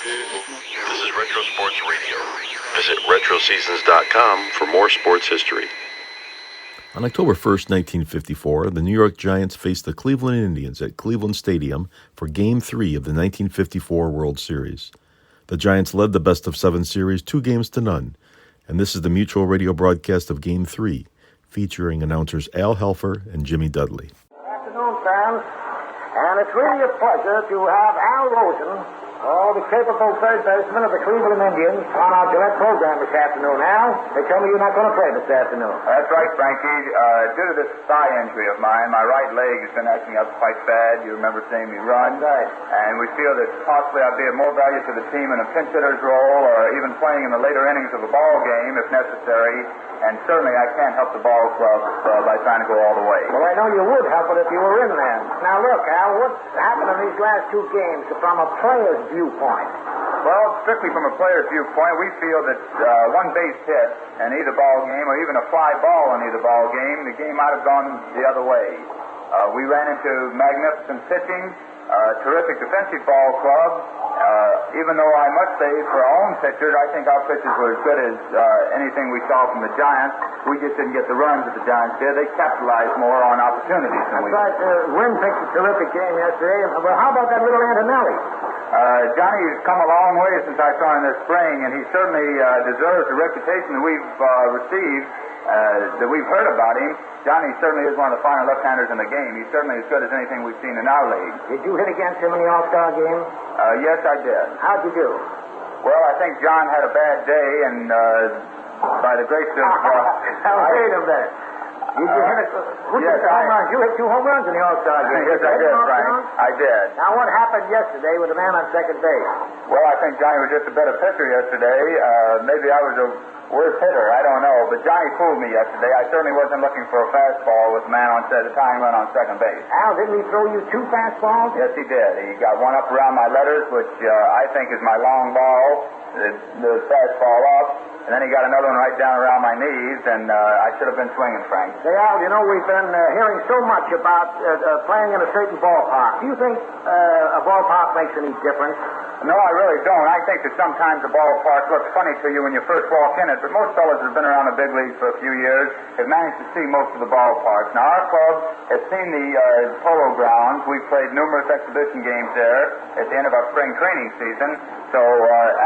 This is Retro Sports Radio. Visit RetroSeasons.com for more sports history. On October 1st, 1954, the New York Giants faced the Cleveland Indians at Cleveland Stadium for Game 3 of the 1954 World Series. The Giants led the best-of-7 series 2-0, and this is the Mutual Radio broadcast of Game 3, featuring announcers Al Helfer and Jimmy Dudley. Good afternoon, fans, and it's really a pleasure to have Al Rosen, the capable third baseman of the Cleveland Indians, on our Gillette program this afternoon. Al, they tell me you're not going to play this afternoon. That's right, Frankie. Due to this thigh injury of mine, my right leg has been acting up quite bad. You remember seeing me run. That's right. And we feel that possibly I'd be of more value to the team in a pinch hitter's role or even playing in the later innings of a ball game if necessary. And certainly I can't help the ball club by trying to go all the way. Well, I know you would help it if you were in there. Now, look, Al, what's happened in these last two games from a player's viewpoint? Well, strictly from a player's viewpoint, we feel that one base hit in either ball game or even a fly ball in either ball game, the game might have gone the other way. We ran into magnificent pitching, terrific defensive ball club. Even though I must say, for our own pitchers, I think our pitchers were as good as anything we saw from the Giants. We just didn't get the runs that the Giants did. They capitalized more on opportunities than we did. That's right. Wynn pitched a terrific game yesterday. Well, how about that little Antonelli? Johnny's come a long way since I saw him this spring, and he certainly deserves the reputation that we've received, that we've heard about him. Johnny certainly is one of the finer left-handers in the game. He's certainly as good as anything we've seen in our league. Did you hit against him in the All-Star game? Yes, I did. How'd you do? Well, I think John had a bad day, and by the grace of... Wait a minute. Did you hit home runs? You hit 2 home runs in the All-Star game. Yes, I did, Frank. I did. Now, what happened yesterday with the man on second base? Well, I think Johnny was just a better pitcher yesterday. Maybe I was a worse hitter. I don't know. But Johnny fooled me yesterday. I certainly wasn't looking for a fastball with the man on the tying run on second base. Al, didn't he throw you 2 fastballs? Yes, he did. He got one up around my letters, which I think is my long ball, the fastball up. And then he got another one right down around my knees, and I should have been swinging, Frank. Say, Al, you know, we've been hearing so much about playing in a certain ballpark. Do you think a ballpark makes any difference? No, I really don't. I think that sometimes the ballpark looks funny to you when you first walk in it, but most fellas that have been around the big leagues for a few years have managed to see most of the ballparks. Now, our club has seen the polo grounds. We've played numerous exhibition games there at the end of our spring training season. So,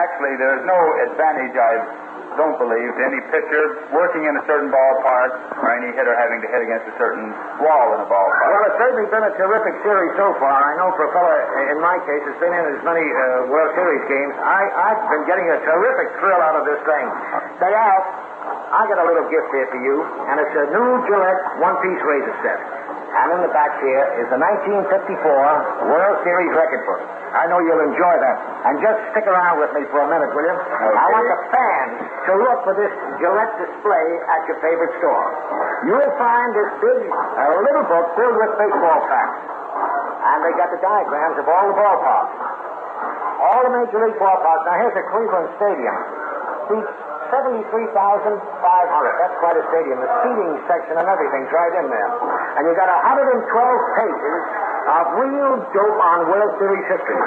actually, there's no advantage, I don't believe, to any pitcher working in a certain ballpark or any hitter having to hit against a certain wall in a ballpark. Well, it's certainly been a terrific series so far. I know for a fella, in my case, has been in as many World Series games. I've been getting a terrific thrill out of this thing. Say, Al, I got a little gift here for you, and it's a new Gillette one-piece razor set. And in the back here is the 1954 World Series record book. I know you'll enjoy that. And just stick around with me for a minute, will you? Okay. I want the fans to look for this Gillette display at your favorite store. You'll find this big little book filled with baseball facts. And they got the diagrams of all the ballparks. All the Major League ballparks. Now, here's a Cleveland Stadium. Seats 73,500. That's quite a stadium. The seating section and everything's right in there. And you got 112 pages of real dope on World Series history.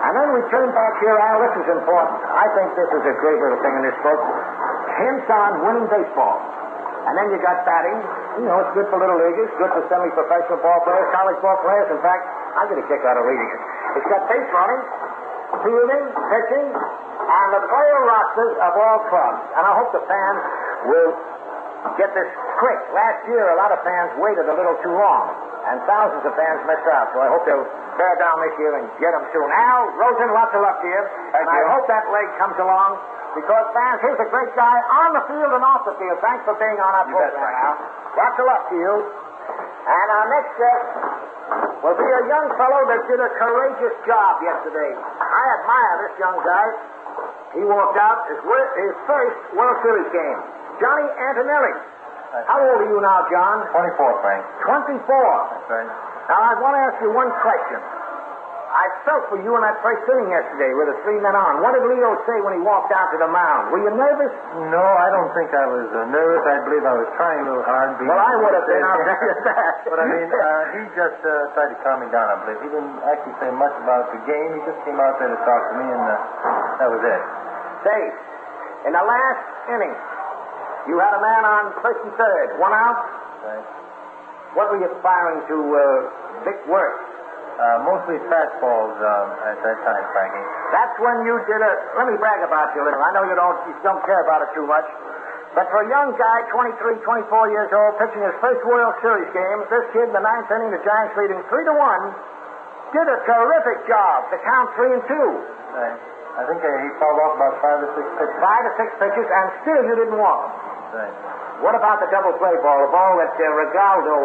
And then we turn back here, Al, this is important. I think this is a great little thing in this book. Hints on winning baseball. And then you got batting. You know, it's good for little leaguers, good for semi-professional ball players, college ball players. In fact, I get a kick out of reading it. It's got base running, fielding, pitching, and the player rosters of all clubs. And I hope the fans will get this quick. Last year, a lot of fans waited a little too long, and thousands of fans missed out. So I hope they'll bear down this year and get them soon. Al, Rosen, lots of luck to you. Thank you. I hope that leg comes along, because, fans, here's a great guy on the field and off the field. Thanks for being on our program, Al. Lots of luck to you. And our next guest will be a young fellow that did a courageous job yesterday. I admire this young guy. He walked out his first World Series game. Johnny Antonelli. How old are you now, John? 24, Frank. 24. That's right. Now, I want to ask you one question. I felt for you in that first inning yesterday with the 3 men on. What did Leo say when he walked out to the mound? Were you nervous? No, I don't think I was nervous. I believe I was trying a little hard. Well, I would have been. I'll tell you that. But I mean, he just tried to calm me down, I believe. He didn't actually say much about the game. He just came out there to talk to me, and that was it. Say, in the last inning, you had a man on first and third, 1 out. Right. What were you firing to Vic Worth? Mostly fastballs at that time, Frankie. That's when you did it. Let me brag about you a little. I know you don't care about it too much. But for a young guy, 23, 24 years old, pitching his first World Series game, this kid in the 9th inning, the Giants leading 3-1, did a terrific job to count 3-2. Right. I think he fouled off about 5 or 6 pitches. 5 or 6 pitches, and still you didn't walk. Right. What about the double play ball? The ball that Regaldo,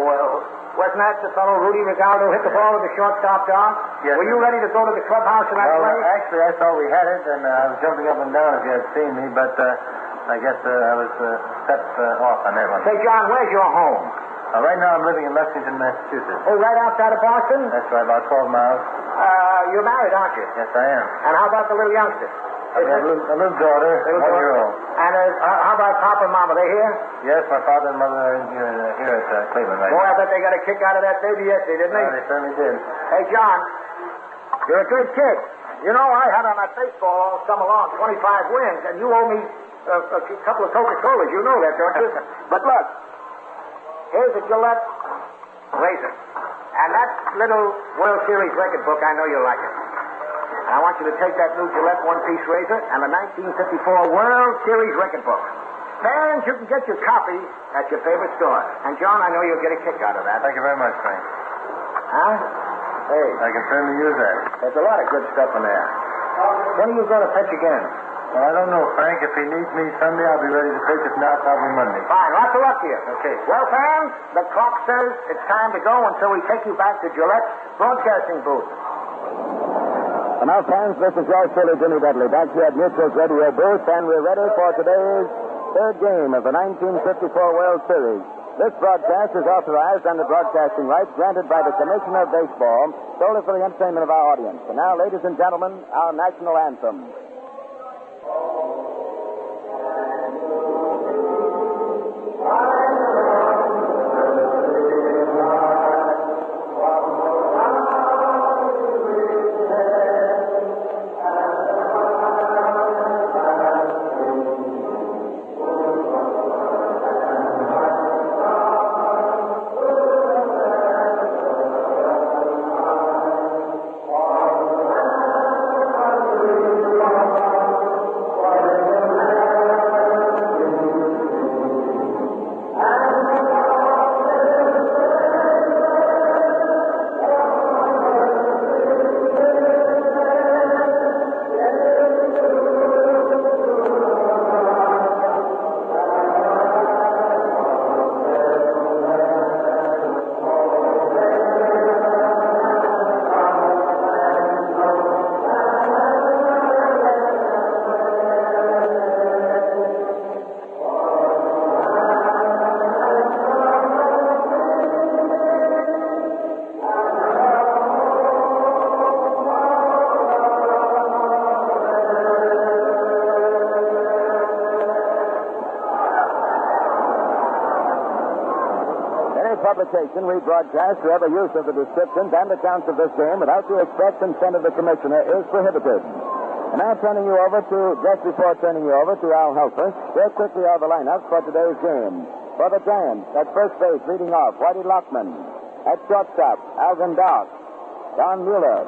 wasn't that the fellow Rudy Regaldo hit the ball with the shortstop down? Yes. Were you ready to go to the clubhouse in that play? Actually, I thought we had it, and I was jumping up and down if you had seen me, but I guess I was stepped off on that one. Say, John, where's your home? Right now I'm living in Lexington, Massachusetts. Oh, right outside of Boston? That's right, about 12 miles. You're married, aren't you? Yes, I am. And how about the little youngster? I have a little daughter, 1-year-old. And how about Papa and Mama? They here? Yes, my father and mother are here at Cleveland right Boy, now. I bet they got a kick out of that baby yesterday, didn't they? They certainly did. Hey, John, you're a good kid. You know, I had on that baseball all summer long 25 wins, and you owe me a couple of Coca-Colas. You know that, don't you? But look, here's a Gillette razor. And that little World Series record book, I know you like it. And I want you to take that new Gillette one-piece razor and the 1954 World Series record book. Fans, you can get your copy at your favorite store. And, John, I know you'll get a kick out of that. Thank you very much, Frank. Huh? Hey. I can certainly use that. There's a lot of good stuff in there. When are you going to pitch again? Well, I don't know, Frank. If he needs me Sunday, I'll be ready to pitch. If not, probably Monday. Fine. Lots of luck to you. Okay. Well, fans, the clock says it's time to go until we take you back to Gillette's broadcasting booth. And now, fans, this is yours truly, Jimmy Dudley, back here at Mutual's radio booth, and we're ready for today's third game of the 1954 World Series. This broadcast is authorized under broadcasting rights granted by the Commissioner of Baseball, solely for the entertainment of our audience. And now, ladies and gentlemen, our national anthem. Publication, we broadcast wherever use of the descriptions and accounts of this game without the express consent of the Commissioner is prohibited. And now just before turning you over to Al Helfer, here quickly are the lineups for today's game. For the Giants, at first base, leading off, Whitey Lockman. At shortstop, Alvin Dock. Don Mueller,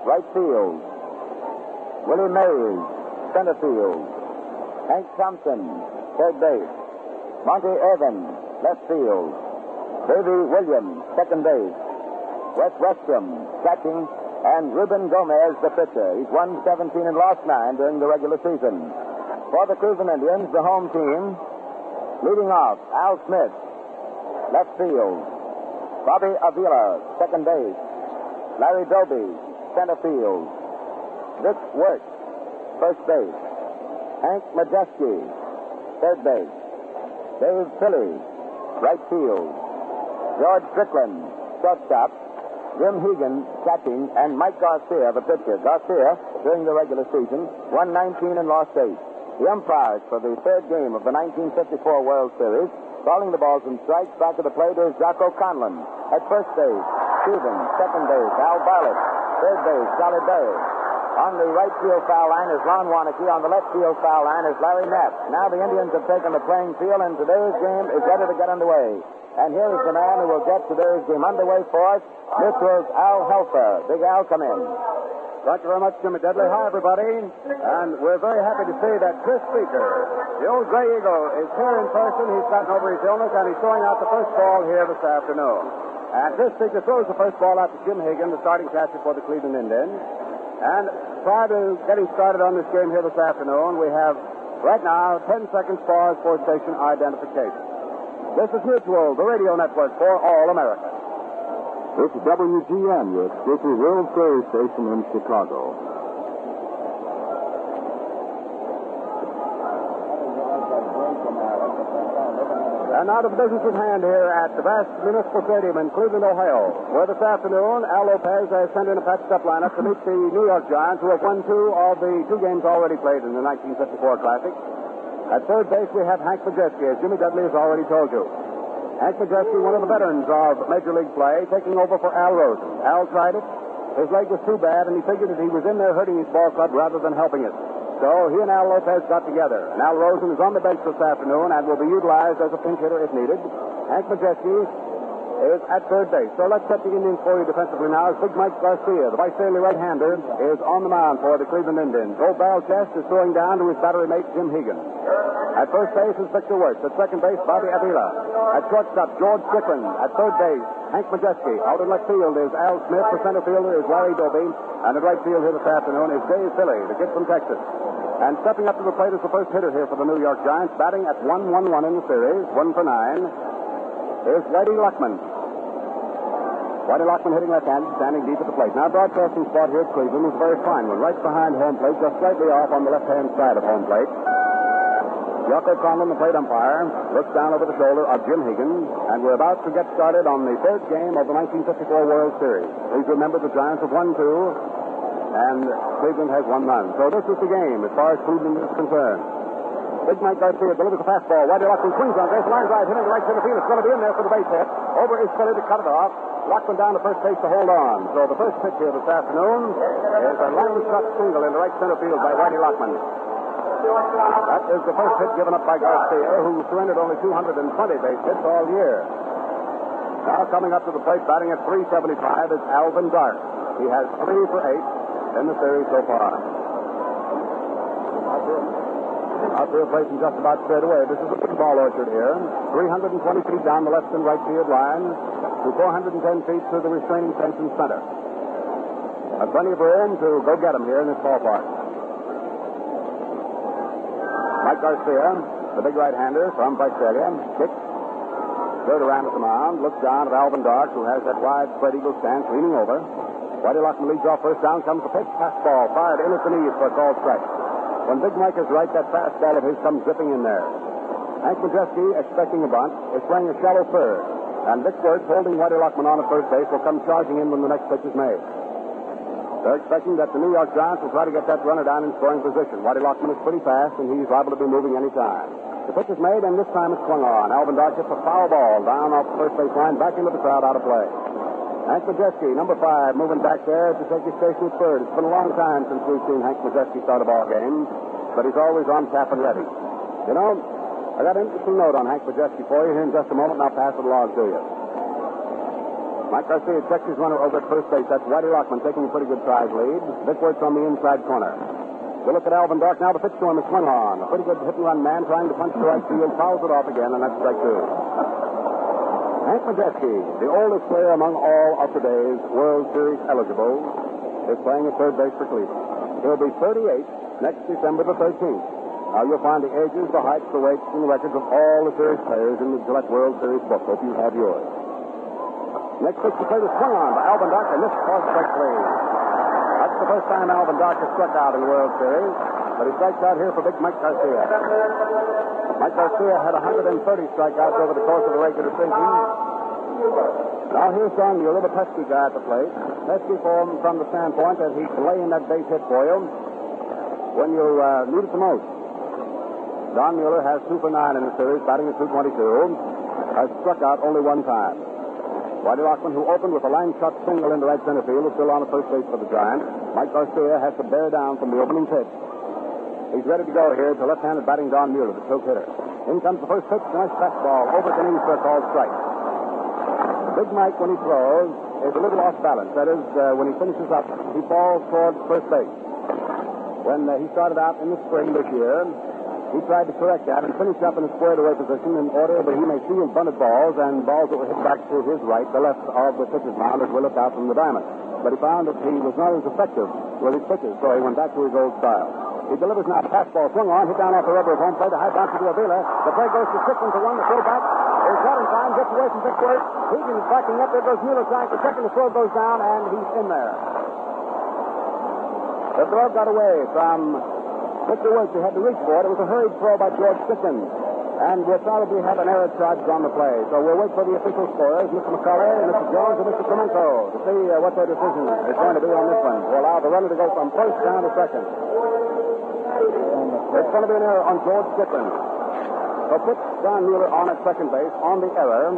right field. Willie Mays, center field. Hank Thompson, third base. Monty Irvin, left field. Davy Williams, second base. Wes Westrom, catching, and Ruben Gomez, the pitcher. He's won 17 and lost 9 during the regular season. For the Cleveland Indians, the home team, leading off, Al Smith, left field. Bobby Avila, second base. Larry Doby, center field. Vic Wirtz, first base. Hank Majeski, third base. Dave Philly, right field. George Strickland, shortstop. Jim Hegan catching, and Mike Garcia, the pitcher. Garcia, during the regular season, won 19 and lost 8. The umpires for the third game of the 1954 World Series, calling the balls and strikes. Back of the plate is Jocko Conlon. At first base, Cuban. Second base, Al Bartlett. Third base, Charlie Berry. On the right field foul line is Lon Warnke. On the left field foul line is Larry Knapp. Now the Indians have taken the playing field, and today's game is ready to get underway. And here is the man who will get today's game underway for us. This was Al Helfer. Big Al, come in. Thank you very much, Jimmy Dudley. Hi, everybody. And we're very happy to see that Chris Speaker, the old Gray Eagle, is here in person. He's gotten over his illness, and he's throwing out the first ball here this afternoon. And Chris Speaker throws the first ball out to Jim Hagan, the starting catcher for the Cleveland Indians. And prior to getting started on this game here this afternoon, we have right now 10 seconds pause for station identification. This is Mutual, the radio network for all America. This is WGN, your exclusive World Series station in Chicago. And now to the business at hand here at the vast Municipal Stadium in Cleveland, Ohio, where this afternoon Al Lopez has sent in a patched-up lineup to meet the New York Giants, who have won 2 of the 2 games already played in the 1954 Classic. At third base, we have Hank Majeski, as Jimmy Dudley has already told you. Hank Majeski, one of the veterans of Major League play, taking over for Al Rosen. Al tried it. His leg was too bad, and he figured that he was in there hurting his ball club rather than helping it. So he and Al Lopez got together. And Al Rosen is on the bench this afternoon and will be utilized as a pinch hitter if needed. Hank Majeski is at third base. So let's set the Indians for you defensively now. As Big Mike Garcia, the vice-daily right-hander, is on the mound for the Cleveland Indians. Old Barrel Chest is throwing down to his battery mate, Jim Hegan. At first base is Victor Wirtz. At second base, Bobby Avila. At shortstop, George Strickland. At third base, Hank Majeski. Out in left field is Al Smith. The center fielder is Larry Doby. And at right field here this afternoon is Dave Philly, the kid from Texas. And stepping up to the plate is the first hitter here for the New York Giants, batting at 1-1-1 in the series, 1 for 9, is Whitey Luckman. Whitey Luckman hitting left-handed, standing deep at the plate. Now, broadcasting spot here at Cleveland is a very fine one, right behind home plate, just slightly off on the left-hand side of home plate. Jocko Conlon, the plate umpire, looks down over the shoulder of Jim Hegan, and we're about to get started on the third game of the 1954 World Series. Please remember the Giants have won 2, and Cleveland has won none. So this is the game as far as Cleveland is concerned. Big Mike Garcia delivers the fastball. Whitey Luckman swings on base, line drive, hitting the right center field. It's going to be in there for the base hit. Over is Philly to cut it off. Luckman down to first base to hold on. So the first pitch here this afternoon is a line shot single in the right center field by Whitey Luckman. That is the first hit given up by Garcia, who surrendered only 220 base hits all year. Now coming up to the plate, batting at .375 is Alvin Dark. He has 3 for 8 in the series so far. Outfield placing just about straight away. This is a big ball orchard here. 320 feet down the left and right field line to 410 feet to the restraining fence in center. Plenty of room to go get him here in this ballpark. Mike Garcia, the big right-hander from Visalia, kicks straight around at the mound, looks down at Alvin Dark, who has that wide spread eagle stance leaning over. Whitey Luckman leads off first down, comes the pitch, fastball, fired in at the knees for a called strike. When Big Mike is right, that fastball of his comes zipping in there. Hank Majeski, expecting a bunt, is playing a shallow third. And Vic Wirtz, holding Whitey Luckman on at first base, will come charging in when the next pitch is made. They're expecting that the New York Giants will try to get that runner down in scoring position. Whitey Luckman is pretty fast, and he's liable to be moving any time. The pitch is made, and this time it's swung on. Alvin Dark hits a foul ball down off the first base line, back into the crowd, out of play. Hank Majeski, number 5, moving back there to take his station at third. It's been a long time since we've seen Hank Majeski start a ball game, but he's always on tap and ready. You know, I got an interesting note on Hank Majeski for you here in just a moment, and I'll pass it along to you. Mike Garcia checks his runner over at first base. That's Whitey Luckman taking a pretty good prize lead. Vic Wirtz on the inside corner. We'll look at Alvin Dark now. The pitch to him is swung on. A pretty good hit-and-run man trying to punch the right field. Fouls it off again, and that's strike 2. Hank Majeski, the oldest player among all of today's World Series eligibles, is playing at third base for Cleveland. He'll be 38 next December the 13th. Now, you'll find the ages, the heights, the weights, and the records of all the series players in the Gillette World Series book. Hope you have yours. Next pitch to play is swung on by Alvin Dark, and this calls strike 3. That's the first time Alvin Dark has struck out in the World Series, but he strikes out here for Big Mike Garcia. Mike Garcia had 130 strikeouts over the course of the regular season. Now here's Don Mueller, the pesky guy at the plate. Pesky from the standpoint that he can lay in that base hit for you when you need it the most. Don Mueller has 2 for 9 in the series, batting at .222. Has struck out only one time. Whitey Lockman, who opened with a line shot single into right center field, is still on at first base for the Giants. Mike Garcia has to bear down from the opening pitch. He's ready to go here to left-handed batting Don Mueller, the choke hitter. In comes the first pitch, nice fastball over the knees for a called strike. Big Mike, when he throws, is a little off balance. That is, when he finishes up, he falls towards first base. When he started out in the spring this year, he tried to correct that and finish up in a squared-away position in order that he may field bunted balls and balls that were hit back to his right, the left of the pitcher's mound, as well as out from the diamond. But he found that he was not as effective with his pitches, so he went back to his old style. He delivers now a fastball swung on, hit down off the rubber of home plate, a high bounce to Avila. The play goes to Strickland for one, the throw back. Is shot in time, gets away from Pickford. Higgins backing up, there goes Mueller trying for second, the throw goes down, and he's in there. The throw got away from Mr. Woods, who had to reach for it. It was a hurried throw by George Strickland. And we'll probably have an error charged on the play. So we'll wait for the official scorers, Mr. McCulley, Mr. Jones, and Mr. Clemenco, to see what their decision is going to be on this one. To allow the runner to go from first down to second. It's going to be an error on George Strickland. So put Don Mueller on at second base on the error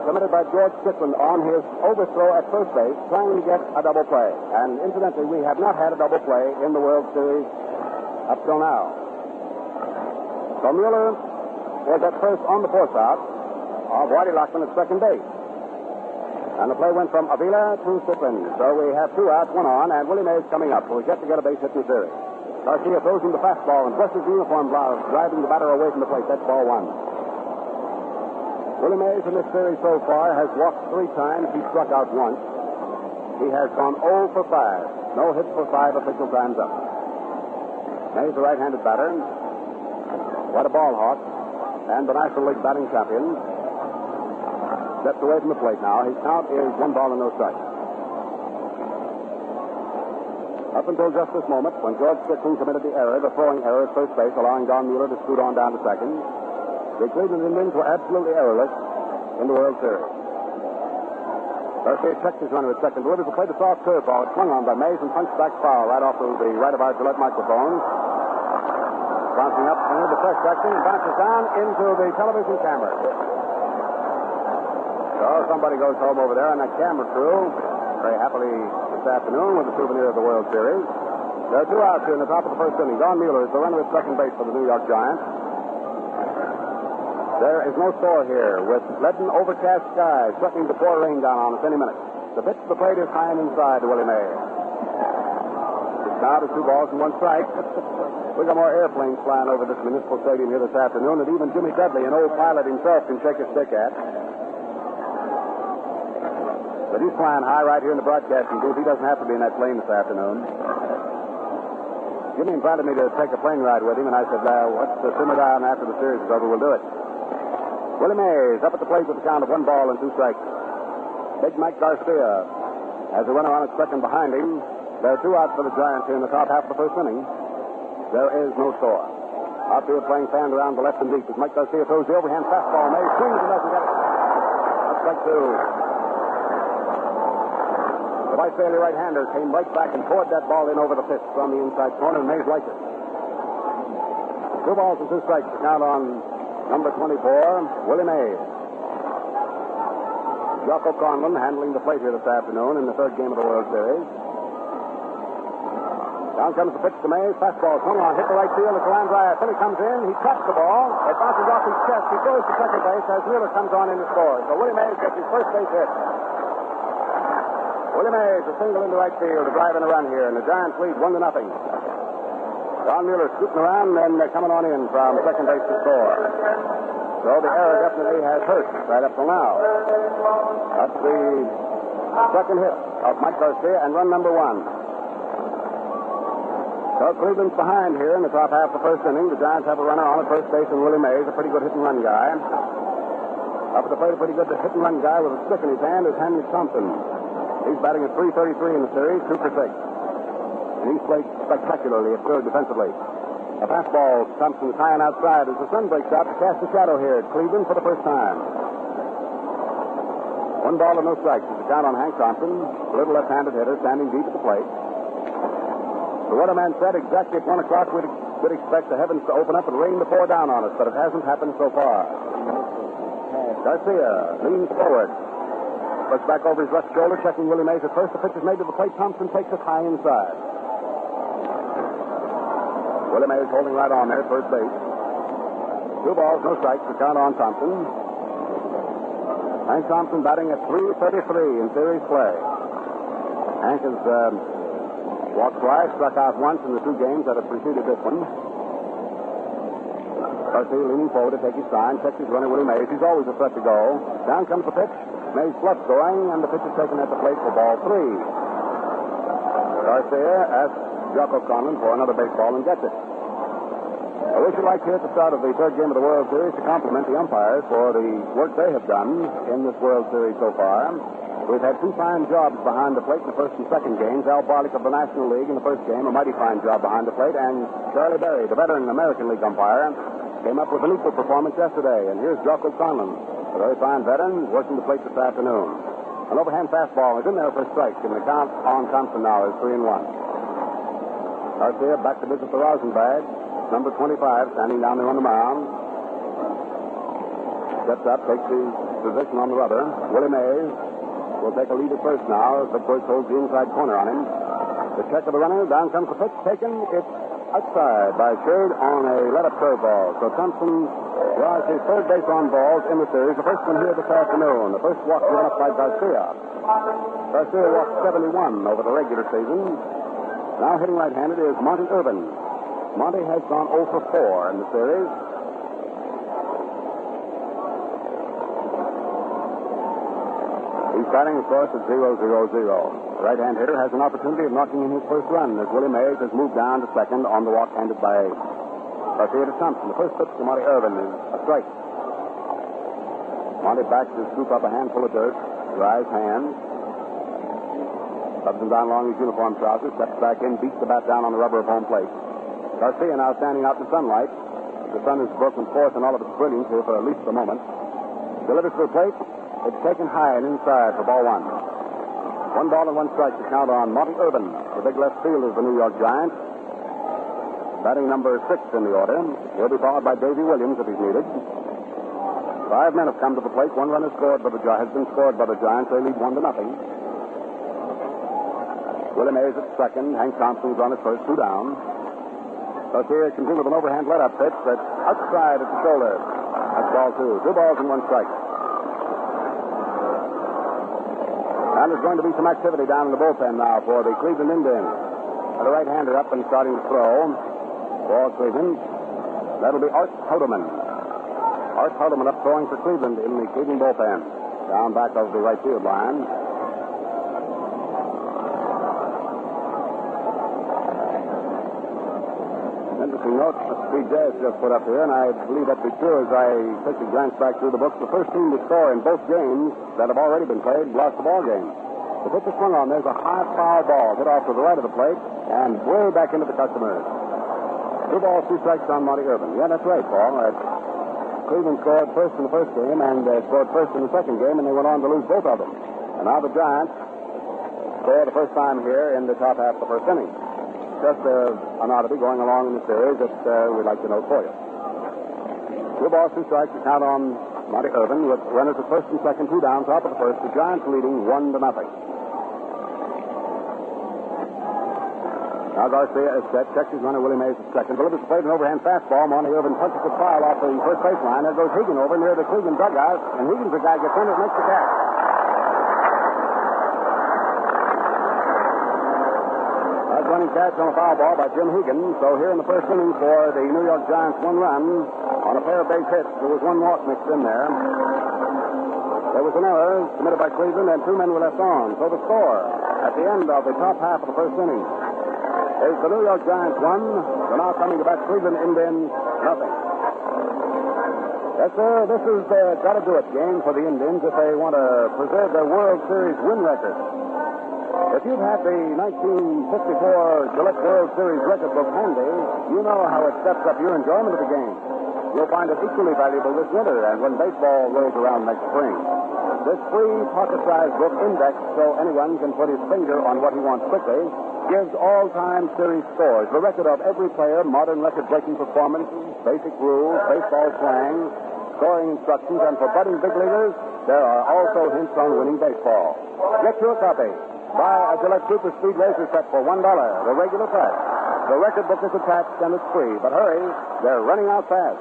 committed by George Strickland on his overthrow at first base, trying to get a double play. And incidentally, we have not had a double play in the World Series up till now. So Mueller was at first on the force out of Whitey Lockman at second base. And the play went from Avila to Strickland. So we have 2 outs, 1 on, and Willie Mays coming up. So we get to get a base hit in the series. Garcia throws him the fastball and brushes the uniform blouse, driving the batter away from the plate. That's ball 1. Willie Mays in this series so far has walked 3 times. He struck out once. He has gone 0 for 5. No hits for 5 official times up. Mays, the right-handed batter. What a ball hawk. And the National League batting champion. Steps away from the plate now. His count is 1 ball and no strike. Up until just this moment, when George Strickland committed the error, the throwing error at first base, allowing Don Mueller to scoot on down to second, the Cleveland Indians were absolutely errorless in the World Series. Garcia checked his runner at second. Delivers the play to soft curveball. It's swung on by Mays and punched back foul right off of the right of our Gillette microphone. Bouncing up into the press section and bounces down into the television camera. So somebody goes home over there on that camera crew very happily this afternoon with a souvenir of the World Series. There are 2 outs here in the top of the first inning. Don Mueller is the runner at second base for the New York Giants. There is no score here with leaden overcast skies threatening to pour rain down on us any minute. The pitch to the plate is high and inside to Willie Mays. It's now to 2 balls and 1 strike. We got more airplanes flying over this municipal stadium here this afternoon that even Jimmy Dudley, an old pilot himself, can shake a stick at. But he's flying high right here in the broadcasting booth. He doesn't have to be in that plane this afternoon. Jimmy invited me to take a plane ride with him, and I said, let's simmer down after the series is over. We'll do it. Willie Mays up at the plate with a count of 1 ball and 2 strikes. Big Mike Garcia has a runner on at second behind him. There are 2 outs for the Giants here in the top half of the first inning. There is no score. Outfield playing fanned around the left and deep as Mike Garcia throws the overhand fastball. Mays swings and doesn't get it. That's strike 2. The Vice Bailey right-hander came right back and poured that ball in over the fist from the inside corner, and Mays liked it. 2 balls and 2 strikes to count on number 24, Willie Mays. Jocko Conlon handling the plate here this afternoon in the 3rd game of the World Series. Down comes the pitch to Mays. Fastball swung on, hit the right field. It's a line drive. Philly comes in. He traps the ball. It bounces off his chest. He throws to second base as Mueller comes on in to score. So Willie Mays gets his first base hit. Willie Mays, a single into right field to drive in a run here, and the Giants lead 1-0. Don Mueller scooting around and coming on in from second base to score. So the error definitely has hurt right up till now. That's the second hit of Mike Garcia and run number 1. So Cleveland's behind here in the top half of the first inning. The Giants have a runner on at first base and Willie Mays, a pretty good hit-and-run guy. Up at the plate, a pretty good hit-and-run guy with a stick in his hand is Henry Thompson. He's batting at .333 in the series, 2 for 6. And he's played spectacularly at third defensively. A fastball, Thompson is high and outside as the sun breaks out to cast a shadow here at Cleveland for the first time. 1 ball and no strikes is the count on Hank Thompson, a little left-handed hitter standing deep at the plate. The weatherman said exactly at 1 o'clock we'd expect the heavens to open up and rain to pour down on us, but it hasn't happened so far. Garcia leans forward, looks back over his left shoulder, checking Willie Mays at first. The pitch is made to the plate. Thompson takes it high inside. Willie Mays holding right on there at first base. 2 balls, no strikes, the count on Thompson. Hank Thompson batting at .333 in series play. Hank has walked twice, struck out once in the 2 games that have preceded this one. Garcia leaning forward to take his sign, checks his runner Willie Mays. He's always a threat to go. Down comes the pitch. Mays fluffs going, and the pitch is taken at the plate for ball 3. Garcia asks Jocko Conlon for another baseball and gets it. We should like here at the start of the 3rd game of the World Series to compliment the umpires for the work they have done in this World Series so far. We've had 2 fine jobs behind the plate in the 1st and 2nd games. Al Barlick of the National League in the 1st game, a mighty fine job behind the plate, and Charlie Berry, the veteran American League umpire, came up with an equal performance yesterday. And here's Jocko Conlon, a very fine veteran, working the plate this afternoon. An overhand fastball is in there for a strike, and the count on Thompson now is 3-1. Garcia back to visit the Rosenbag. Number 25 standing down there on the mound. Steps up, takes his position on the rubber. Willie Mays will take a lead at first now as Vickers holds the inside corner on him. The check of the runner, down comes the pitch, taken. It's outside by Sherd on a let-up curveball. So Thompson draws his 3rd base on balls in the series. The first one here this afternoon. The first walk given up by Garcia. Garcia walked 71 over the regular season. Now hitting right-handed is Monty Irvin. Monty has gone 0 for 4 in the series. He's batting, of course, at 0-0-0. The right-hand hitter has an opportunity of knocking in his first run as Willie Mays has moved down to second on the walk handed by Garcia to Thompson. The first pitch to Monty Irvin is a strike. Monty backs to scoop up a handful of dirt, dries hands, rubs him down along his uniform trousers, steps back in, beats the bat down on the rubber of home plate. Garcia now standing out in the sunlight. The sun has broken forth in all of its brilliance here for at least a moment. Delivers to the plate. It's taken high and inside for ball 1. 1 ball and 1 strike to count on Monty Irvin, the big left fielder of the New York Giants. Batting number 6 in the order. He'll be followed by Davy Williams if he's needed. 5 men have come to the plate. 1 run has been scored by the Giants. They lead 1-0. Willie Mays at second. Hank Thompson's on at first. 2 down. Garcia can with an overhand let-up pitch that's outside at the shoulder. That's ball 2. 2 balls and 1 strike. And there's going to be some activity down in the bullpen now for the Cleveland Indians. Got a right-hander up and starting to throw for Cleveland. That'll be Art Haldeman. Art Haldeman up throwing for Cleveland in the Cleveland bullpen. Down back of the right field line. Interesting note the Speed Jazz just put up here, and I believe that to be true as I quickly glance back through the books. The first team to score in both games that have already been played lost the ball game. The pitch is swung on. There's a high foul ball hit off to the right of the plate and way back into the customers. 2 balls, 2 strikes on Monty Irvin. Yeah, that's right, Paul. Cleveland scored first in the first game and scored first in the second game, and they went on to lose both of them. And now the Giants score the first time here in the top half of the first inning. Just an oddity going along in the series that we'd like to note for you. 2 balls, 2 strikes to count on Monty Irvin with runners at first and second, 2 down, top of the first. The Giants leading 1-0. Now Garcia is set, checks his runner Willie Mays at second, delivers the plate an overhand fastball. Monty Irvin punches the foul off the first baseline. There goes Higgin over near the Cleveland dugout, and Higgins, the guy, gets in and makes the catch. Running catch on a foul ball by Jim Higgins. So here in the first inning for the New York Giants, 1 run on a pair of base hits. There was 1 walk mixed in there. There was an error committed by Cleveland, and 2 men were left on. So the score at the end of the top half of the first inning is the New York Giants 1. They're now coming to bat Cleveland Indians 0. Yes, sir, this is the got-to-do-it game for the Indians if they want to preserve their World Series win record. If you've had the 1954 Gillette World Series record book handy, you know how it steps up your enjoyment of the game. You'll find it equally valuable this winter and when baseball rolls around next spring. This free pocket-sized book, indexed so anyone can put his finger on what he wants quickly, gives all-time series scores, the record of every player, modern record-breaking performances, basic rules, baseball slang, scoring instructions, and for budding big leaguers, there are also hints on winning baseball. Get your copy. Buy a Gillette Super Speed Razor set for $1, the regular price. The record book is attached and it's free, but hurry, they're running out fast.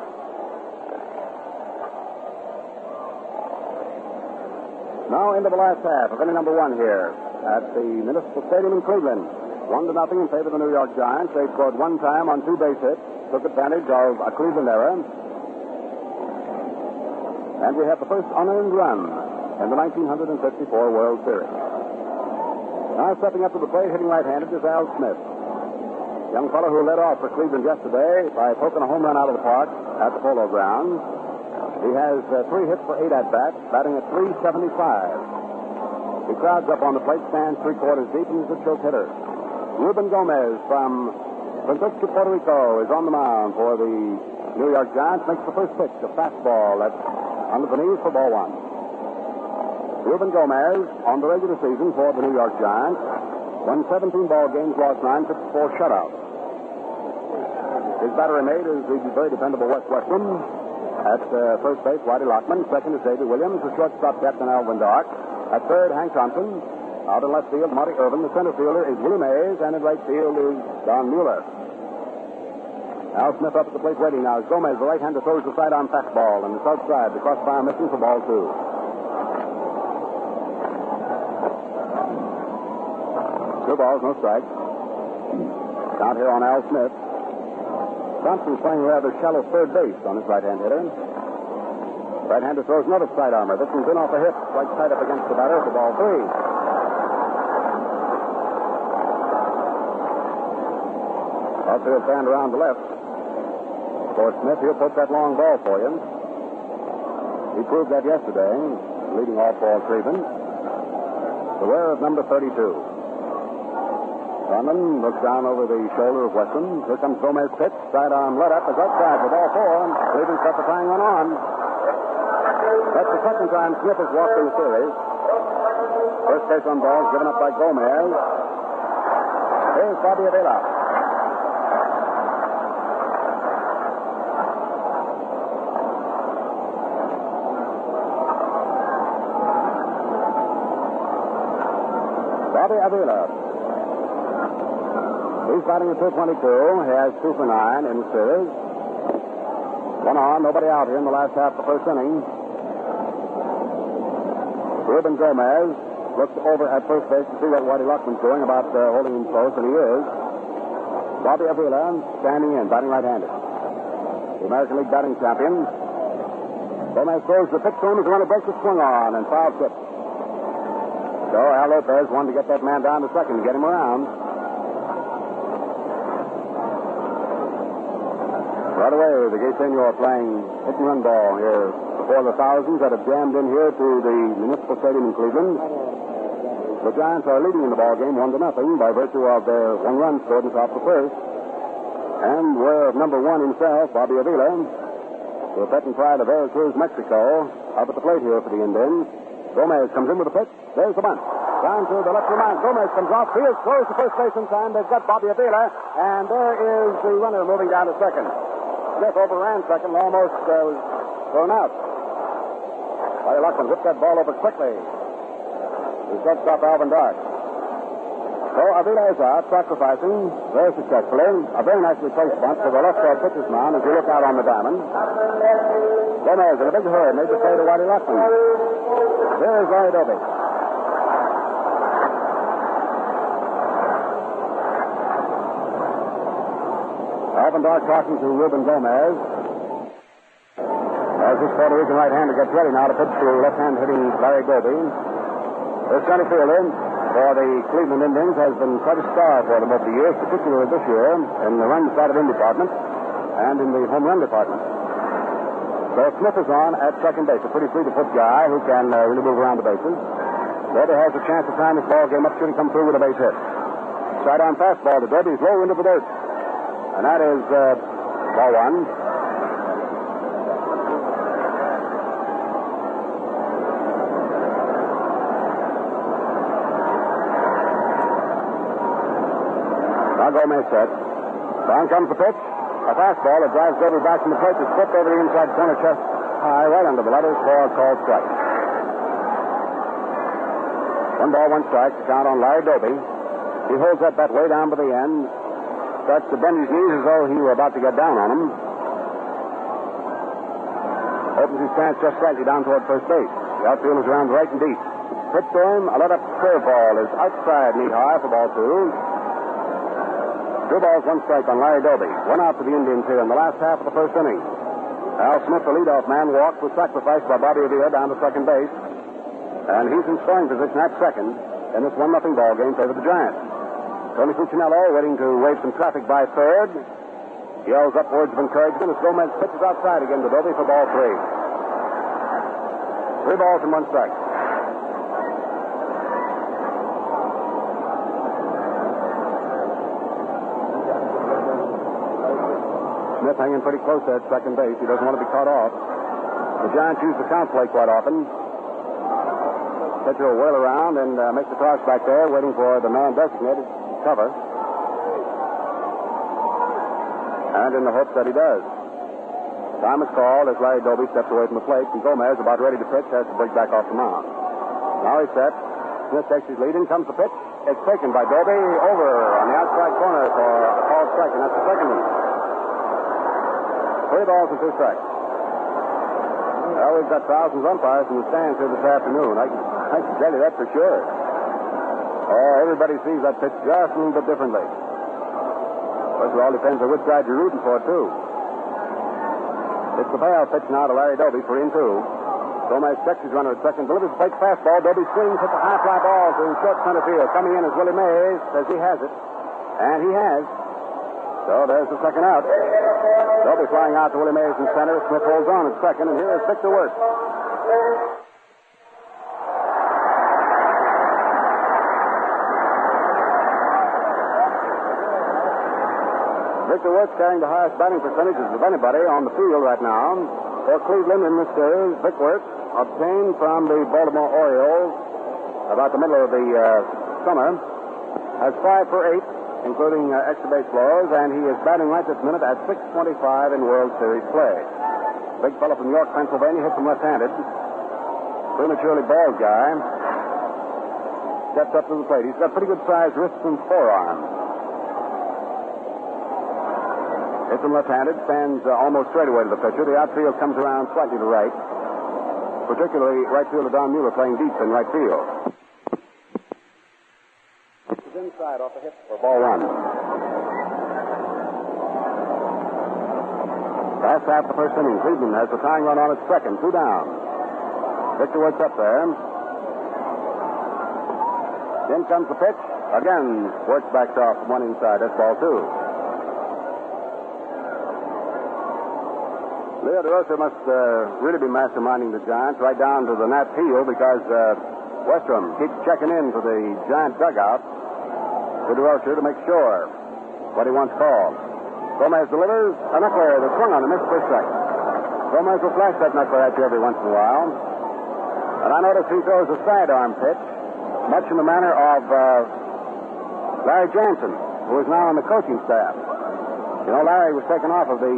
Now into the last half of inning number 1 here at the Municipal Stadium in Cleveland. 1-0 in favor of the New York Giants. They scored one time on 2 base hits, took advantage of a Cleveland error. And we have the first unearned run in the 1954 World Series. Now stepping up to the plate, hitting right-handed, is Al Smith. Young fellow who led off for Cleveland yesterday by poking a home run out of the park at the Polo Grounds. He has 3 hits for 8 at-bats, batting at .375. He crowds up on the plate, stands 3/4 deep, and is a choke hitter. Ruben Gomez from Francisco, Puerto Rico, is on the mound for the New York Giants. Makes the first pitch, a fastball that's under the knees for ball 1. Ruben Gomez, on the regular season for the New York Giants, won 17 ball games, lost 9, pitched 4 shutouts. His battery mate is the very dependable Wes Westman. At first base, Whitey Lockman. Second is Davey Williams. The shortstop, Captain Alvin Dark. At third, Hank Thompson. Out in left field, Marty Irvin. The center fielder is Willie Mays. And in right field is Don Mueller. Al Smith up at the plate waiting now. As Gomez, the right-hander, throws the sidearm fastball. And it's outside. The crossbar missing for ball 2. Two balls, no strikes. Count here on Al Smith. Thompson's playing rather shallow third base on his right-hand hitter. Right-hander throws another sidearmer. This one's in off the hip, right side up against the batter for ball 3. Outfield stand around the left. For Smith, he'll put that long ball for you. He proved that yesterday, leading off for Cleveland. The wearer of number 32. Thurman looks down over the shoulder of Weston. Here comes Gomez's pitch. Sidearm let up. Is outside for ball 4. Cleveland's got the tying run on. That's the second time Smith has walked in the series. First base on balls given up by Gomez. Here's Bobby Avila. Bobby Avila. He's batting at .222. He has 2 for 9 in the series. 1 on, nobody out here in the last half of the first inning. Ruben Gomez looks over at first base to see what Whitey Lockman's doing about holding him close, and he is. Bobby Avila standing in, batting right-handed. The American League batting champion. Gomez throws the pitch to him as the runner breaks the swing on and foul tip. So Al Lopez wanted to get that man down to second and get him around. Right away, the Gay Senor playing hit and run ball here before the thousands that have jammed in here to the Municipal Stadium in Cleveland. The Giants are leading in the ball game 1-0 by virtue of their 1 run scored in the top of the first. And we're of number 1 himself, Bobby Avila, the pet and pride of Veracruz, Mexico, up at the plate here for the Indians. Gomez comes in with a pitch. There's the bunt. Down to the left of the mound. Gomez comes off. Fields throws to first base in time. They've got Bobby Avila, and there is the runner moving down to second. Smith overran second and almost was thrown out. Whitey Lockman whipped that ball over quickly. He's shortstop Alvin Dark. So Avila is out, sacrificing very successfully. A very nicely placed bunt to the left side pitcher's mound as you look out on the diamond. Gomez in a big hurry made the play to Whitey Lockman. Here is Larry Doby. Alvin Dark talking to Ruben Gomez. As this Puerto Rican right-hander gets ready now to pitch to left-hand hitting Larry Doby. The center fielder for the Cleveland Indians has been quite a star for them over the years, particularly this year in the run batted in department and in the home run department. So Smith is on at second base, a pretty fleet-of-foot guy who can really move around the bases. Doby has a chance to time this ball game up should he come through with a base hit. Sidearm fastball to Doby. He's low into the dirt. And that is ball 1. Now Gomez set. Down comes the pitch. A fastball that drives Doby back from the plate. It's flipped over the inside corner, chest high, right under the letters for a called strike. 1 ball, 1 strike to count on Larry Doby. He holds that bat way down to the end. Starts to bend his knees as though he were about to get down on him. Opens his stance just slightly down toward first base. The outfield is around right and deep. Pitch to him. A let-up curveball is outside knee high for ball 2. 2 balls, 1 strike on Larry Doby. 1 out for the Indians here in the last half of the first inning. Al Smith, the leadoff man, walked, was sacrificed by Bobby Avila down to second base. And he's in scoring position at second in this 1-0 ball game favor the Giants. Tony Cuccinello waiting to wave some traffic by third. Yells up words of encouragement as Gomez pitches outside again to Doby for ball 3. 3 balls and 1 strike. Smith hanging pretty close at second base. He doesn't want to be caught off. The Giants use the count play quite often. Pitcher will whirl around and make the toss back there, waiting for the man designated to cover. And in the hope that he does. Time is called as Larry Doby steps away from the plate, and Gomez, about ready to pitch, has to break back off the mound. Now he's set. Smith takes his lead. In comes the pitch. It's taken by Doby over on the outside corner for a called strike, and that's the second one. 3 balls and 2 strikes. Well, we've got thousands of umpires in the stands here this afternoon. I can tell you that for sure. Oh, everybody sees that pitch just a little bit differently. Of course, it all depends on which side you're rooting for, too. It's the payoff pitch now to Larry Doby, 3-2. Gomez checks his runner at second, delivers the fake fastball. Doby swings, hits a high fly ball to short center field. Coming in is Willie Mays, says he has it. And he has. So there's the second out. Doby flying out to Willie Mays in center. Smith holds on at second, and here is Victor Wirtz. Victor Wirtz carrying the highest batting percentages of anybody on the field right now. For Cleveland in this series, Vic Wirtz obtained from the Baltimore Orioles about the middle of the summer, has 5 for 8. Including extra base blows, and he is batting right this minute at .625 in World Series play. Big fellow from York, Pennsylvania, hits him left-handed. Prematurely bald guy. Steps up to the plate. He's got pretty good sized wrists and forearms. Hits him left-handed, stands almost straight away to the pitcher. The outfield comes around slightly to right. Particularly right fielder Don Mueller playing deep in right field. Inside off the hip for ball 1. Last half the first inning. Cleveland has the tying run on its second. 2 down. Victor Wirtz up there. In comes the pitch. Again, Wirtz backs off from one inside. That's ball 2. Leo DeRosa must really be masterminding the Giants right down to the Nat Peel because Westrom keeps checking in for the Giant dugout to DeRosa to make sure what he wants called. Gomez delivers a knuckler that swung on the missed first strike. Gomez will flash that knuckler at you every once in a while. And I notice he throws a sidearm pitch, much in the manner of Larry Jansen, who is now on the coaching staff. You know, Larry was taken off of the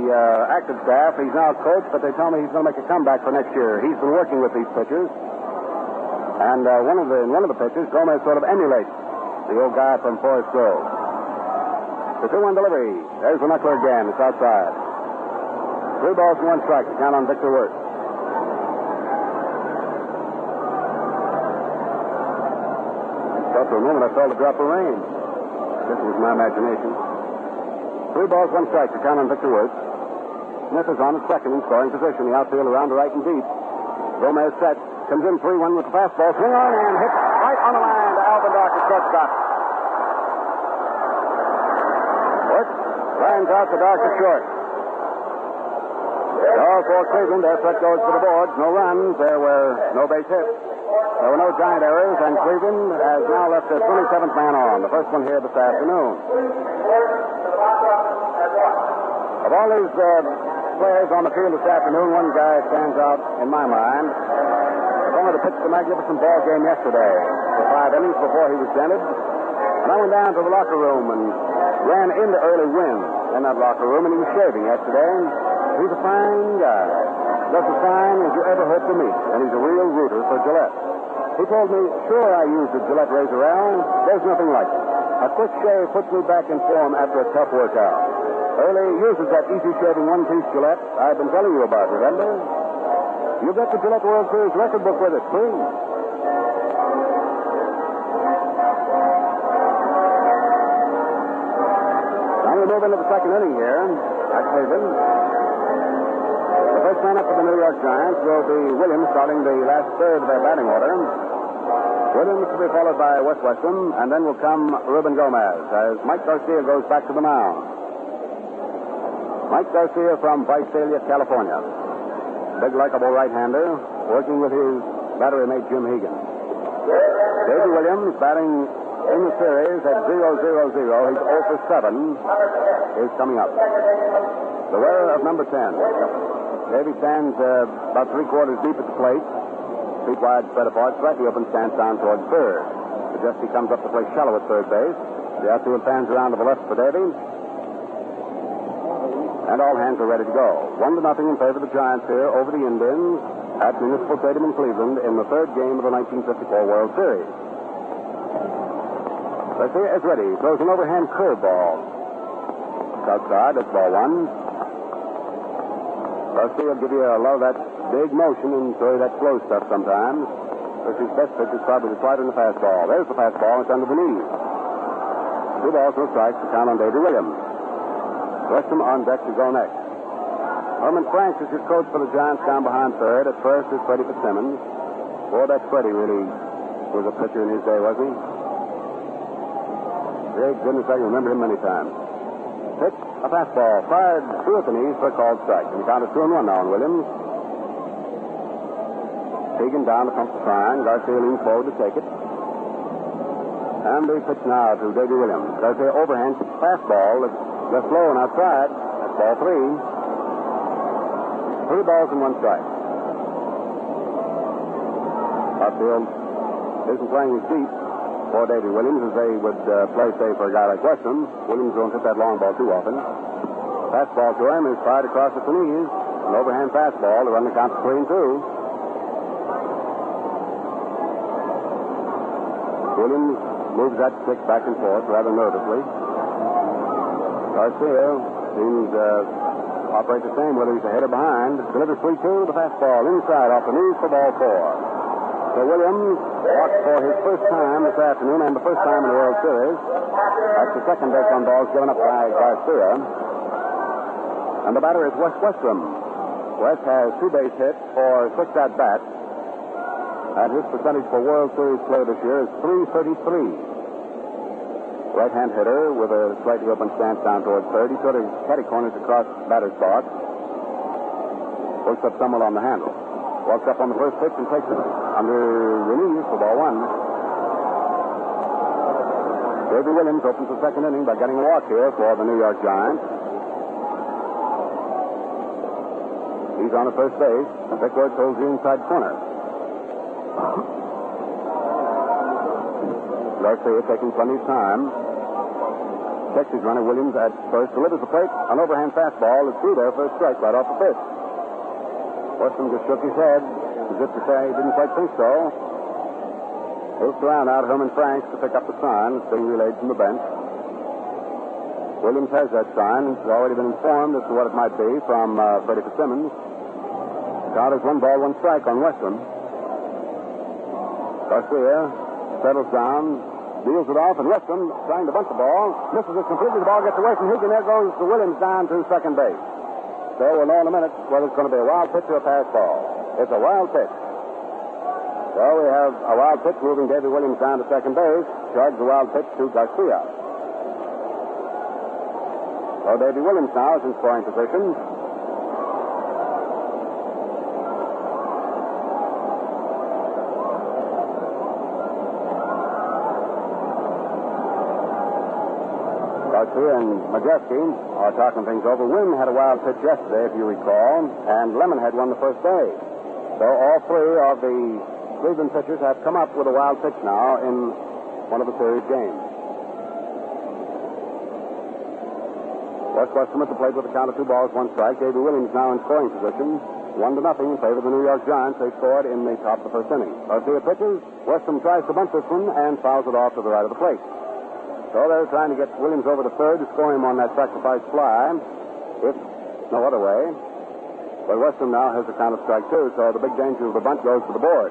active staff. He's now coach, but they tell me he's going to make a comeback for next year. He's been working with these pitchers. And one of the pitchers, Gomez sort of emulates the old guy from Forest Grove. The 2-1 delivery. There's the knuckler again. It's outside. 3 balls and 1 strike to count on Victor Wirtz. Thought for a moment I felt a drop of rain. This was my imagination. 3 balls, 1 strike to count on Victor Wirtz. Smith is on at second in scoring position. The outfield around to right and deep. Gomez set. Comes in 3-1 with the fastball. Swing on and hits right on the line to Alvin Dark at shortstop. Wirtz lines out to Dark at short. So for Cleveland, their threat goes for the boards. No runs. There were no base hits. There were no Giant errors, and Cleveland has now left their 27th man on. The first one here this afternoon. Of all these players on the field this afternoon, one guy stands out in my mind. Only to pitch the magnificent ball game yesterday for 5 innings before he was dented. And I went down to the locker room and ran into early Wynn in that locker room, and he was shaving yesterday. He's a fine guy. Just as fine as you ever hope to meet, and he's a real rooter for Gillette. He told me, sure, I use the Gillette razor, Al. There's nothing like it. A quick shave puts me back in form after a tough workout. Early uses that easy-shaving one-piece Gillette I've been telling you about, remember? You get the Gillette World Series record book with it, please. Now we move into the second inning here at Cleveland. The first man up for the New York Giants will be Williams, starting the last third of their batting order. Williams will be followed by Wes Westrum, and then will come Ruben Gomez as Mike Garcia goes back to the mound. Mike Garcia from Visalia, California. Big, likable right-hander, working with his battery mate Jim Hegan. Davey Williams batting in the series at 0-0-0. He's 0 for 7 is coming up. The wearer of number 10. Davey stands about three-quarters deep at the plate. Feet wide, spread apart, slightly open, stands down towards third. Majeski comes up to play shallow at third base. The outfield fans around to the left for Davey. And all hands are ready to go. 1-0 in favor of the Giants here over the Indians at Municipal Stadium in Cleveland in the third game of the 1954 World Series. Garcia is ready. Throws an overhand curveball. It's outside. That's ball one. Garcia will give you a lot of that big motion and show you that slow stuff sometimes. But his best pitch is probably the slider and the fastball. There's the fastball. It's under the knees. 2 balls, no strikes to count on Davey Williams. Westrum on deck to go next. Herman Franks is his coach for the Giants down behind third. At first is Freddie Fitzsimmons. Boy, that Freddie really was a pitcher in his day, wasn't he? Great goodness, I can remember him many times. Pitch, a fastball, fired through at the knees for a called strike. And the count is 2-1 now on Williams. Teagan down to pump the sign. Garcia leans forward to take it. And the pitch now to Davey Williams. Garcia overhand, fastball. It's just low and outside. That's ball 3. 3 balls and 1 strike. Outfield isn't playing as deep for Davey Williams as they would play, say, for a guy like Westrum. Williams don't hit that long ball too often. Fastball to him is fired across at the knees. An overhand fastball to run the count to 3-2. Williams moves that stick back and forth rather nervously. Garcia seems to operate the same whether he's ahead or behind. Delivers 3-2, the fastball inside off the knees for ball 4. So Williams walks for his first time this afternoon and the first time in the World Series. That's the second base on balls given up by Garcia. And the batter is Wes Westrum. Wes has 2 base hits for 6 at-bats. And his percentage for World Series play this year is .333. Right-hand hitter with a slightly open stance down towards third. He sort of catty corners across batter's box. Works up somewhat on the handle. Walks up on the first pitch and takes it under the knees for ball 1. Davey Williams opens the second inning by getting a walk here for the New York Giants. He's on at first base. Bickworth holds the inside corner. Garcia taking plenty of time. Checks his runner Williams at first. Delivers the plate. An overhand fastball is through there for a strike right off the pitch. Westrum just shook his head as if to say he didn't quite think so. He'll surround out Herman Franks to pick up the sign that's being relayed from the bench. Williams has that sign and has already been informed as to what it might be from Freddie Fitzsimmons. The count is 1 ball, 1 strike on Westrum. Garcia settles down, deals it off, and Westrum trying to bunt the ball. Misses it completely. The ball gets away from Hegan. There goes the Williams down to second base. So we'll know in a minute whether it's going to be a wild pitch or a pass ball. It's a wild pitch. So we have a wild pitch moving Davey Williams down to second base. Charges the wild pitch to Garcia. So Davey Williams now is in scoring position. Garcia and Majeski are talking things over. Wynn had a wild pitch yesterday, if you recall, and Lemon had one the first day. So all 3 of the Cleveland pitchers have come up with a wild pitch now in one of the series games. West Western at the plate with a count of 2 balls, 1 strike. Davy Williams now in scoring position. 1-0 in favor of the New York Giants. They scored in the top of the first inning. Garcia pitches. Western tries to bunt this one and fouls it off to the right of the plate. So they're trying to get Williams over to third to score him on that sacrifice fly. If no other way. But Western now has a count of strike 2, so the big danger of the bunt goes to the board.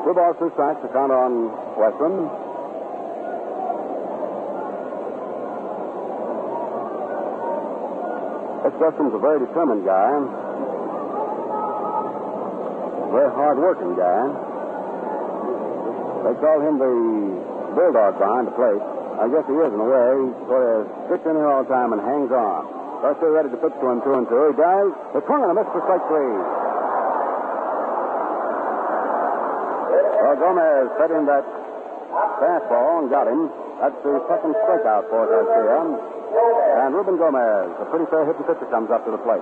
2 balls, 2 strikes, the count on Western. Western's a very determined guy. Very hard-working guy. They call him the bulldog behind the plate. I guess he is in a way. He sort of sits in here all the time and hangs on. Garcia ready to pitch to him 2-2. He does. It's swung and a miss for strike 3. Well, Gomez fed in that fastball and got him. That's the second strikeout for Garcia. And Ruben Gomez, a pretty fair hitting pitcher, comes up to the plate.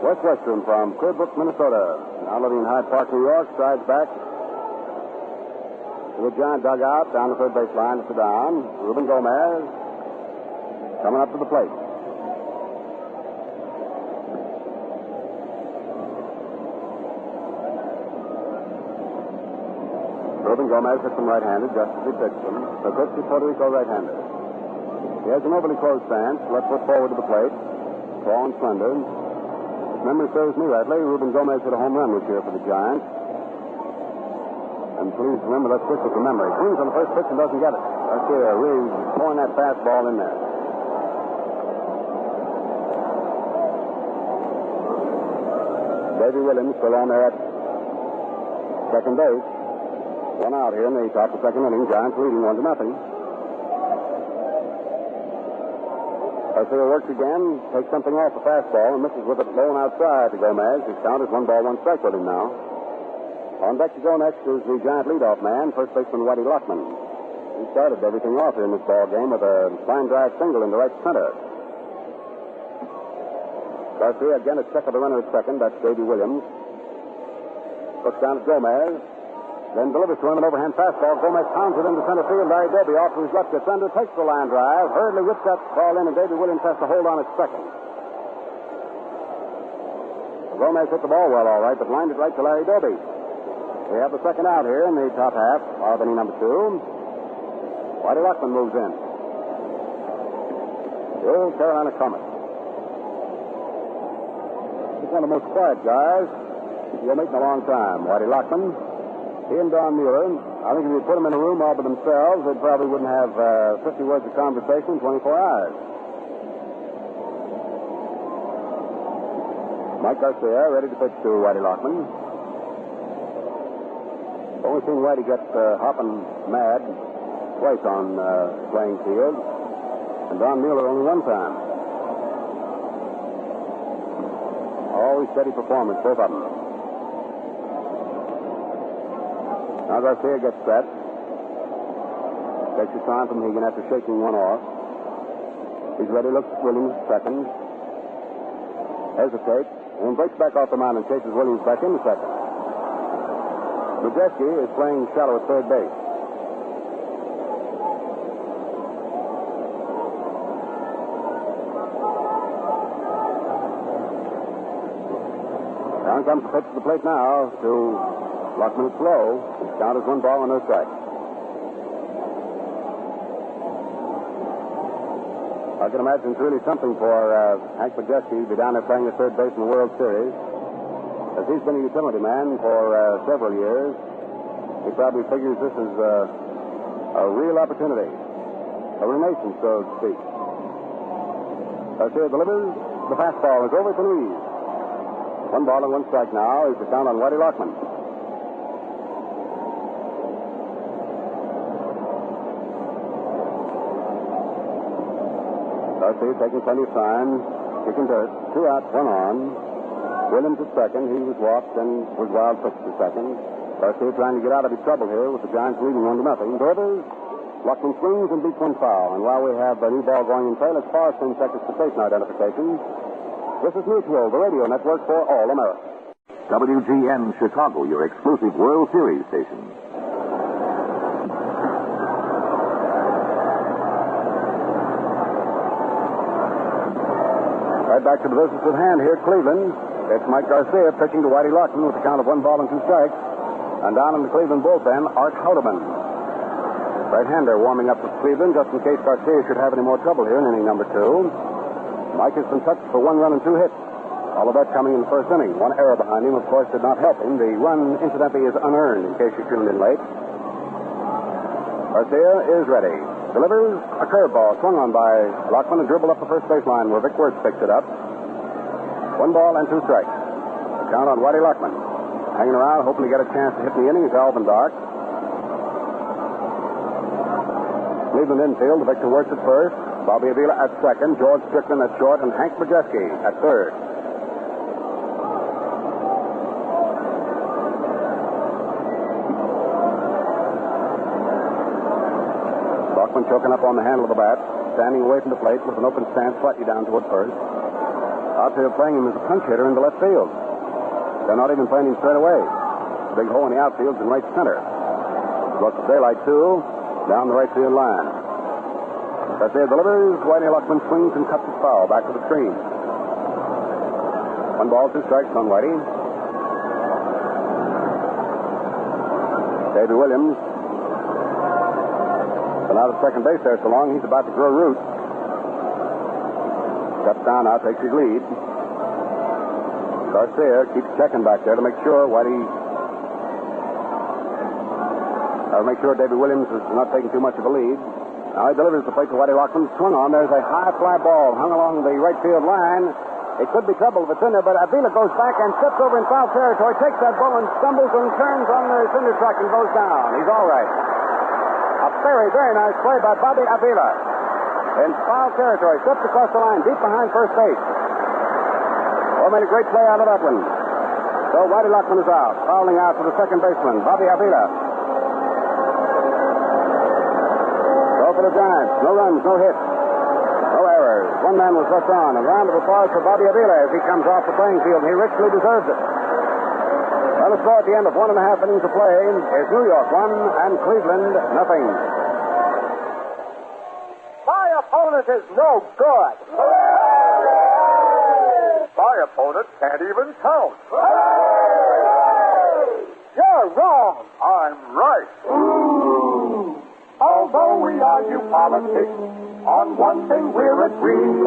West Western from Clearbrook, Minnesota, now living in Hyde Park, New York, strides back to the Giant dugout down the third base line to sit down. Ruben Gomez coming up to the plate. Ruben Gomez hits him right-handed just as he pitched him. The pitch is Puerto Rico right-handed. He has an overly closed stance, left foot forward to the plate, tall and slender. If memory serves me rightly, Ruben Gomez hit a home run this year for the Giants. And please remember, that's just from memory. Swings on the first pitch and doesn't get it. Garcia really pouring that fastball in there. Davy Williams still on there at second base. 1 out here in the top of the second inning. Giants leading 1-0. Garcia works again, takes something off the fastball, and misses with it low and outside to Gomez. His count is 1 ball, 1 strike with him now. On deck to go next is the Giant leadoff man, first baseman Whitey Lockman. He started everything off here in this ball game with a fine drive single into right center. Garcia again at check of the runner at second. That's Davy Williams. Looks down at Gomez. Then delivers to him an overhand fastball. Gomez pounds it into center field. Larry Doby off to his left. Gets under, takes the line drive. Hurriedly whips that ball in, and Davy Williams has to hold on at second. Gomez hit the ball well, all right, but lined it right to Larry Doby. We have the second out here in the top half of inning number 2. Whitey Lockman moves in. The old Carolina Comet. He's one of the most quiet guys you'll meet in a long time, Whitey Lockman. He and Don Mueller, I think if you put them in a room all by themselves, they probably wouldn't have 50 words of conversation in 24 hours. Mike Garcia ready to pitch to Whitey Lockman. Only seen Whitey get hopping mad twice on playing field, and Don Mueller only 1 time. Always steady performance, both of them. Now Garcia gets set. Takes his time from Hegan after shaking one off. He's ready, looks at Williams second. Hesitates, and breaks back off the mound and chases Williams back into second. Majeski is playing shallow at third base. Down comes the pitch to the plate now to Lockman. It's low. His count is 1 ball and no strike. I can imagine it's really something for Hank Majeski to be down there playing at third base in the World Series. As he's been a utility man for several years, he probably figures this is a real opportunity, a renaissance, so to speak. Garcia delivers. The fastball is over at the knees. 1 ball and 1 strike now is the count on Whitey Lockman. Garcia taking plenty of time, kicking dirt. 2 out, 1 on. Williams at second. He was walked and was wild pitched to second. Garcia trying to get out of his trouble here with the Giants leading 1-0. Delivers. Lockman swings and beats 1 foul. And while we have a new ball going in play, let's pause 10 seconds for station identification. This is Mutual, the radio network for all America. WGN Chicago, your exclusive World Series station. back to the business at hand here at Cleveland. It's Mike Garcia pitching to Whitey Lockman with a count of 1 ball and 2 strikes. And down in the Cleveland bullpen, Art Houdeman. Right-hander warming up for Cleveland just in case Garcia should have any more trouble here in inning number 2. Mike has been touched for 1 run and 2 hits. All of that coming in the first inning. 1 error behind him, of course, did not help him. The run, incidentally, is unearned, in case you tuned in late. Garcia is ready. Delivers a curveball swung on by Lockman and dribbled up the first baseline where Vic Wirtz picks it up. 1 ball and 2 strikes. The count on Whitey Lockman. Hanging around, hoping to get a chance to hit in the inning is Alvin Dark. Cleveland infield, Victor Wirtz at first. Bobby Avila at second. George Strickland at short. And Hank Majeski at third. Lockman choking up on the handle of the bat. Standing away from the plate with an open stance slightly down toward first. Outfield playing him as a punch hitter into left field. They're not even playing him straight away. Big hole in the outfield's in right center. Looks daylight, too, down the right field line. Garcia delivers. Whitey Lockman swings and cuts it foul back to the screen. 1 ball, 2 strikes on Whitey. Davey Williams. Been out at second base there so long, he's about to grow roots. Steps down now, takes his lead. Garcia keeps checking back there to make sure Davey Williams is not taking too much of a lead. Now he delivers the plate to Whitey Lockman. Swung on. There's a high fly ball hung along the right field line. It could be trouble if it's in there, but Avila goes back and steps over in foul territory, takes that ball and stumbles and turns on the cinder truck and goes down. He's all right. A very, very nice play by Bobby Avila. In foul territory, steps across the line, deep behind first base. Oh, made a great play out of that one. So Whitey Lockman is out, fouling out to the second baseman, Bobby Avila. So for the Giants, no runs, no hits, no errors. 1 man was left on. A round of applause for Bobby Avila as he comes off the playing field. He richly deserves it. Well, the score at the end of 1.5 innings of play is New York 1 and Cleveland nothing. My opponent is no good. My opponent can't even count. You're wrong. I'm right. Although we argue politics, on one thing we're agreed.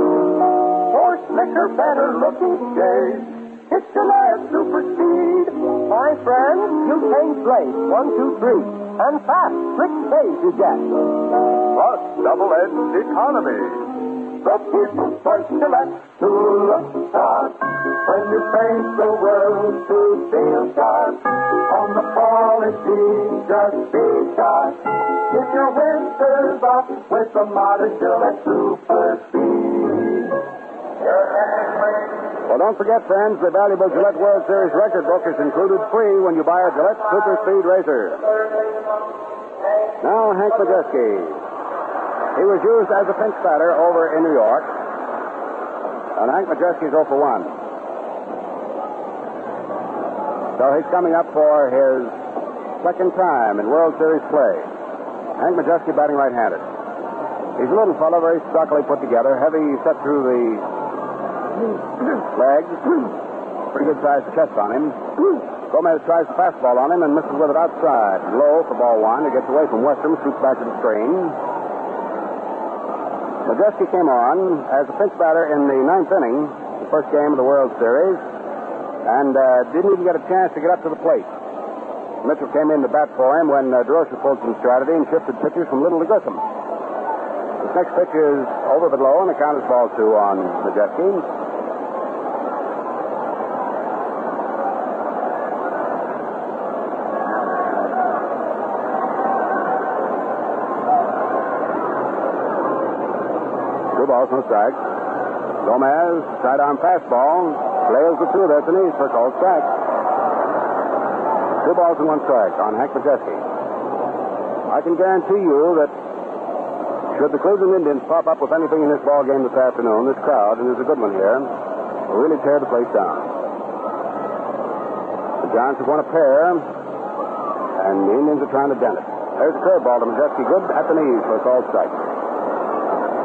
For slicker, better looking shades, it's Gillette Super Speed. My friend, you change blades 1, 2, 3, and fast, quick phase you get. Plus double-edged economy. The people's choice Gillette to look sharp. When you face the world to feel sharp. On the quality, just be sharp. If your whiskers up with the modern Gillette Super Speed. Well, don't forget, friends, the valuable Gillette World Series record book is included free when you buy a Gillette Super Speed razor. Now, Hank Majeski. He was used as a pinch batter over in New York. And Hank Majeski's 0 for 1. So he's coming up for his second time in World Series play. Hank Majeski batting right-handed. He's a little fellow, very stockily put together, heavy set through the legs, pretty good sized chest on him. Gomez tries the fastball on him and misses with it outside. Low for ball 1. He gets away from Western, shoots back to the screen. Majeski came on as a pinch batter in the 9th inning, the first game of the World Series, and didn't even get a chance to get up to the plate. Mitchell came in to bat for him when DeRocha pulled some strategy and shifted pitches from Little to Grissom. This next pitch is over but low, and the count is ball 2 on Majeski. Balls, no strikes. Gomez, sidearm fastball. Flails the 2 there at the knees for a called strike. 2 balls and 1 strike on Hank Majeski. I can guarantee you that should the Cleveland Indians pop up with anything in this ball game this afternoon, this crowd, and there's a good one here, will really tear the place down. The Giants have won a pair, and the Indians are trying to dent it. There's a curveball to Majeski, good at the knees for a called strike.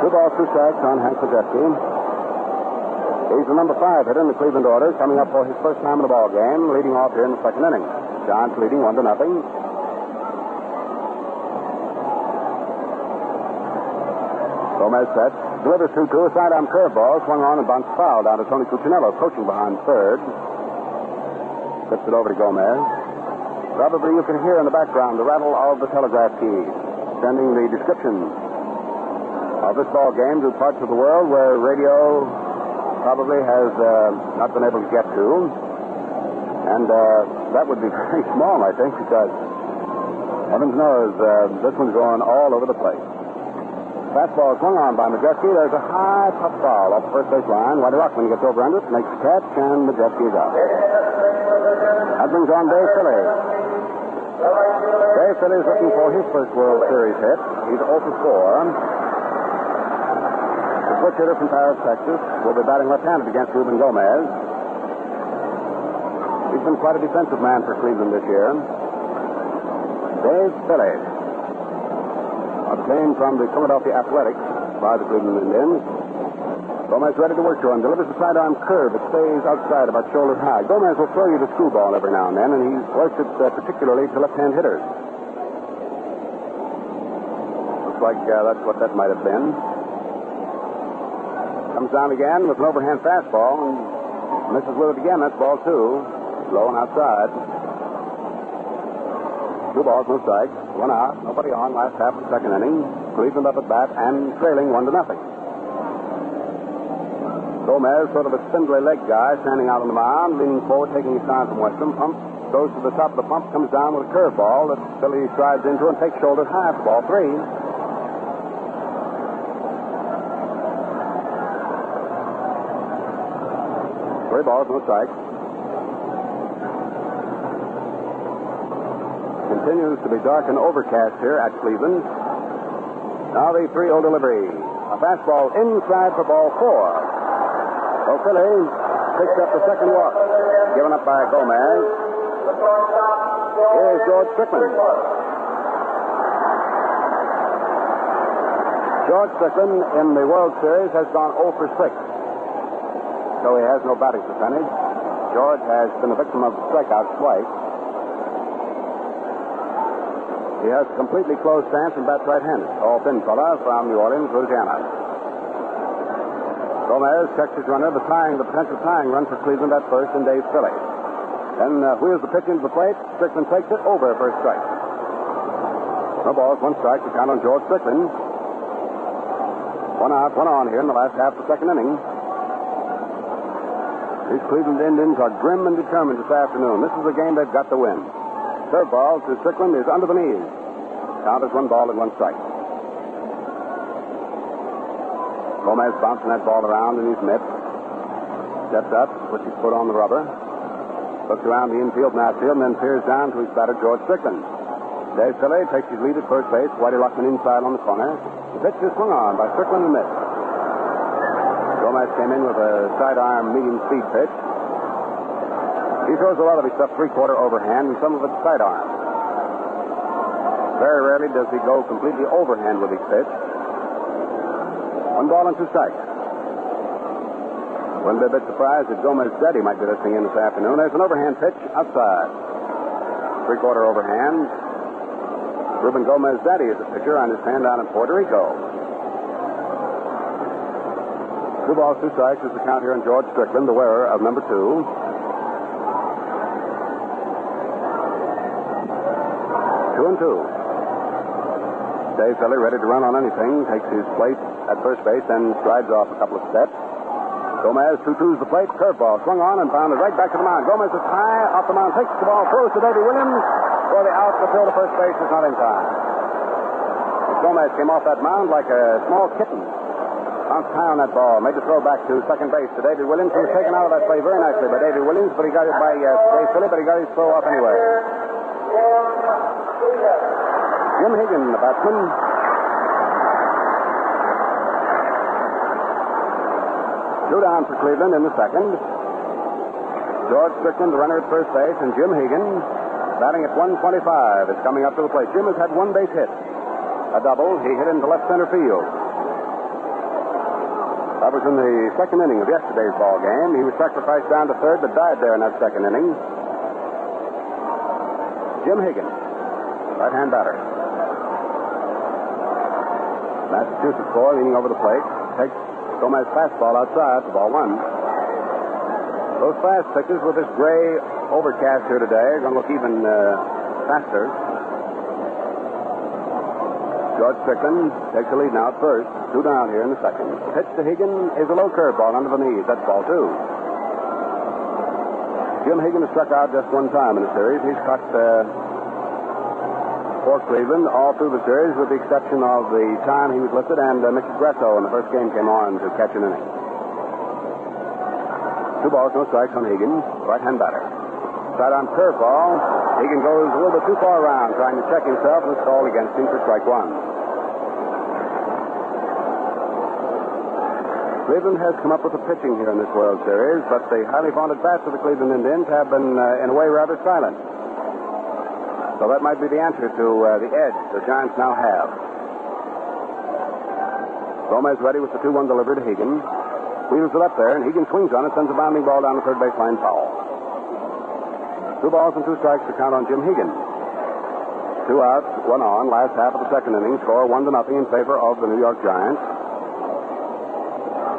2 balls, 2 strikes on Hank Majeski. He's the number 5 hitter in the Cleveland order, coming up for his first time in the ball game, leading off here in the second inning. Giants leading 1-0. Gomez set, delivers 2-2, a sidearm curveball, swung on and bounced foul down to Tony Cuccinello, coaching behind third. Flips it over to Gomez. Probably you can hear in the background the rattle of the telegraph keys, sending the description of this ball game to parts of the world where radio probably has not been able to get to. And that would be very small, I think, because heavens knows this one's going all over the place. Fastball swung on by Majeski. There's a high pop foul off the first base line. Whitey Rockman gets over under it, makes the catch, and Majeski is out. That brings on Dave Philly. Dave Philly is looking for his first World Series hit. He's 0 for 4. The switch hitter from Paris, Texas, will be batting left-handed against Ruben Gomez. He's been quite a defensive man for Cleveland this year. Dave Philly, obtained from the Philadelphia Athletics by the Cleveland Indians. Gomez ready to work to him. Delivers a sidearm curve. It stays outside about shoulder high. Gomez will throw you the screwball every now and then, and he works it particularly to left-hand hitters. Looks like that's what that might have been. Comes down again with an overhand fastball, and misses with it again. That's ball 2. Low and outside. 2 balls, no strikes. 1 out. Nobody on. Last half of the second inning. Cleveland up at bat and trailing 1-0. Gomez, sort of a spindly-legged guy, standing out on the mound, leaning forward, taking his time from Western. Pump goes to the top of the pump, comes down with a curveball that Philly strides into and takes shoulder high for ball 3. 3 balls, no strikes. Continues to be dark and overcast here at Cleveland. Now the 3-0 delivery. A fastball inside for ball 4. So Philly picks up the second walk, given up by Gomez. Here's George Strickland. George Strickland in the World Series has gone 0 for 6. So he has no batting percentage. George has been a victim of strikeouts twice. He has a completely closed stance and bats right-handed. Tall, thin fella from New Orleans, Louisiana. Gomez checks his runner, the potential tying run for Cleveland at first, and Dave Philly. Then wheels the pitch into the plate. Strickland takes it over for a strike. No balls, 1 strike to count on George Strickland. 1 out, 1 on here in the last half of the second inning. These Cleveland Indians are grim and determined this afternoon. This is a game they've got to win. Curveball to Strickland is under the knees. Count is 1 ball and 1 strike. Gomez bouncing that ball around in his mitt. Steps up, puts his foot on the rubber. Looks around the infield and outfield, and then peers down to his batter, George Strickland. Dave Philly takes his lead at first base. Whitey Luckman inside on the corner. The pitch is swung on by Strickland and missed. Gomez came in with a sidearm medium speed pitch. He throws a lot of his stuff 3/4 overhand and some of it sidearm. Very rarely does he go completely overhand with his pitch. 1 ball and 2 strikes. Wouldn't be a bit surprised if Gomez said he might be listening in this afternoon. There's an overhand pitch outside. 3/4 overhand. Ruben Gomez Daddy is the pitcher on his stand down in Puerto Rico. 2 balls, 2 strikes is the count here on George Strickland, the wearer of number 2. 2-2. Dave Philly ready to run on anything, takes his place at first base, then strides off a couple of steps. Gomez 2-2's the plate, curveball swung on and bounded right back to the mound. Gomez is high off the mound, takes the ball, throws to Davey Williams for the out. The field to first base is not in time. Gomez came off that mound like a small kitten. Bounced high on that ball, made the throw back to second base to David Williams, who was taken out of that play very nicely by David Williams, but he got it by Dave Philly, but he got his throw off anyway. Jim Higgin, the batsman. Two down for Cleveland in the second. George Strickland, the runner at first base, and Jim Higgin, batting at 125, is coming up to the plate. Jim has had 1 base hit. A double. He hit into left center field. That was in the second inning of yesterday's ball game. He was sacrificed down to third, but died there in that second inning. Jim Higgins, right-hand batter. Massachusetts boy leaning over the plate. Takes Gomez's fastball outside for ball one. Those fast pitches with this gray overcast here today are going to look even faster. George Strickland takes the lead now at first. 2 down here in the second. Pitch to Higgins is a low curveball under the knees. That's ball 2. Jim Higgins struck out just one time in the series. He's caught for Cleveland all through the series with the exception of the time he was lifted and Mickey Gresso in the first game came on to catch an inning. 2 balls, no strikes on Higgins, right-hand batter. Sidearm curveball. Higgins goes a little bit too far around trying to check himself and it's called against him for strike 1. Cleveland has come up with the pitching here in this World Series, but the highly vaunted bats of the Cleveland Indians have been, in a way, rather silent. So that might be the answer to the edge the Giants now have. Gomez ready with the 2-1 delivery to Higgins. Wheels it up there, and Higgins swings on it, sends a bounding ball down the third baseline foul. 2 balls and 2 strikes to count on Jim Higgins. 2 outs, 1 on, last half of the second inning. Score 1-0 in favor of the New York Giants.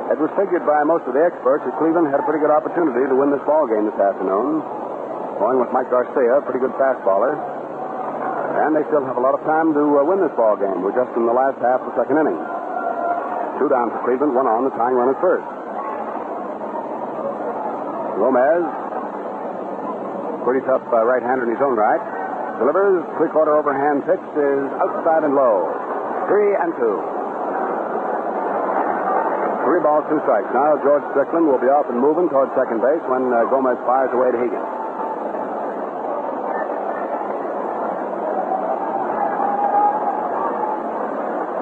It was figured by most of the experts that Cleveland had a pretty good opportunity to win this ball game this afternoon. Going with Mike Garcia, a pretty good fastballer. And they still have a lot of time to win this ball game. We're just in the last half of the second inning. 2 down for Cleveland, 1 on, the tying run at first. Gomez, pretty tough right-hander in his own right. Delivers, 3/4 overhand pitch is outside and low. 3-2. 3 balls, 2 strikes. Now George Strickland will be off and moving towards second base when Gomez fires away to Higgins.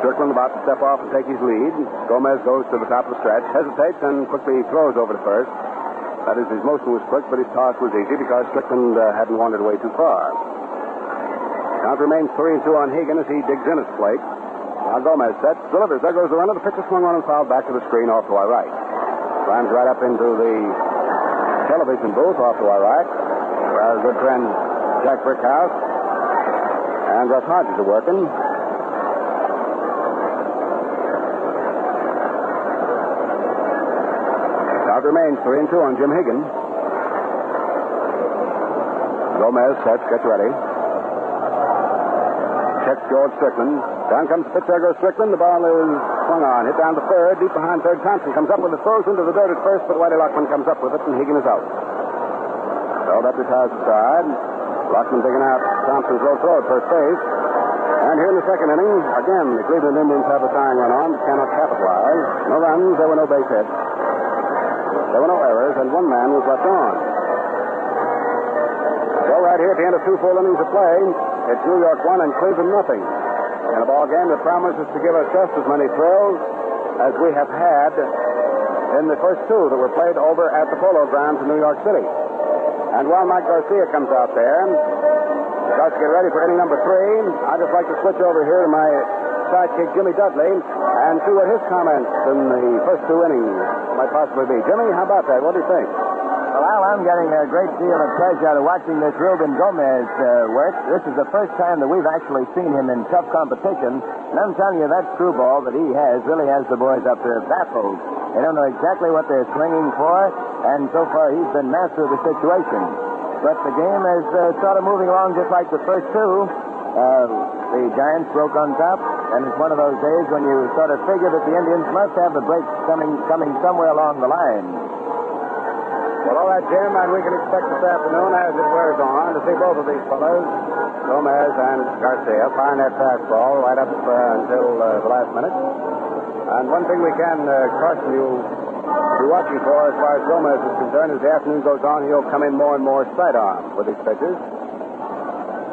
Strickland about to step off and take his lead. Gomez goes to the top of the stretch, hesitates, and quickly throws over to first. That is, his motion was quick, but his toss was easy because Strickland hadn't wandered away too far. Count remains 3-2 on Higgins as he digs in at the plate. Now Gomez sets, delivers. There goes the runner. The pitcher swung on and fouled back to the screen off to our right. Climbs right up into the television booth off to our right, where our good friend Jack Brickhouse and Russ Hodges are working. Count remains 3-2 on Jim Higgins. Gomez sets, gets ready. Checks George Strickland. Down comes the pitch. There goes Strickland. The ball is swung on. Hit down to third. Deep behind third. Thompson comes up with it. Throws into the dirt at first, but Whitey Lockman comes up with it, and Higgins is out. So that retires the side. Lockman digging out Thompson's low throw at first base. And here in the second inning, again, the Cleveland Indians have a tying run on, but cannot capitalize. No runs. There were no base hits. There were no errors, and 1 man was left on. So right here at the end of 2 full innings of play, it's New York 1 and Cleveland nothing. In a ball game that promises to give us just as many thrills as we have had in the first 2 that were played over at the Polo Grounds in New York City. And while Mike Garcia comes out there, starts to get ready for inning number 3, I'd just like to switch over here to my sidekick, Jimmy Dudley, and see what his comments in the first 2 innings might possibly be. Jimmy, how about that? What do you think? Well, Al, I'm getting a great deal of pleasure out of watching this Ruben Gomez work. This is the first time that we've actually seen him in tough competition. And I'm telling you, that screwball that he has really has the boys up there baffled. They don't know exactly what they're swinging for, and so far he's been master of the situation. But the game is sort of moving along just like the first 2. The Giants broke on top, and it's one of those days when you sort of figure that the Indians must have the break coming somewhere along the line. Well, all right, Jim, and we can expect this afternoon as it wears on to see both of these fellows, Gomez and Garcia, firing that fastball right up until the last minute. And one thing we can caution you to be watching for as far as Gomez is concerned, as the afternoon goes on, he'll come in more and more sidearm with his pitches.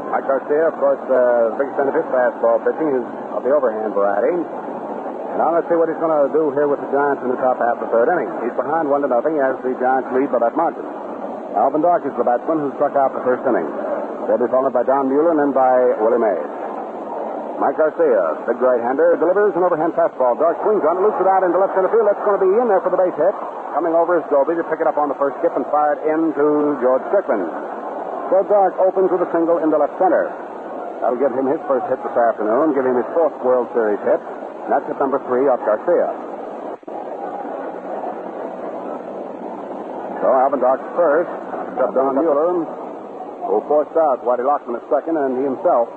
Mike Garcia, of course, the biggest end of his fastball pitching is of the overhand variety. Now let's see what he's going to do here with the Giants in the top half of the 3rd inning. He's behind 1-0 as the Giants lead by that margin. Alvin Dark is the batsman who struck out the first inning. They'll be followed by Don Mueller and then by Willie Mays. Mike Garcia, big right-hander, delivers an overhand fastball. Dark swings on it, loops it out into left center field. That's going to be in there for the base hit. Coming over is Doby to pick it up on the first skip and fire it into George Strickland. So Dark opens with a single into left center. That'll give him his first hit this afternoon, give him his fourth World Series hit. And that's hit number 3 off Garcia. So Alvin Dark's first. Up Don Mueller, who forced out Whitey Lockman at second, and he himself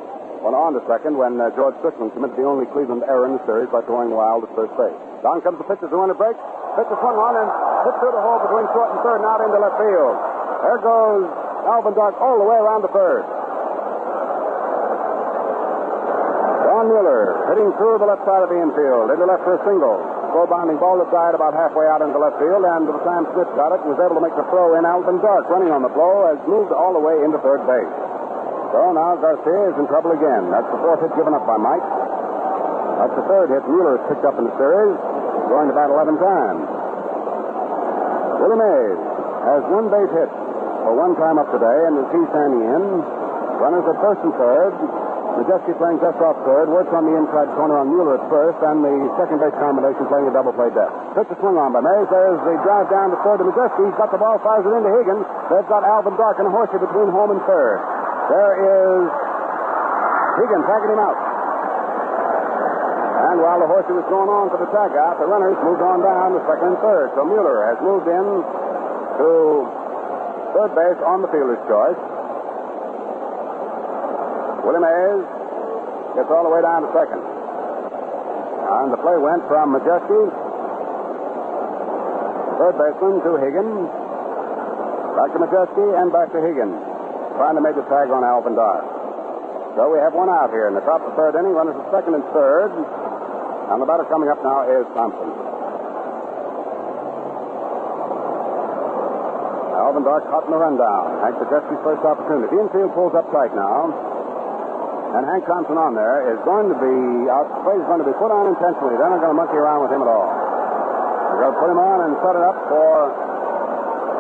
went on to second when George Strickland committed the only Cleveland error in the series by throwing wild at first base. Down comes the pitch as the runner breaks. Pitch is swung on and hit through the hole between short and third and out into left field. There goes Alvin Dark all the way around to third. Don Mueller hitting through the left side of the infield into left for a single. Slow bounding ball that died about halfway out into left field, and by the time Smith got it, was able to make the throw in. Alvin Dark, running on the blow, has moved all the way into third base. So now Garcia is in trouble again. That's the fourth hit given up by Mike. That's the third hit Mueller has picked up in the series, going to bat 11 times. Willie Mays has one base hit for one time up today, and as he's standing in, runners at first and third. Majeski playing just off third. Word from the inside corner on Mueller at first, and the second base combination playing a double play death. Pitch a swing on by Mays. There's the drive down to third to Majeski. He's got the ball, fires it into Higgins. They've got Alvin Dark and a horsey between home and third. There is Higgins tagging him out. And while the horsey was going on for the tag out, the runners moved on down to second and third. So Mueller has moved in to third base on the fielder's choice. Willie Mays gets all the way down to second. And the play went from Majeski, third baseman, to Higgins, back to Majeski, and back to Higgins, trying to make the tag on Alvin Dark. So we have one out here in the top of the third inning. Runners at second and third. And the batter coming up now is Thompson. Alvin Dark caught in the rundown. Hank Majeski's first opportunity. The infield pulls up tight now. And Hank Thompson on there is going to be is going to be put on intentionally. They're not going to monkey around with him at all. They're going to put him on and set it up for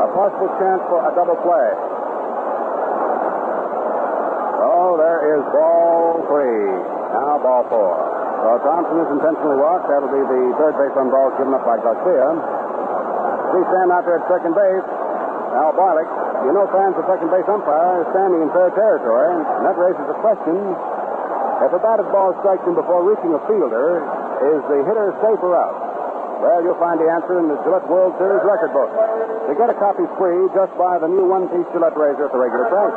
a possible chance for a double play. So there is ball 3. Now ball 4. So Thompson is intentionally walked. That'll be the third base on balls given up by Garcia. We stand out there at second base. Al Barlick, you know, fans of second base umpire is standing in fair territory, and that raises the question: if a batted ball strikes him before reaching a fielder, is the hitter safe or out? Well, you'll find the answer in the Gillette World Series record book. To get a copy free, just buy the new one-piece Gillette razor at the regular price.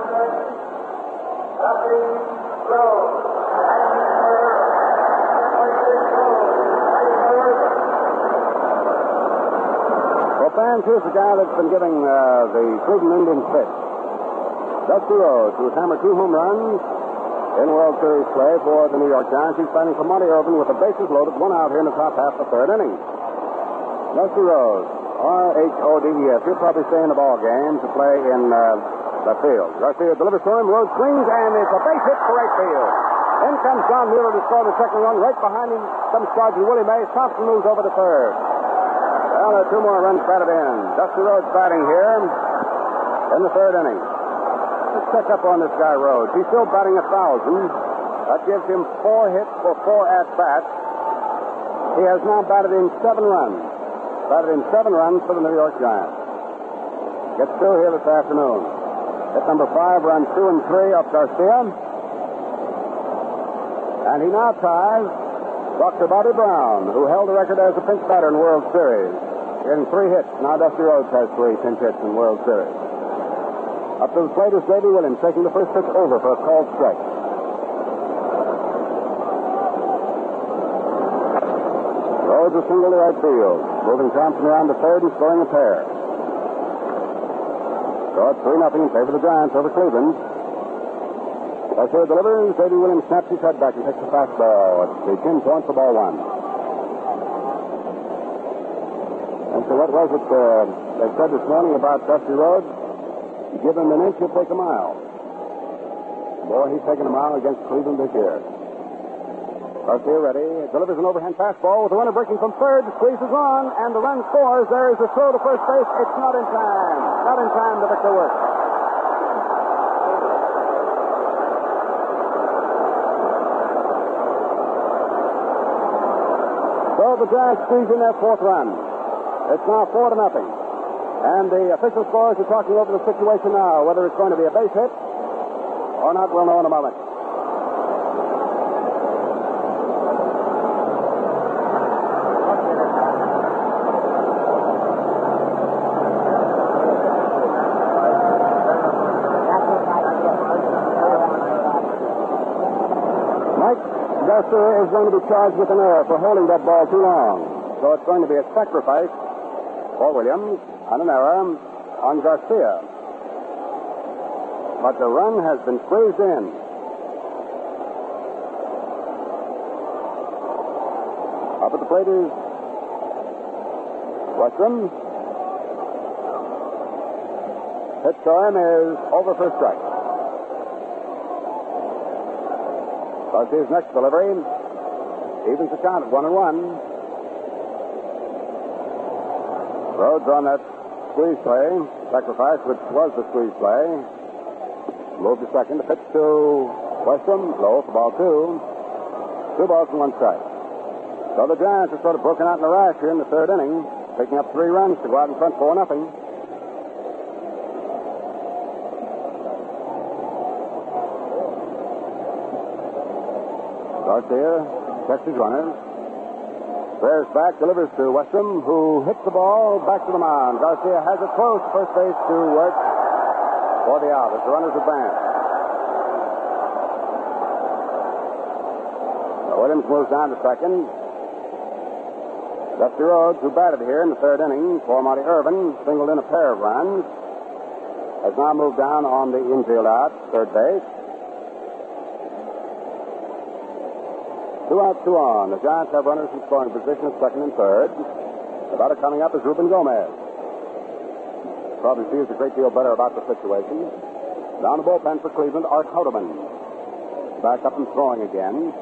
Fans, here's the guy that's been giving the Cleveland Indians pitch. Dusty Rhodes, who's hammered 2 home runs in World Series play for the New York Giants. He's fighting for Monty Irvin with the bases loaded, 1 out here in the top half of the third inning. Dusty Rhodes, R-H-O-D-E-S. He'll probably stay in the ball game to play in left field. Garcia delivers to him. Rhodes swings, and it's a base hit for right field. In comes John Mueller to score the second run. Right behind him comes Sergeant Willie Mays. Thompson moves over to third. Well, there are 2 more runs batted in. Dusty Rhodes batting here in the third inning. Let's check up on this guy, Rhodes. He's still batting 1,000. That gives him 4 hits for 4 at-bats. He has now batted in 7 runs. Batted in 7 runs for the New York Giants. Gets through here this afternoon. Hit number 5, runs 2 and 3 off Garcia. And he now ties Dr. Bobby Brown, who held the record as a pinch batter in World Series. In 3 hits. Now Dusty Rhodes has 3 pinch hits in World Series. Up to the plate is J.B. Williams, taking the first pitch over for a called strike. Rhodes a single to right field, moving Thompson around to third and scoring a pair. So it's 3-0 in favor of the Giants over Cleveland. Garcia delivers. J.B. Williams snaps his head back and takes the fastball. It's the 10 point for ball 1. And so what was it they said this morning about Dusty Rhodes? You give him an inch, he'll take a mile. Boy, he's taken a mile against Cleveland this year. Garcia ready. Delivers an overhand fastball with the runner breaking from third. Squeezes on, and the run scores. There is a throw to first base. It's not in time. Not in time to Victor Work. So the Giants squeeze in their fourth run. It's now 4-0. And the official scores are talking over the situation now. Whether it's going to be a base hit or not, we'll know in a moment. Garcia is going to be charged with an error for holding that ball too long. So it's going to be a sacrifice for Williams and an error on Garcia. But the run has been squeezed in. Up at the plate is Westrum. Pitch to him is over for a strike. Garcia's next delivery evens the count at 1-1. Rhodes on that squeeze play, sacrifice, which was the squeeze play. Moved to second. The pitch to Westrum, low for ball 2. 2 balls and 1 strike. So the Giants have sort of broken out in a rash here in the third inning, picking up 3 runs to go out in front 4-0. Garcia checks his runners. Bears back, delivers to Westrum, who hits the ball back to the mound. Garcia has it close to first base to work for the out as the runners advance. Now Williams moves down to second. Dusty Rhodes, who batted here in the third inning for Monty Irvin, singled in a pair of runs, has now moved down on the infield out, third base. 2 out, 2 on. The Giants have runners in scoring position at second and third. The batter coming up is Ruben Gomez. Probably feels a great deal better about the situation. Down the bullpen for Cleveland, Art Houdeman. Back up and throwing again.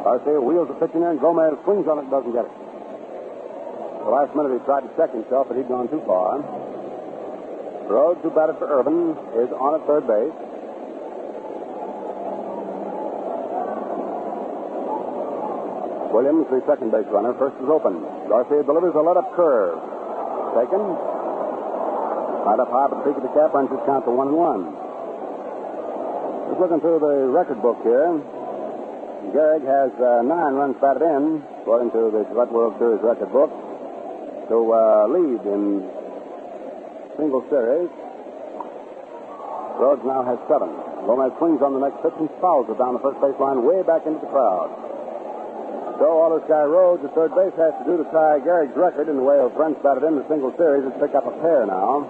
Garcia wheels the pitch in there, and Gomez swings on it and doesn't get it. The last minute he tried to check himself, but he'd gone too far. Rhodes, who batted for Irvin, is on at third base. Williams, the second base runner, first is open. Garcia delivers a let-up curve. Taken. Right up high, but the peak of the cap runs his count to 1-1. Just looking through the record book here. Gehrig has 9 runs batted in, according to the Gillette World Series record book, to lead in single series. Rhodes now has 7. Gomez swings on the next pitch and fouls it down the first baseline, way back into the crowd. So all this guy Rhodes at third base has to do to tie Gehrig's record in the way of runs batted in the single series is pick up a pair now.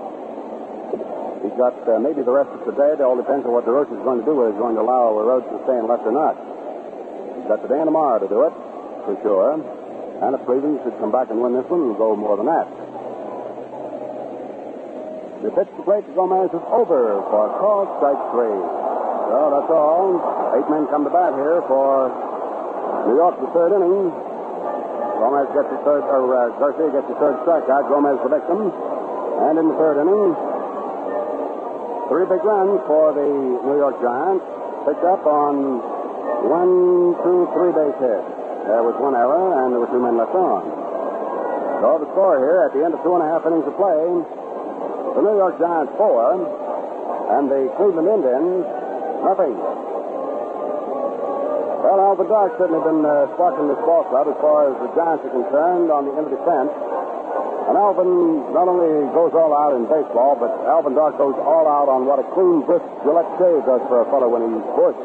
He's got maybe the rest of today. It all depends on what DeRoche is going to do, whether he's going to allow Rhodes to stay in left or not. He's got today and tomorrow to do it, for sure. And if Cleveland should come back and win this one, he'll go more than that. The pitch to plate to Gomez is over for call strike 3. So that's all. 8 men come to bat here for New York, the third inning. Gomez gets his third, or Garcia gets his third strikeout. Gomez the victim. And in the third inning, 3 big runs for the New York Giants. Picked up on 1, 2, 3 base hits. There was 1 error, and there were 2 men left on. So the score here at the end of 2.5 innings of play, the New York Giants 4, and the Cleveland Indians nothing. Well, Alvin Dark's certainly been sparking this ball club as far as the Giants are concerned on the end of defense. And Alvin not only goes all out in baseball, but Alvin Dark goes all out on what a clean, brisk Gillette shave does for a fellow when he's bushed.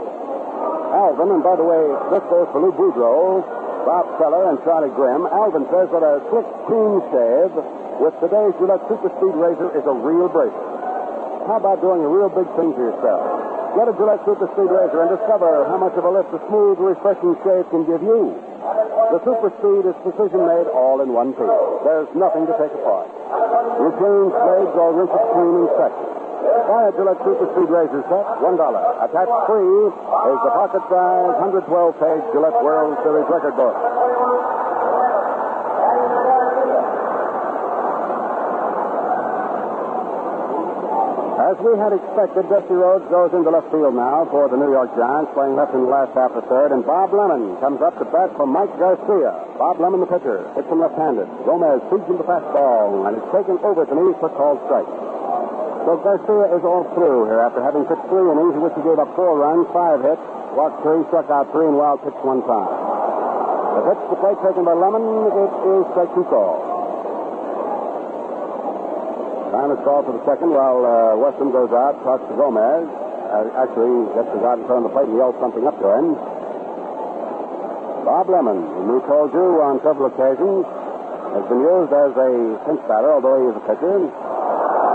Alvin, and by the way, this goes for Lou Boudreau, Bob Keller, and Charlie Grimm. Alvin says that a slick, clean shave with today's Gillette Super Speed Razor is a real bracer. How about doing a real big thing for yourself? Get a Gillette Super Speed Razor and discover how much of a lift a smooth, refreshing shave can give you. The Super Speed is precision-made all in one piece. There's nothing to take apart. You clean blades or rinse it clean in seconds. Buy a Gillette Super Speed Razor set, $1. Attached free is the pocket-size 112-page Gillette World Series record book. As we had expected, Garcia Rhodes goes into left field now for the New York Giants, playing left in the last half of the third, and Bob Lemon comes up to bat for Mike Garcia. Bob Lemon, the pitcher, hits him left-handed. Gomez feeds him the fastball, and it's taken over to me for called strike. So Garcia is all through here after having pitched 3 innings in which he gave up 4 runs, 5 hits, walked 3, struck out 3, and wild pitched 1 time. The pitch to plate taken by Lemon, it is strike 2 call. Time is called for the second while Weston goes out, talks to Gomez. Actually, gets his out in front of the plate and yells something up to him. Bob Lemon, whom we told you on several occasions, has been used as a pinch batter, although he is a pitcher.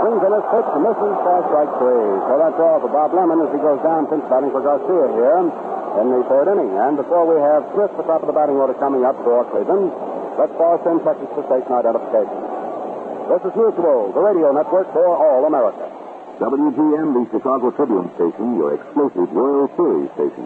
Swings in his pitch and misses for strike 3. So that's all for Bob Lemon as he goes down pinch batting for Garcia here in the third inning. And before we have Smith at the top of the batting order coming up for Cleveland, let's pause 10 seconds for station identification. This is Mutual, the radio network for all America. WGN, the Chicago Tribune station, your exclusive World Series station.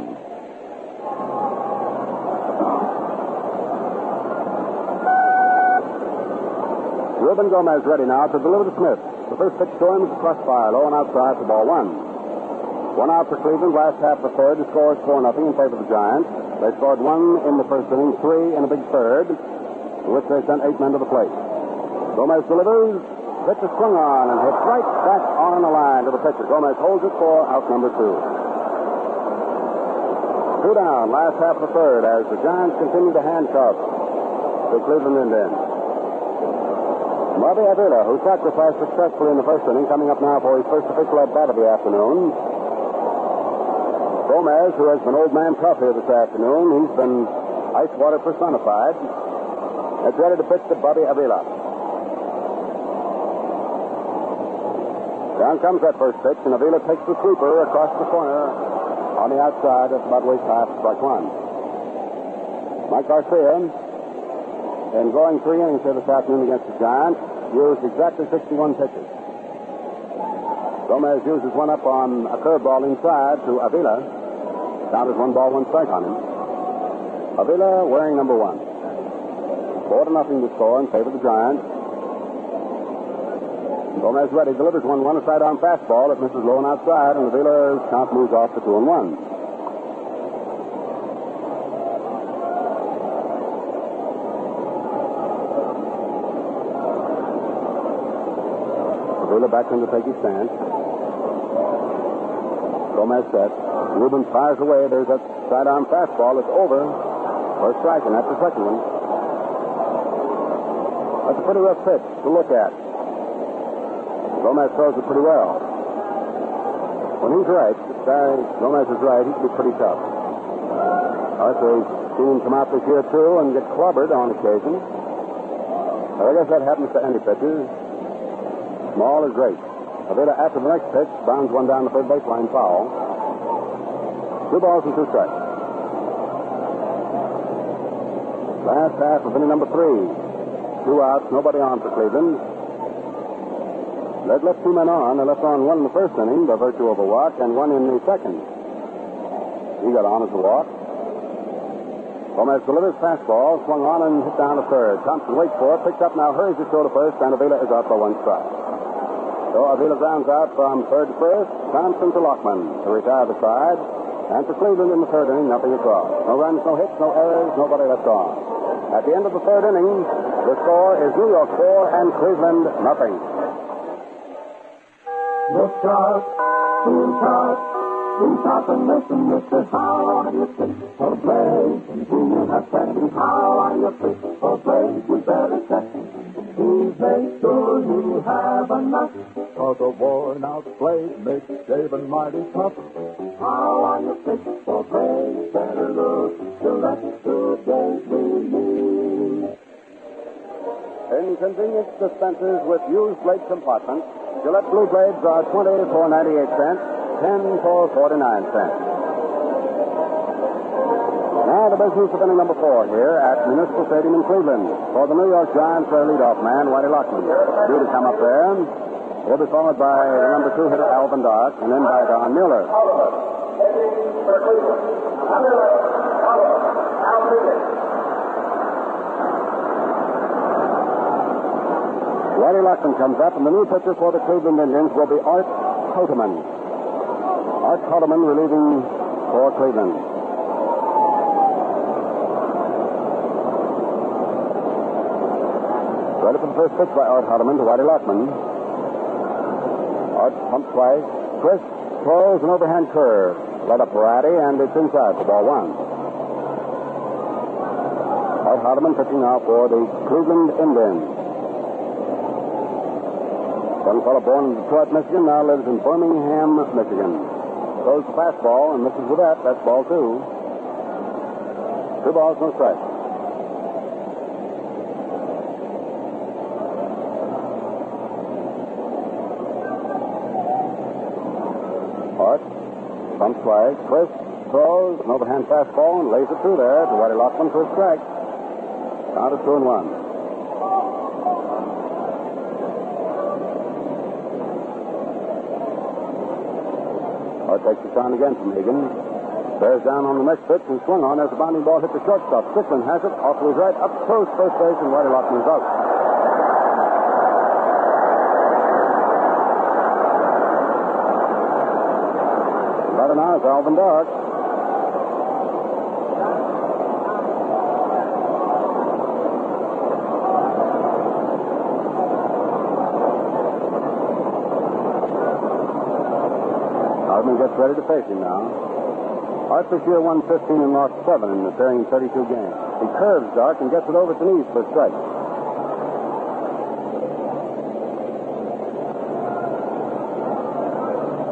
Ruben Gomez ready now to deliver to Smith. The first pitch to him is a crossfire, low and outside for ball 1. 1 out for Cleveland, last half of the third. The score is 4-0 in favor of the Giants. They scored 1 in the first inning, 3 in a big third, in which they sent 8 men to the plate. Gomez delivers, pitch is swung on, and hits right back on the line to the pitcher. Gomez holds it for out number 2. 2 down, last half of the third, as the Giants continue to handcuff the Cleveland Indians. Bobby Avila, who sacrificed successfully in the first inning, coming up now for his first official at-bat of the afternoon. Gomez, who has been old man tough here this afternoon, he's been ice water personified, is ready to pitch to Bobby Avila. Down comes that first pitch, and Avila takes the sweeper across the corner on the outside. That's about waist half, strike 1. Mike Garcia, in going 3 innings here this afternoon against the Giants, used exactly 61 pitches. Gomez uses one up on a curveball inside to Avila. Count is 1 ball, 1 strike on him. Avila wearing number 1. 4-0 the score in favor of the Giants. Gomez ready, delivers 1-1, a side-on fastball. It misses low and outside, and Avila's count moves off to 2-1. Avila back in to take his stance. Gomez set. Ruben fires away. There's that side-on fastball. It's over for a strike, and that's the second one. That's a pretty rough pitch to look at. Gomez throws it pretty well. When he's right, Gomez is right, he can be pretty tough. Also, he's seen him come out this year, too, and get clobbered on occasion. But I guess that happens to any pitcher. Small or great. Avila, after the next pitch, bounds one down the third baseline foul. 2 balls and 2 strikes. Last half of inning number 3. 2 outs, nobody on for Cleveland. They'd left 2 men on. They left on 1 in the first inning by virtue of a walk, and 1 in the second. He got on as a walk. Gomez delivers fastball, swung on and hit down to third. Thompson waits for it, picks up now, hurries to throw to first, and Avila is out for 1 strike. So Avila grounds out from third to first, Thompson to Lockman to retire the side. And for Cleveland in the third inning, nothing across. No runs, no hits, no errors, nobody left on. At the end of the third inning, the score is New York 4 and Cleveland nothing. Look sharp, feel sharp, be sharp and listen, Mr. How are you fit for play? Do you have friends? How are you fit for play? You better check. Please make sure you have enough, cause a worn-out blade makes shaving mighty tough. How are you fit for play? Better look, select today's release. Inconvenience dispensers with used blade compartments. Gillette Blue Blades are 20 for 98 cents, 10 for 49 cents. Now the business of inning number 4 here at Municipal Stadium in Cleveland. For the New York Giants, their leadoff man, Whitey Lockman, due to come up there. He'll be followed by the number 2 hitter, Alvin Dark, and then by Don Mueller. Whitey Lockman comes up, and the new pitcher for the Cleveland Indians will be Art Halterman. Art Halterman relieving for Cleveland. Ready for the first pitch by Art Halterman to Whitey Lockman. Art pumps twice. Chris throws an overhand curve. Let up variety, and it's inside for ball one. Art Halterman pitching now for the Cleveland Indians. Young fellow born in Detroit, Michigan, now lives in Birmingham, Michigan. Throws the fastball and misses with that. That's ball two. 2 balls, no strikes. Art bumps twice. Chris throws an overhand fastball and lays it through there to Whitey Lockman for a strike. Count is 2-1. Art takes the count again from Hagan. Bears down on the next pitch and swung on as the bounding ball hit the shortstop. Strickland has it off to his right, up close first base, and Whitey Lockman is out. Better now is Alvin Dark. Hardman gets ready to face him now. Art this year won 15 and lost 7 in appearing in 32 games. He curves Dark and gets it over to knees for a strike.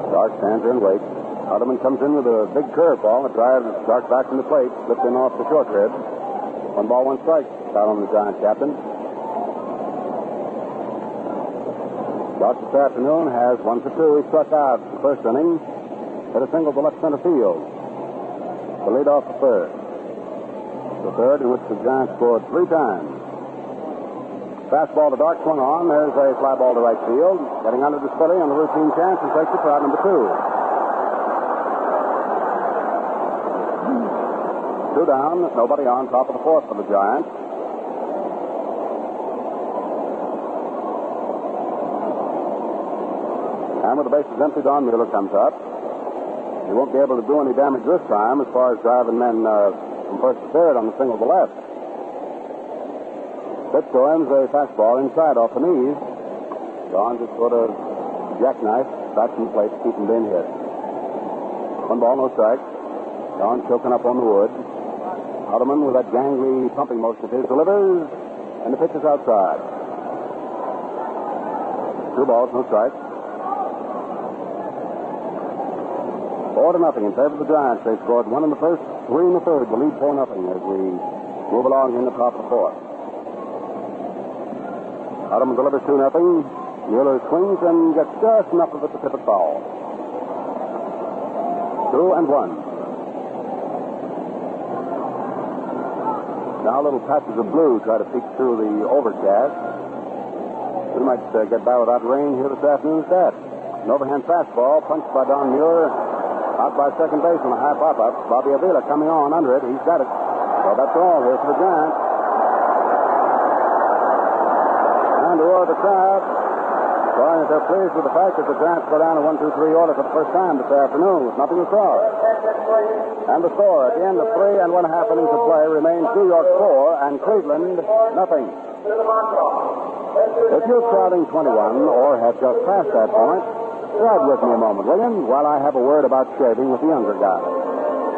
Dark stands there and waits. Hardman comes in with a big curveball that drives Dark back from the plate, slips in off the short rib. 1 ball, 1 strike. Out on the Giant captain. Dark this afternoon has 1 for 2. He struck out the first inning. Hit a single to left center field. The lead off the third. The third in which the Giants scored 3 times. Fastball to Dark swung on. There's a fly ball to right field. Getting under the Philly on the routine chance and takes it for out number 2. 2 down. Nobody on. Top of the fourth for the Giants. And with the bases empty, Don Mueller comes up. He won't be able to do any damage this time as far as driving men from first to third on the single to left. Pitch to him's a fastball inside off the knees. Don just sort of jackknife back from the plate to keep him being hit. 1 ball, no strike. Don choking up on the wood. Halterman with that gangly pumping motion of his delivers, and the pitch is outside. 2 balls, no strike. 4-0 in favor of the Giants. They scored 1 in the first, 3 in the third. The lead 4-0 as we move along in the top of the fourth. Halterman delivers 2-0. Mueller swings and gets just enough of it to tip it foul. 2-1. Now little patches of blue try to peek through the overcast. We might get by without rain here this afternoon instead. An overhand fastball punched by Don Mueller. Out by second base on a high pop-up. Bobby Avila coming on under it. He's got it. So that's all here for the Giants. And the roar of the crowd, showing that they're pleased with the fact that the Giants go down a 1-2-3 order for the first time this afternoon with nothing to throw. And the score at the end of 3 1/2 innings of play remains New York 4 and Cleveland nothing. If you're crowding 21 or have just passed that point, ride with me a moment, will you, while I have a word about shaving with the younger guys.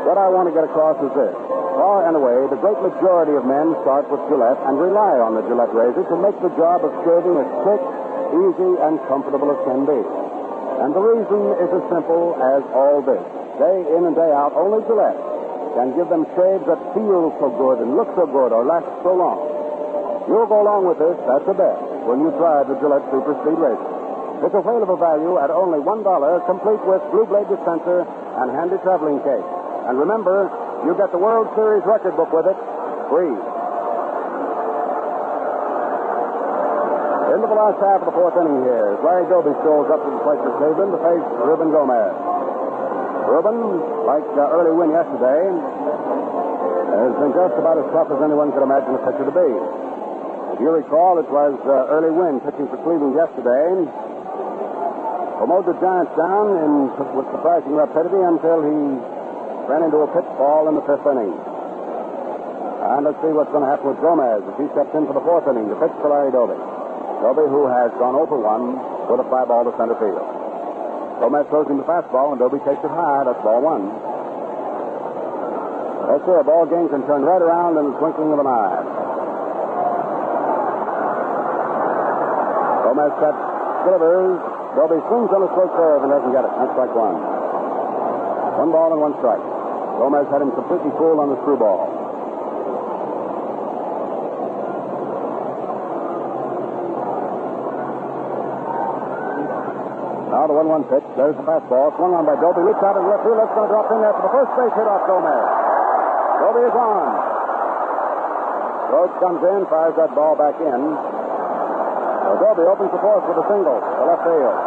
What I want to get across is this. Far and away, the great majority of men start with Gillette and rely on the Gillette razor to make the job of shaving as quick, easy, and comfortable as can be. And the reason is as simple as all this. Day in and day out, only Gillette can give them shaves that feel so good and look so good or last so long. You'll go along with this, that's a bet, when you try the Gillette Super Speed Razor. It's a whale of a value at only $1, complete with Blue Blade dispenser and handy traveling case. And remember, you get the World Series record book with it, free. Into the last half of the fourth inning here. Larry Doby strolls up to the plate for Cleveland to face Ruben Gomez. Ruben, like Early Wynn yesterday, has been just about as tough as anyone could imagine a pitcher to be. If you recall, it was Early Wynn pitching for Cleveland yesterday who mowed the Giants down with surprising rapidity until he ran into a pitfall in the fifth inning. And let's see what's going to happen with Gomez as he steps in for the fourth inning to pitch for Larry Doby. Doby, who has gone 0 for 1 with a fly ball to center field. Gomez throws him the fastball, and Doby takes it high. That's ball one. That's it. A ball game can turn right around in the twinkling of an eye. Gomez cuts, delivers. Doby swings on a slow curve and doesn't get it. That's strike one. 1 ball and 1 strike. Gomez had him completely fooled on the screwball. Now the 1-1 pitch. There's the fastball. Swung on by Doby. Leaps out in left field. That's going to drop in there for the first base hit off Gomez. Doby is on. Rhodes comes in, fires that ball back in. So Doby opens the fourth with a single to left field.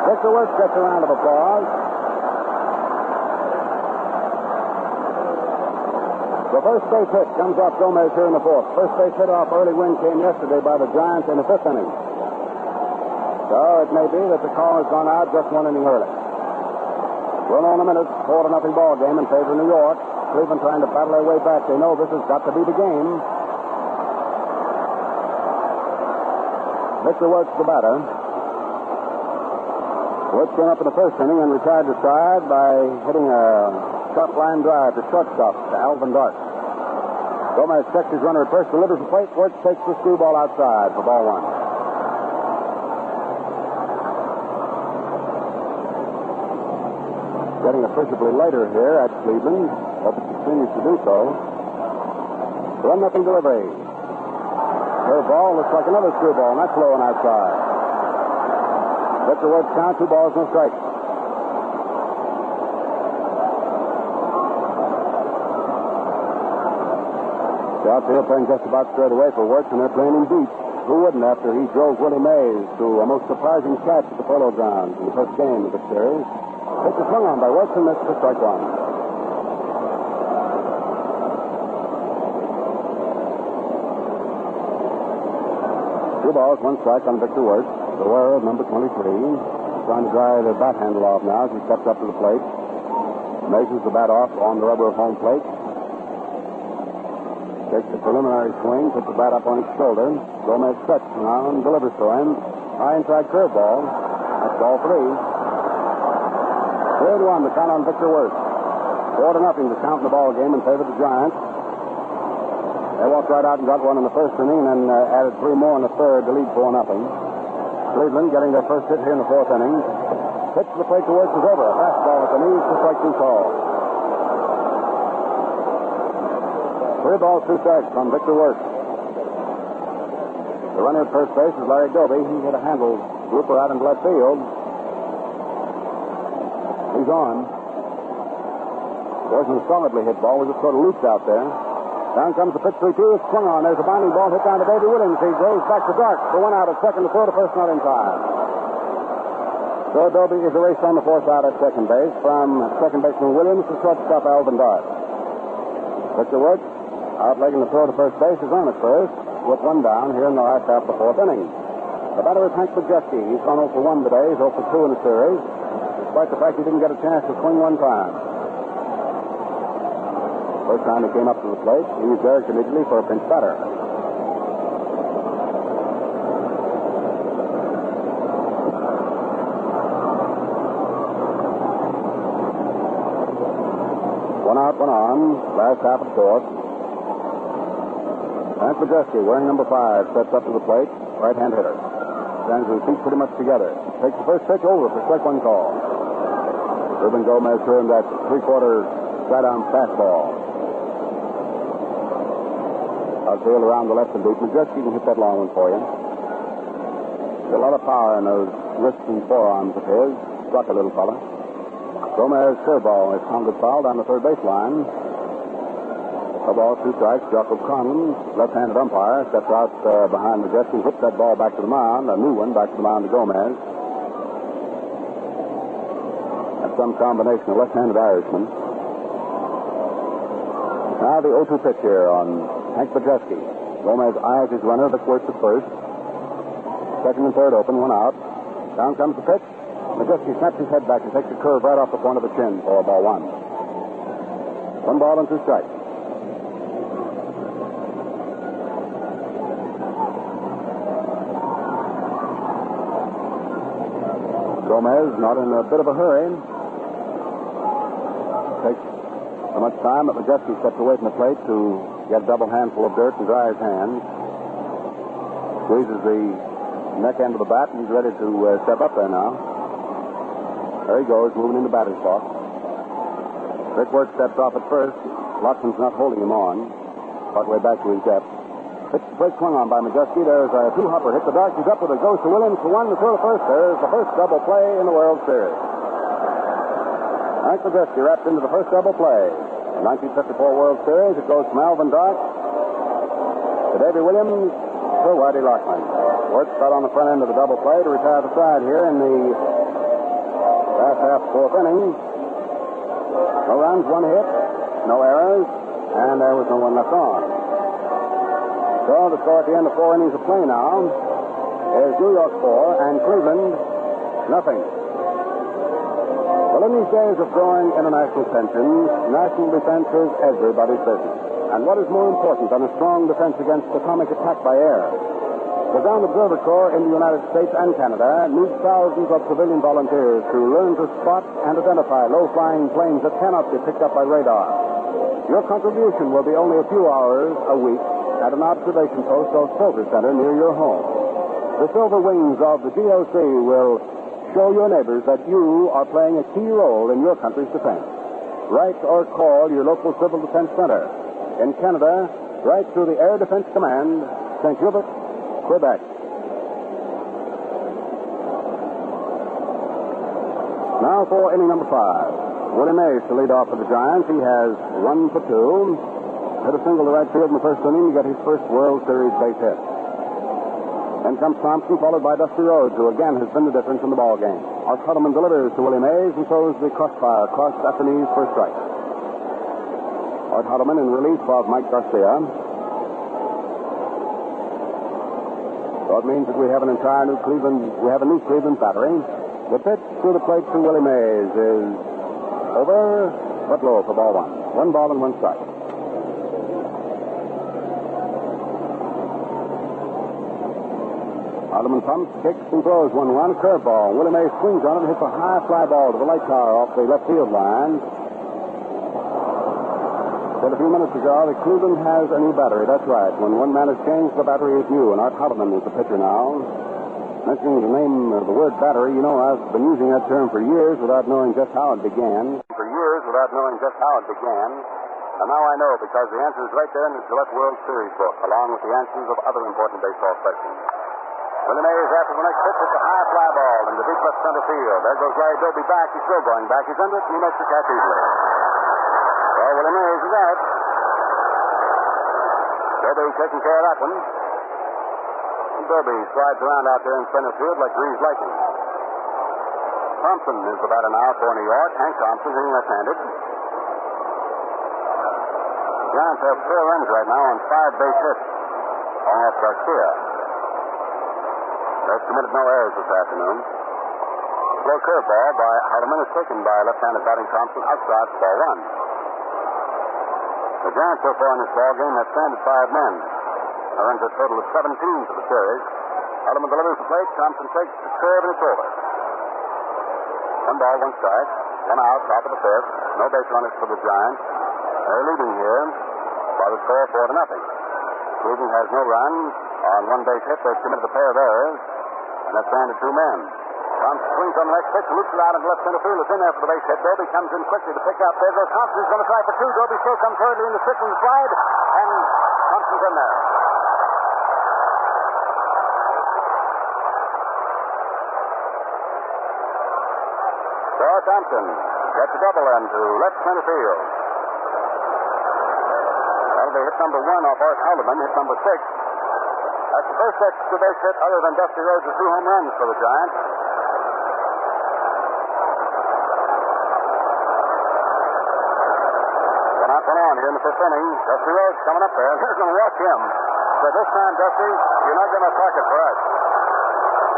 Victor Wirtz gets a round of applause. The first base hit comes off Gomez here in the fourth. First base hit off early win came yesterday by the Giants in the fifth inning. So it may be that the call has gone out just 1 inning early. We'll know in a minute. 4-0 ball game in favor of New York. Cleveland trying to battle their way back. They know this has got to be the game. Victor Wirtz, the batter. Wirtz came up in the first inning and retired to side by hitting a short line drive to shortstop to Alvin Dart. Gomez checks his runner at first, delivers the plate. Wirtz takes the screwball outside for ball one. Getting appreciably later here at Cleveland. Hope it continues to do so. 1-0 delivery. Curveball looks like another screwball, and that's low and outside. Victor Wirtz count, 2 balls, no strikes. The outfield playing just about straight away for Wirtz, and they're playing him deep. Who wouldn't after he drove Willie Mays to a most surprising catch at the Polo Grounds in the first game of the series? Pitch is swung on by Wirtz and missed for strike one. 2 balls, 1 strike on Victor Wirtz. The wearer of number 23. Trying to dry the bat handle off now as he steps up to the plate. Measures the bat off on the rubber of home plate. Takes the preliminary swing, puts the bat up on his shoulder. Gomez cuts now and delivers to him. High inside curveball. That's ball 3. 3-1, the count on Victor Wirtz. 4-0 to count in the ball game in favor of the Giants. They walked right out and got one in the first inning and added 3 more in the third to lead 4-0. Cleveland getting their first hit here in the fourth inning. Pitch to the plate to Wirtz is over. A fastball at the knees for strike 2 call. 3 balls, 2 strikes from Victor Wirtz. The runner at first base is Larry Doby. He hit a handle blooper out into left field. He's on. Wasn't a solidly hit ball. Was just sort of looped out there. Down comes the pitch 3-2. It's swung on. There's a bounding ball hit down to Davey Williams. He goes back to Dart for 1 out at second to throw the first not in time. So Doby is erased on the 4th out at second base from second baseman Williams to shortstop Alvin Dart. Victor Wirtz, outlegging the throw to first base, is on at first with 1 down here in the last half of the 4th inning. The batter is Hank Majeski. He's gone 0 for 1 today. He's 0 for 2 in the series, despite the fact he didn't get a chance to swing 1 time. First time he came up to the plate, he was there immediately for a pinch batter. One out, 1 on. Last half of the 4th. Hank Majeski, wearing number 5, steps up to the plate. Right-hand hitter. Stands with his feet pretty much together. Takes the first pitch over for strike 1 call. Ruben Gomez threw him that 3/4 side-arm fastball. Outfield around the left and deep. Majeski can hit that long one for you. There's a lot of power in those wrists and forearms of his. Struck a little fella. Gomez curveball is pounded foul down the third baseline. A ball, 2 strikes. Jacob Conlon, left-handed umpire, steps out behind Majeski, hits that ball back to the mound. A new one back to the mound to Gomez. That's some combination of left-handed Irishman. Now the 0-2 pitch here on Hank Majeski. Gomez eyes his runner, looks Wirtz at first. Second and third open, one out. Down comes the pitch. Majewski snaps his head back and takes a curve right off the point of the chin for ball one. 1 ball and 2 strikes. Gomez not in a bit of a hurry. Takes so much time that Majewski steps away from the plate to get a double handful of dirt and dry his hands. Squeezes the neck end of the bat, and he's ready to step up there now. There he goes, moving into batter's box. Brickwork steps off at first. Lotson's not holding him on. Partway back to his depth. Pitch the swung on by Majewski. There's a two-hopper. Hit the dark. He's up with it. Goes to Williams for one to throw to first. There's the first double play in the World Series. Hank Majewski wrapped into the first double play. The 1954 World Series. It goes from Alvin Dark to Davy Williams to Whitey Lockman. Works out on the front end of the double play to retire the side here in the last half fourth inning. No runs, 1 hit, no errors, and there was no one left on. So the score at the end of 4 innings of play now is New York 4 and Cleveland nothing. Well, in these days of growing international tensions, national defense is everybody's business. And what is more important than a strong defense against atomic attack by air? The Ground Observer Corps in the United States and Canada needs thousands of civilian volunteers to learn to spot and identify low-flying planes that cannot be picked up by radar. Your contribution will be only a few hours a week at an observation post or filter center near your home. The silver wings of the GOC will show your neighbors that you are playing a key role in your country's defense. Write or call your local Civil Defense Center. In Canada, write through the Air Defense Command, St. Hubert, Quebec. Now for inning number 5. Willie Mays to lead off for the Giants. He has 1 for 2. Hit a single to right field in the first inning to get his first World Series base hit. Then comes Thompson, followed by Dusty Rhodes, who again has been the difference in the ball game. Art Huddleman delivers to Willie Mays and throws the crossfire across at the knees for a strike. Art Huddleman in relief of Mike Garcia. So it means that we have a new Cleveland battery. The pitch to the plate to Willie Mays is over, but low for ball 1. 1 ball and 1 strike. Huddleman pumps, kicks, and throws 1-1. Curveball. Willie Mays swings on it and hits a high fly ball to the light tower off the left field line. Said a few minutes ago that Cleveland has a new battery. That's right. When one man has changed, the battery is new, and Art Huddleman is the pitcher now. Mentioning the name of the word battery, you know, I've been using that term for years without knowing just how it began. And now I know, because the answer is right there in the Gillette World Series book, along with the answers of other important baseball questions. Willie Mays after the next pitch, it's a high fly ball into deep left center field. There goes Larry Doby back. He's still going back. He's under it, and he makes the catch easily. Well, Willie Mays is out. Doby taking care of that one. And Doby slides around out there in center field like Grease Lightning. Thompson is the batter now for New York. Hank Thompson hitting left-handed. Giants have 4 runs right now on 5 base hits off Garcia. They've committed no errors this afternoon. Slow curveball by Hardeman is taken by left-handed batting Thompson outside for ball 1. The Giants so far in this ball game have stranded 5 men. That runs a total of 17 for the series. Hardeman delivers the plate. Thompson takes the curve and it's over. 1 ball, 1 strike. 1 out, top of the 5th. No base runners for the Giants. They're leading here by the score 4-0. Cleveland has no runs. On 1 base hit, they've committed a pair of errors, and that's stranded 2 men. Thompson swings on the next pitch, loops it out into left center field. It's in there for the base hit. Doby comes in quickly to pick up. There goes Thompson. He's going to try for 2. Doby still comes hurriedly in the switch and the slide, and Thompson's in there. So Thompson gets a double into left center field. That'll be hit number 1 off Art Haldeman, hit number 6. That's the first extra base hit other than Dusty Rhodes' 2 home runs for the Giants. One out, 1 on here in the 5th inning. Dusty Rhodes coming up there. They're going to walk him. So this time, Dusty, you're not going to talk it for us.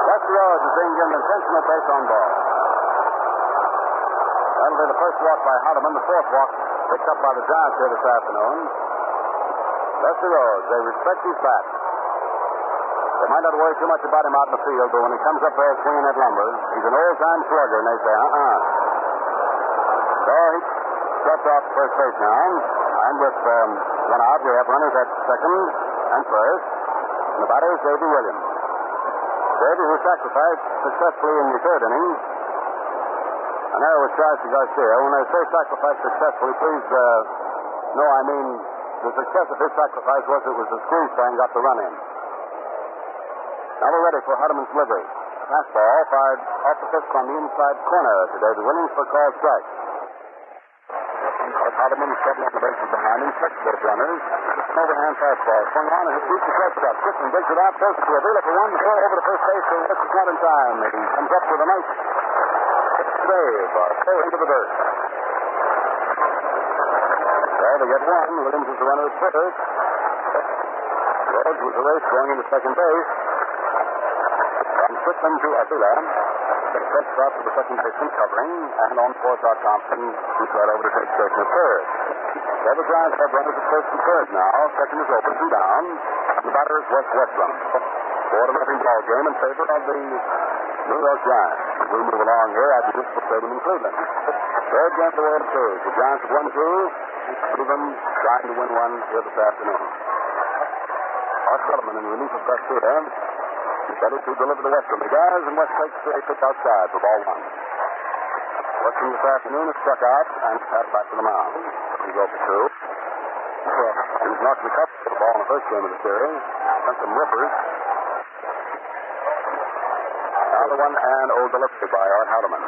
Garcia Rhodes is being given intentional base on ball. That'll be the first walk by Hardeman, the fourth walk picked up by the Giants here this afternoon. Garcia Rhodes, they respect his bat. They might not worry too much about him out in the field, but when he comes up there swinging that lumber, he's an old-time slugger, and they say, So he struck off first base now, and with one out, we have runners at second and first, and the batter is Davy Williams. Davy, who sacrificed successfully in the third inning, and there was charged to Garcia. When they say sacrifice successfully, please know I mean the success of his sacrifice was it was the squeeze thing got the run in. Now we're ready for Hardeman's delivery. Fastball fired off the fifth from the inside corner to Davy Williams for a called strike. Hardeman is stepping up the bases behind him, checks both runners. Overhand fastball swung on and hit deep to shortstop. Christian digs it out, throws it to Avila for one, throw over to first base, so this is not in time. He comes up with a nice save, throw into the dirt. So they get one. Williams is the runner at first. Rhodes was the race going into second base. From Strickland to Avila. First stop to the second baseman covering, and on fourth out Thompson, who's right over to take station at third. So the Giants have runners at first and third now. Second is open, two down. The batter is Wes Westrum. 4-0 ball game in favor of the New York Giants. We move along here at the Municipal Stadium in Cleveland. Third game of the World Series. The Giants have won two. Cleveland trying to win one here this afternoon. Art Sullivan in relief of Garcia. Ready to deliver to Westrum. The guys, and West takes a pitch outside for ball one. Westrum this afternoon is struck out and passed back to the mound. He goes for two. He was knocked recovered for the ball in the first game of the series. Sent some rippers. Now the 1-0 delivery by Art Hardeman.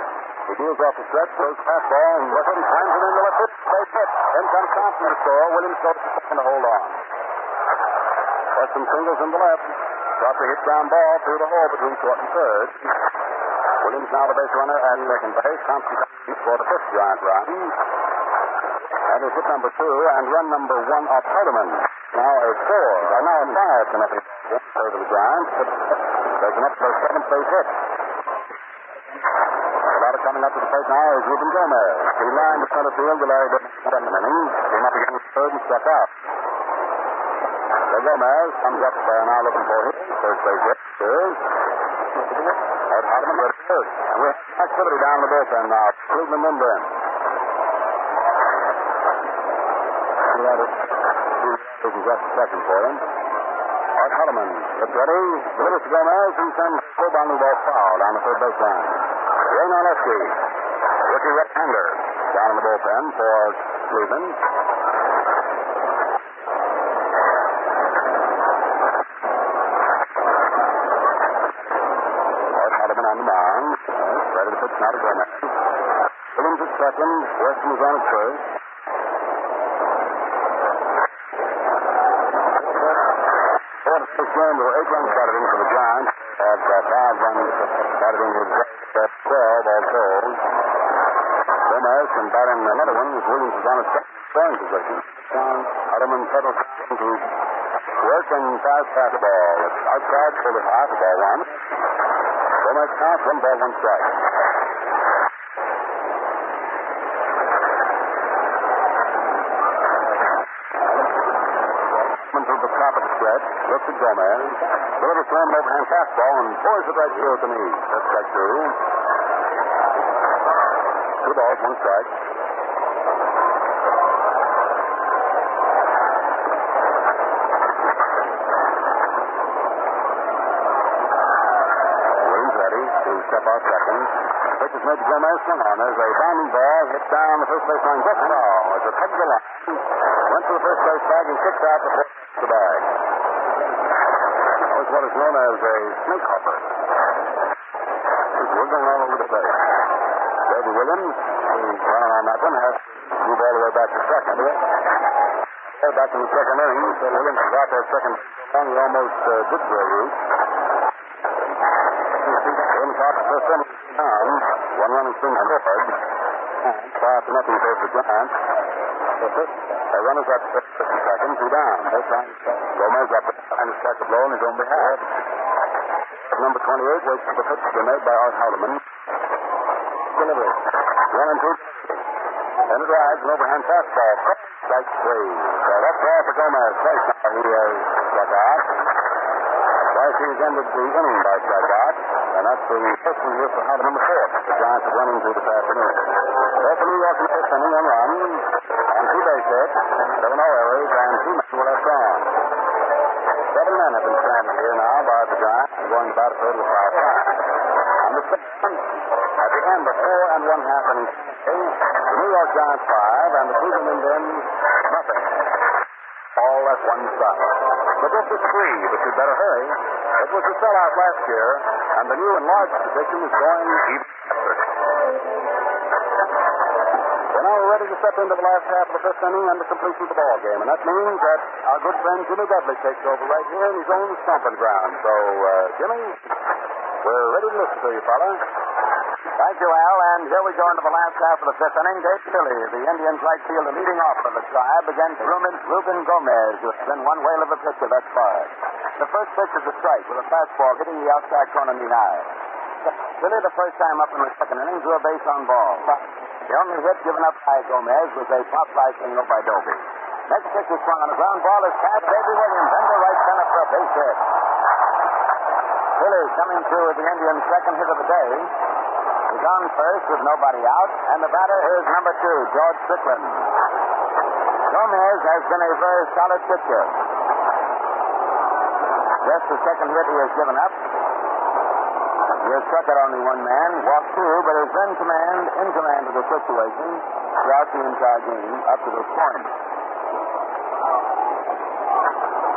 He deals off the stretch, throws fastball, and Westrum slams it in the left foot. Base hit. Then comes Thompson to score. Williams goes to second to hold on. Westrum singles in the left. Drops a hit down ball through the hole between short and third. Williams now the base runner at second base. Thompson comes for the fifth Giant run. That is hit number 2 and run number 1 off Hardeman. Now a 5 to nothing over the Giants. Taken up for a seventh base hit. The batter coming up to the plate now is Ruben Gomez. He lined the center field to Larry David inning. Came up against third and struck out. Gomez comes up there now looking for his first base hit. Art Hardeman ready first. And we have activity down in the bullpen now. Cleveland and Burn. This is just a second for him. Art Hardeman gets ready. Delivers to Gomez. He sends full bounding ball foul down the third base line. Ray Narleski, rookie right-hander, down in the bullpen for Cleveland. On the mound. Ready to pitch now to Gomez. Williams at second. Weston is on at first. This game, there were 8 runs batted in for the Giants. Have 5 runs batted in with 12 all told. Gomez can bat in another one as Williams is on his second scoring position. Hardeman settles to work and fast fastball. It's outside, fully high for ball one. Gomez counts 1 ball, 1 strike. To the top of the stretch, looks at Gomez, delivers to him overhand fastball and pours it right through at the knee. That's strike 2. 2 balls, 1 strike. Step out second. Pitch is made to Gomez. Swung on. There's a bounding ball hit down the first base line just now. As it hugged the line, went to the first base bag and kicked out before the bag. That was what is known as a snake hopper. He's wiggling all over the place. Davy Williams, who's running on that one, has to move all the way back to second. Back in the second inning, so Williams is out there second. He almost did the route. In top of the first inning down. 1 run and swing scored. 5-0 favors the Giants. The runners up second, 2 down. Gomez up and strike a blow on his own behalf. number 28 waits for the pitch to be made by Art Hardeman. Delivery. 1-2. And it rides an overhand fastball. Strike 3. So that's all for Gomez. Twice now he has struck out. Twice he's ended the inning by strikeout. And that's the first one here for Hardeman, the fourth. The Giants have run into this afternoon. So for New York in the fifth inning, one run, and 2 base hits. There were no errors, and 2 men were left on. 7 men have been stranded here now by the Giants, going about a total of 5 times. And the second, at the end of 4 1/2 innings, the New York Giants 5 and the Cleveland Indians nothing. All at one side. But this is 3, but you'd better hurry. It was a sellout last year, and the new enlarged position is going even faster. So now we're ready to step into the last half of the fifth inning and the completion of the ball game, and that means that our good friend Jimmy Dudley takes over right here in his own stomping ground. So, Jimmy, we're ready to listen to you, fella. Thank you, Al, and here we go into the last half of the fifth inning. Dave Tilley, the Indians right fielder, leading off for the Tribe against Ruben Gomez, who has been one whale of a pitcher thus far. The first pitch is a strike with a fastball hitting the outside corner knee high. Tilley, the first time up in the second inning, drew a base on ball. The only hit given up by Gomez was a pop-fly single by Doby. Next pitch is swung on a ground ball is past Davey Williams into right center for a base hit. Tilley coming through with the Indians' second hit of the day. He's on first with nobody out, and the batter is number 2, George Strickland. Gomez has been a very solid pitcher. Just the second hit he has given up. He has struck out only 1 man, walked 2, but has been in command of the situation throughout the entire game up to this point.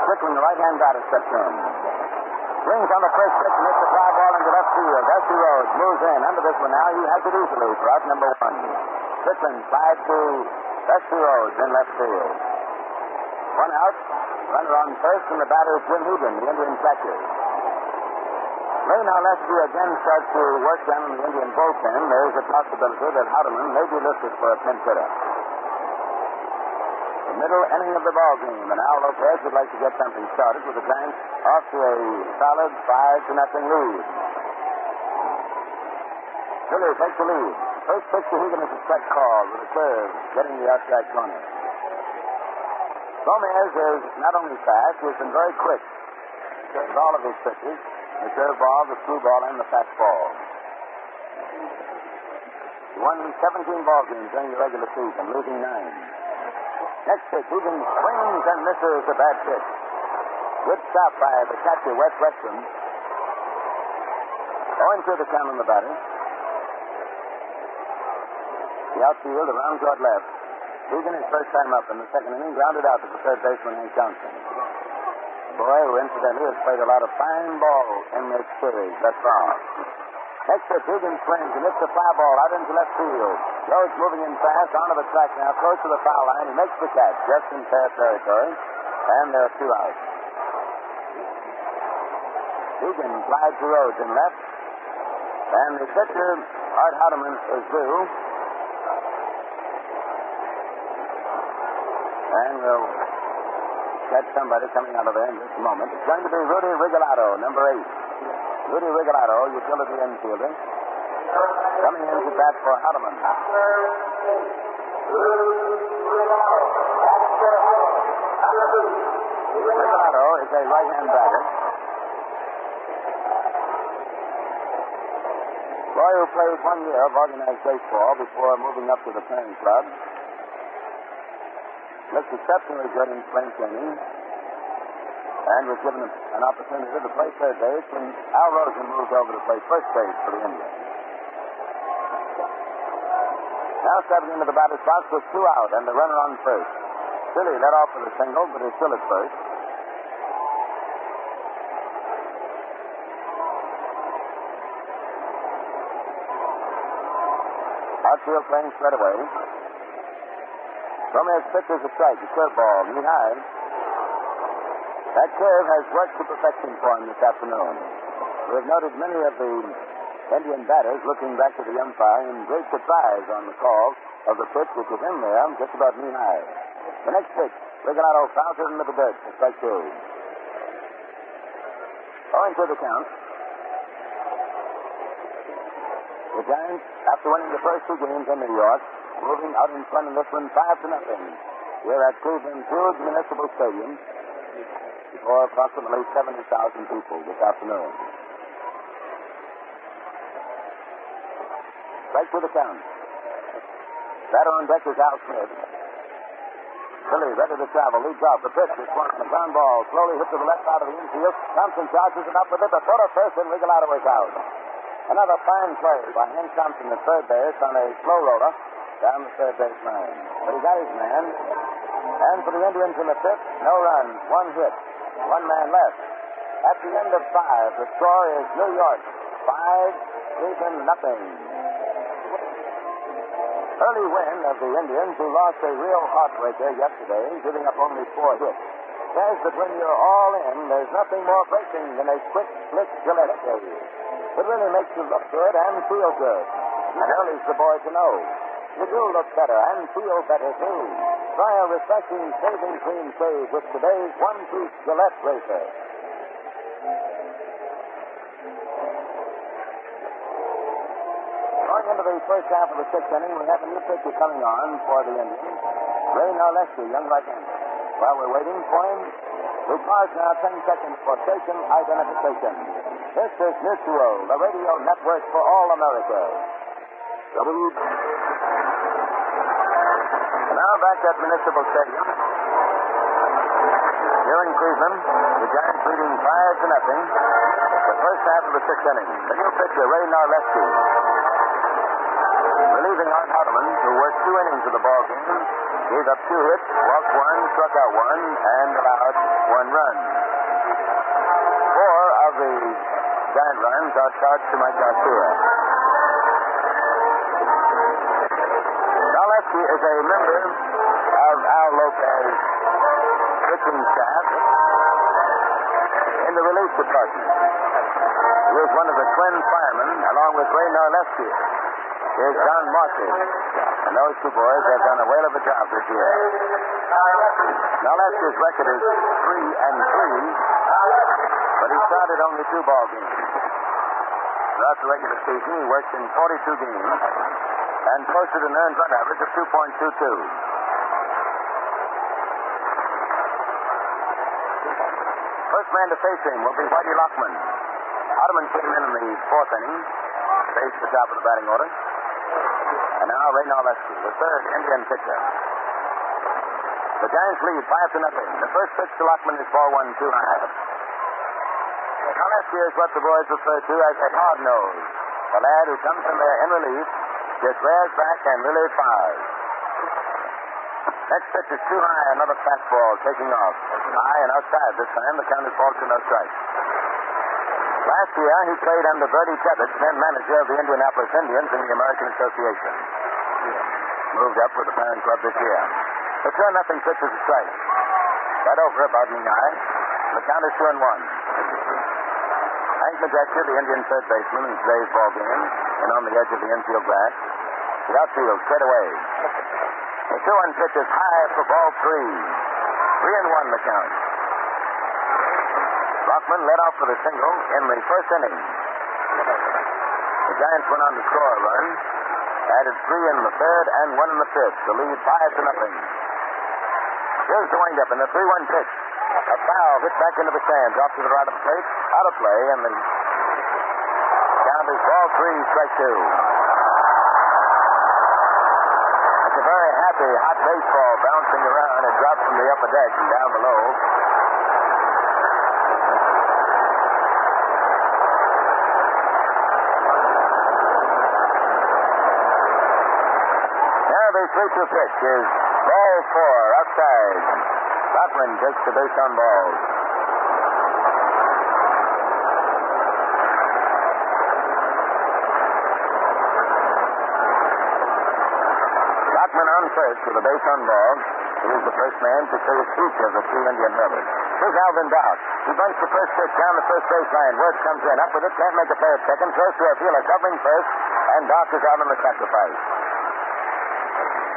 Strickland, the right-hand batter, steps in. Swings on the first pitch and hits the fly ball into left field. Garcia Rhodes moves in under this one now. He has it easily for out number 1. Strickland slides to Garcia Rhodes in left field. 1 out. Runner on first, and the batter is Jim Hegan, the Indian catcher. Ray now Leslie again starts to work down in the Indian bullpen. There is a possibility that Hardeman may be listed for a pinch hitter. The middle inning of the ball game, and Al Lopez would like to get something started with the Giants off to a solid 5-0 lead. Tilley takes the lead. First pitch to Hegan is a strike call with a curve getting the outside corner. Gomez is not only fast, he has been very quick with all of his pitches. The curveball, the screwball, and the fastball. He won 17 ball games during the regular season, losing 9. Next pitch, Hegan swings and misses a bad pitch. Good stop by the catcher, Wes Western. 0-2 the count on the batter. The outfield around toward left. Hegan his first time up in the second inning, grounded out to the third baseman, Hank Johnson. The boy who incidentally has played a lot of fine ball in this series thus far. Next pitch, Hegan swings and hits the fly ball out into left field. Rhodes moving in fast onto the track now, close to the foul line. He makes the catch just in fair territory, and there are 2 outs. Hegan flies to Rhodes in left, and the pitcher, Art Hardeman, is due. And we'll catch somebody coming out of there in just a moment. It's going to be Rudy Rigolato, number 8. Rudy Rigolato, utility infielder, coming in to bat for Hardeman. Rigolato is a right-hand batter. Boy who played 1 year of organized baseball before moving up to the parent club. Looks exceptionally good in spring training, and was given an opportunity to play third base, and Al Rosen moved over to play first base for the Indians. Now stepping into the batter's box with 2 out and the runner on first. Tilley led off with a single, but is still at first. Outfield playing straight away. Gomez pitches a strike, a curveball, knee high. That curve has worked to perfection for him this afternoon. We have noted many of the Indian batters looking back to the umpire in great surprise on the call of the pitch, which was in there, just about knee high. The next pitch, Rigolato fouls it into the dirt for strike 2. 0-2 the count. The Giants, after winning the first two games in New York, moving out in front in this one 5-0 here at Cleveland's huge municipal stadium before approximately 70,000 people this afternoon. Strike to the count. Batter on deck is Al Smith. Billy ready to travel, leads off. The pitch is swung on a ground ball, slowly hit to the left side of the infield. Thompson charges it up with it. The throw to first, and Regalado is out. Another fine play by Hank Thompson at third base on a slow roller down the third base line. But he got his man. And for the Indians in the fifth, no runs, one hit, one man left. At the end of 5, the score is New York 5, Cleveland nothing. Early win of the Indians, who lost a real heartbreaker yesterday, giving up only 4 hits. Says that when you're all in, there's nothing more breaking than a quick, slick Gillette shave. It really makes you look good and feel good. And Early's the boy to know. You do look better and feel better, too. Try a refreshing shaving cream shave with today's one-piece Gillette razor. Going into the first half of the 6th inning, we have a new pitcher coming on for the Indians. Ray Narleski, young right-hander. While we're waiting for him, we pause now 10 seconds for station identification. This is Mutual, the radio network for all America. Now back at Municipal Stadium. Here in Cleveland, the Giants leading 5-0. The first half of the 6th inning. The new pitcher, Ray Narleski. Relieving Art Hardeman, who worked 2 innings of the ball game, gave up 2 hits, walked 1, struck out 1, and allowed 1 run. 4 of the Giant runs are charged to Mike Garcia. Narleski is a member of Al Lopez's pitching staff in the relief department. He is one of the twin firemen, along with Ray Narleski. Here's John Marcy. And those 2 boys have done a whale of a job this year. Narleski's record is 3-3, but he started only 2 ball games. Throughout the regular season, he worked in 42 games and posted an earned run average of 2.22. First man to face him will be Whitey Lockman. Hardeman came in the 4th inning, faced the top of the batting order. And now Ray Narleski, the third Indian pitcher. The Giants lead 5-0. The first pitch to Lockman is ball 1 too high. Narleski is what the boys refer to as a hard nose. The lad who comes in there in relief, just rears back and really fires. Next pitch is too high, another fastball taking off. High and outside this time, the count is ball to no strike. Last year, he played under Bertie Tebbetts, then manager of the Indianapolis Indians in the American Association. Moved up with the parent club this year. The 2-0 pitch is a strike. Right over about knee high. The count is 2-1. Hank Majestia, the Indian third baseman in today's ball game, and on the edge of the infield grass. The outfield straight away. The 2-1 pitch is high for ball 3. 3-1 the count. Lockman led off for the single in the first inning. The Giants went on to score a run, added 3 in the third and 1 in the fifth to lead 5-0. Here's the windup in the 3-1 pitch. A foul hit back into the stands, off to the right of the plate, out of play, and the count is ball 3, strike 2. It's a very happy, hot baseball bouncing around. It dropped from the upper deck and down below. The 3-2 pitch is ball 4 outside. Lockman takes the base on balls. Lockman on first with a base on balls. He is the first man to face each of the 3 Indian runners. Here's Alvin Dock. He bunts the first pitch down the first base line. Woods comes in. Up with it. Can't make a play at second. Throws to a fielder covering first. And Dock is out on the sacrifice.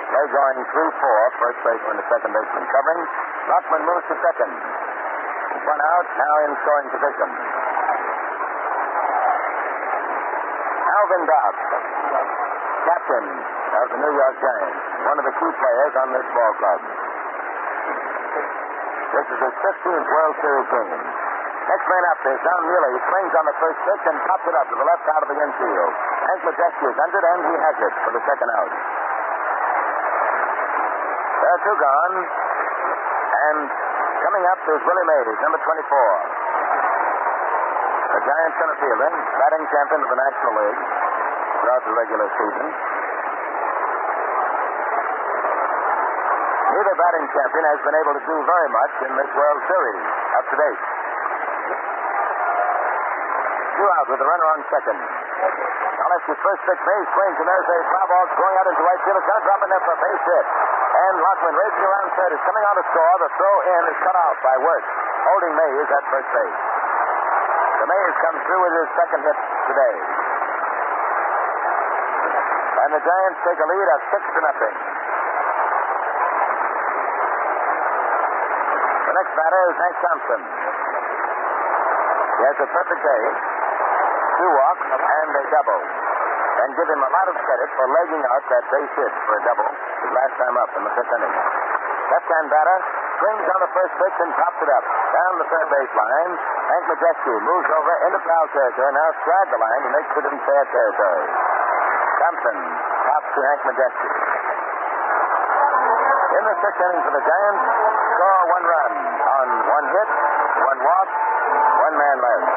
Play going 3-4. First baseman to second baseman covering. Lockman moves to second. One out, now in scoring position. Alvin Dobbs, captain of the New York Giants, one of the key players on this ball club. This is his 15th World Series game. Next man up is Don Muley. He swings on the first pitch and pops it up to the left side of the infield. Hank Majeski is under it, and he has it for the second out. There are two gone. And coming up is Willie Mays, number 24. The Giants center fielder, batting champion of the National League throughout the regular season. Neither batting champion has been able to do very much in this World Series up to date. Two out with a runner on second. Now that's his first pitch. Mays swings, and there's a foul ball going out into right field. It's going to drop in there for a base hit. And Lockman racing around third is coming on to score. The throw in is cut out by Wirtz, holding Mays at first base. The Mays comes through with his second hit today. And the Giants take a lead of 6-0. The next batter is Hank Thompson. He has a perfect day. 2 walks and a double. And give him a lot of credit for legging out that base hit for a double his last time up in the 5th inning. Left-hand batter swings on the first pitch and pops it up. Down the third base line, Hank Majeski moves over into foul territory. Now stride the line. He makes it in fair territory. Thompson pops to Hank Majeski. In the 6th inning for the Giants, score 1 run on 1 hit, 1 walk, 1 man left.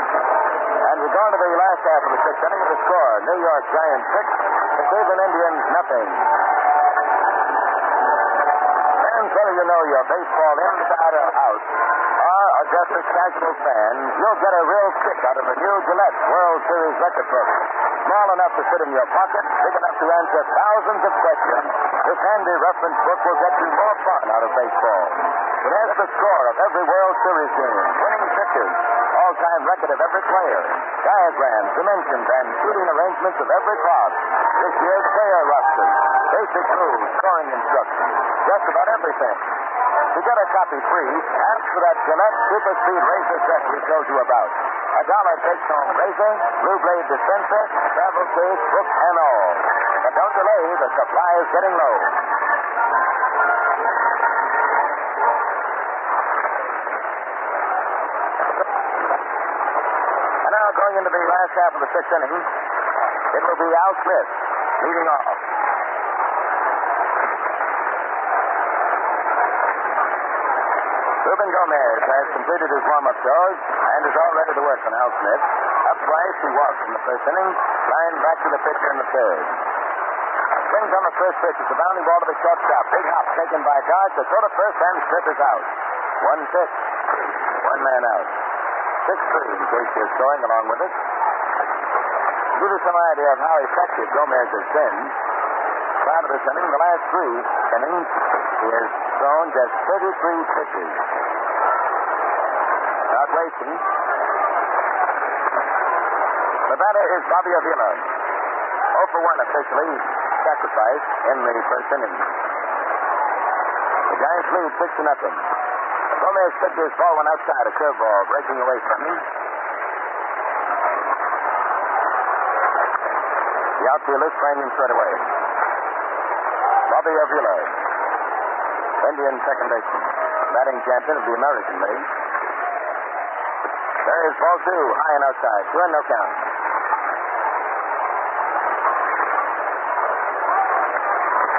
And we go into the last half of the 6th inning with the score. New York Giants 6, the Cleveland Indians nothing. And whether you know your baseball inside or out, or are just a casual fan, you'll get a real kick out of the new Gillette World Series record book. Small enough to fit in your pocket, big enough to answer thousands of questions, this handy reference book will get you more fun out of baseball. It has the score of every World Series game, winning pitchers, all-time record of every player, diagrams, dimensions, and shooting arrangements of every class, this year's player roster, basic rules, scoring instructions, just about everything. To get a copy free, ask for that Gillette Super Speed Razor set we told you about. $1 takes home razor, blue blade dispenser, travel case, book, and all. But don't delay, the supply is getting low. And now going into the last half of the 6th inning, it will be Al Smith leading off. Ruben Gomez has completed his warm-up throws and is all ready to work on Al Smith. Up twice, he walks in the 1st inning, line back to the pitcher in the 3rd. Swings on the first pitch. It's a bounding ball to the shortstop. Big hop taken by Dodge. The throw to first, and Smith is out. 1-6. 1 man out. 6-3 in case you're scoring along with it. To give you some idea of how effective Gomez has been, prior to this inning, the last 3 innings, he has thrown just 33 pitches. Not wasting. The batter is Bobby Avila. 0 for 1 officially sacrificed in the 1st inning. The Giants lead 6-0. Gomez pitched his ball one outside, a curveball breaking away from him. The outfielders sprang him straight away. Bobby Avila, Indian second baseman, batting champion of the American League. There is ball 2, high and outside, 2 and no count.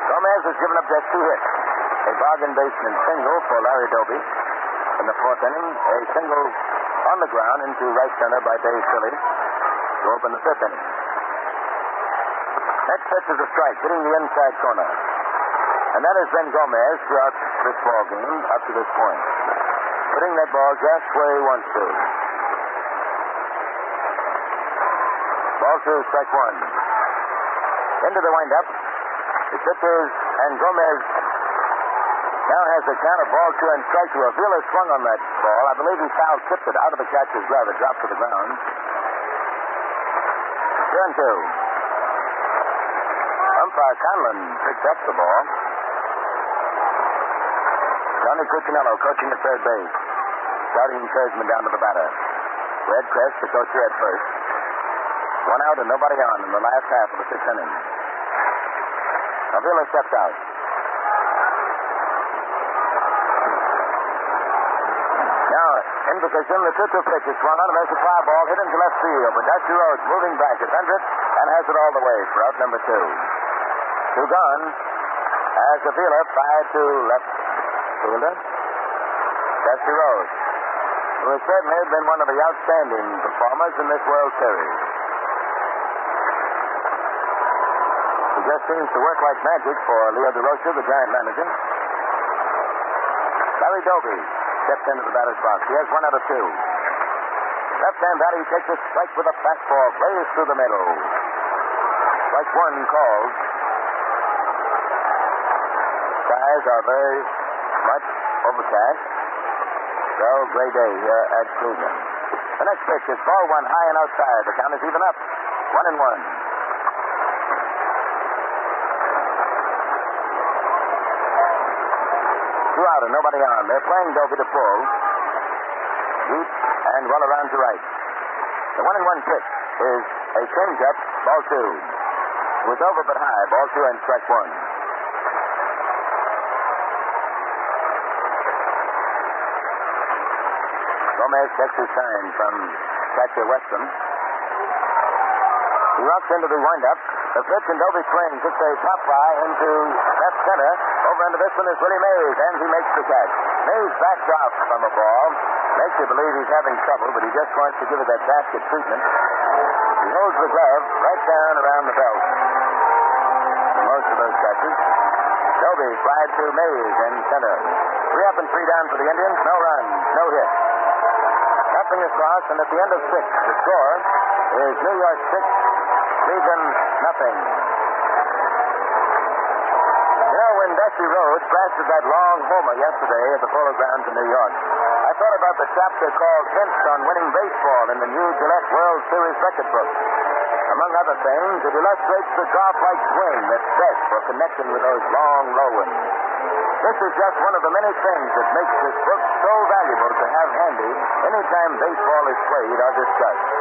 Gomez has given up just 2 hits. A bargain basement single for Larry Doby in the 4th inning. A single on the ground into right center by Dave Philly to open the 5th inning. Next pitch is a strike, hitting the inside corner. And that has been Gomez throughout this ball game up to this point. Putting that ball just where he wants to. Ball 2, strike 1. Into the windup. The pitchers and Gomez now has the count of ball 2 and strike 2. Avila swung on that ball. I believe he foul tipped it out of the catcher's glove. It dropped to the ground. 2-2. Umpire Conlon picked up the ball. Johnny Cuccinello coaching at third base. Shouting encouragement down to the batter. Red Crest, the coacher at first. One out and nobody on in the last half of the sixth inning. Avila steps out. Now, in position, the 2-2 pitch is swung on, and there's a fly ball hit into left field. But Dusty Rhodes moving back is under it and has it all the way for out number 2. 2 gone as Avila fired to left fielder. Dusty Rhodes, who has certainly been one of the outstanding performers in this World Series. He just seems to work like magic for Leo DeRocha, the Giant manager. Larry Doby steps into the batter's box. He has 1 out of 2. Left-hand batter, he takes a strike with a fastball, plays through the middle. Strike 1 called. Skies are very much overcast. So, gray day here at Cleveland. The next pitch is ball 1 high and outside. The count is even up. 1-1. 2 out and nobody on. They're playing Doby to full. Deep and well around to right. The 1-1 pitch is a changeup, ball 2. It was over but high, ball 2 and strike 1. Gomez takes his sign from catcher Weston. He rocks into the windup. The pitch and Doby swings. It's a pop fly into left center. Over into this one is Willie Mays, and he makes the catch. Mays backs off from a ball. Makes you believe he's having trouble, but he just wants to give it that basket treatment. He holds the glove right down around the belt. For most of those catches. Doby flied to Mays in center. 3 up and 3 down for the Indians. No runs, no hit. Nothing across, and at the end of 6, the score is New York 6, Cleveland nothing. You know, when Dusty Rhodes blasted that long homer yesterday at the Polo Grounds in New York, I thought about the chapter called Hints on Winning Baseball in the new Gillette World Series record book. Among other things, it illustrates the golf-like swing that's best for connecting with those long, low ones. This is just one of the many things that makes this book so valuable to have handy anytime baseball is played or discussed.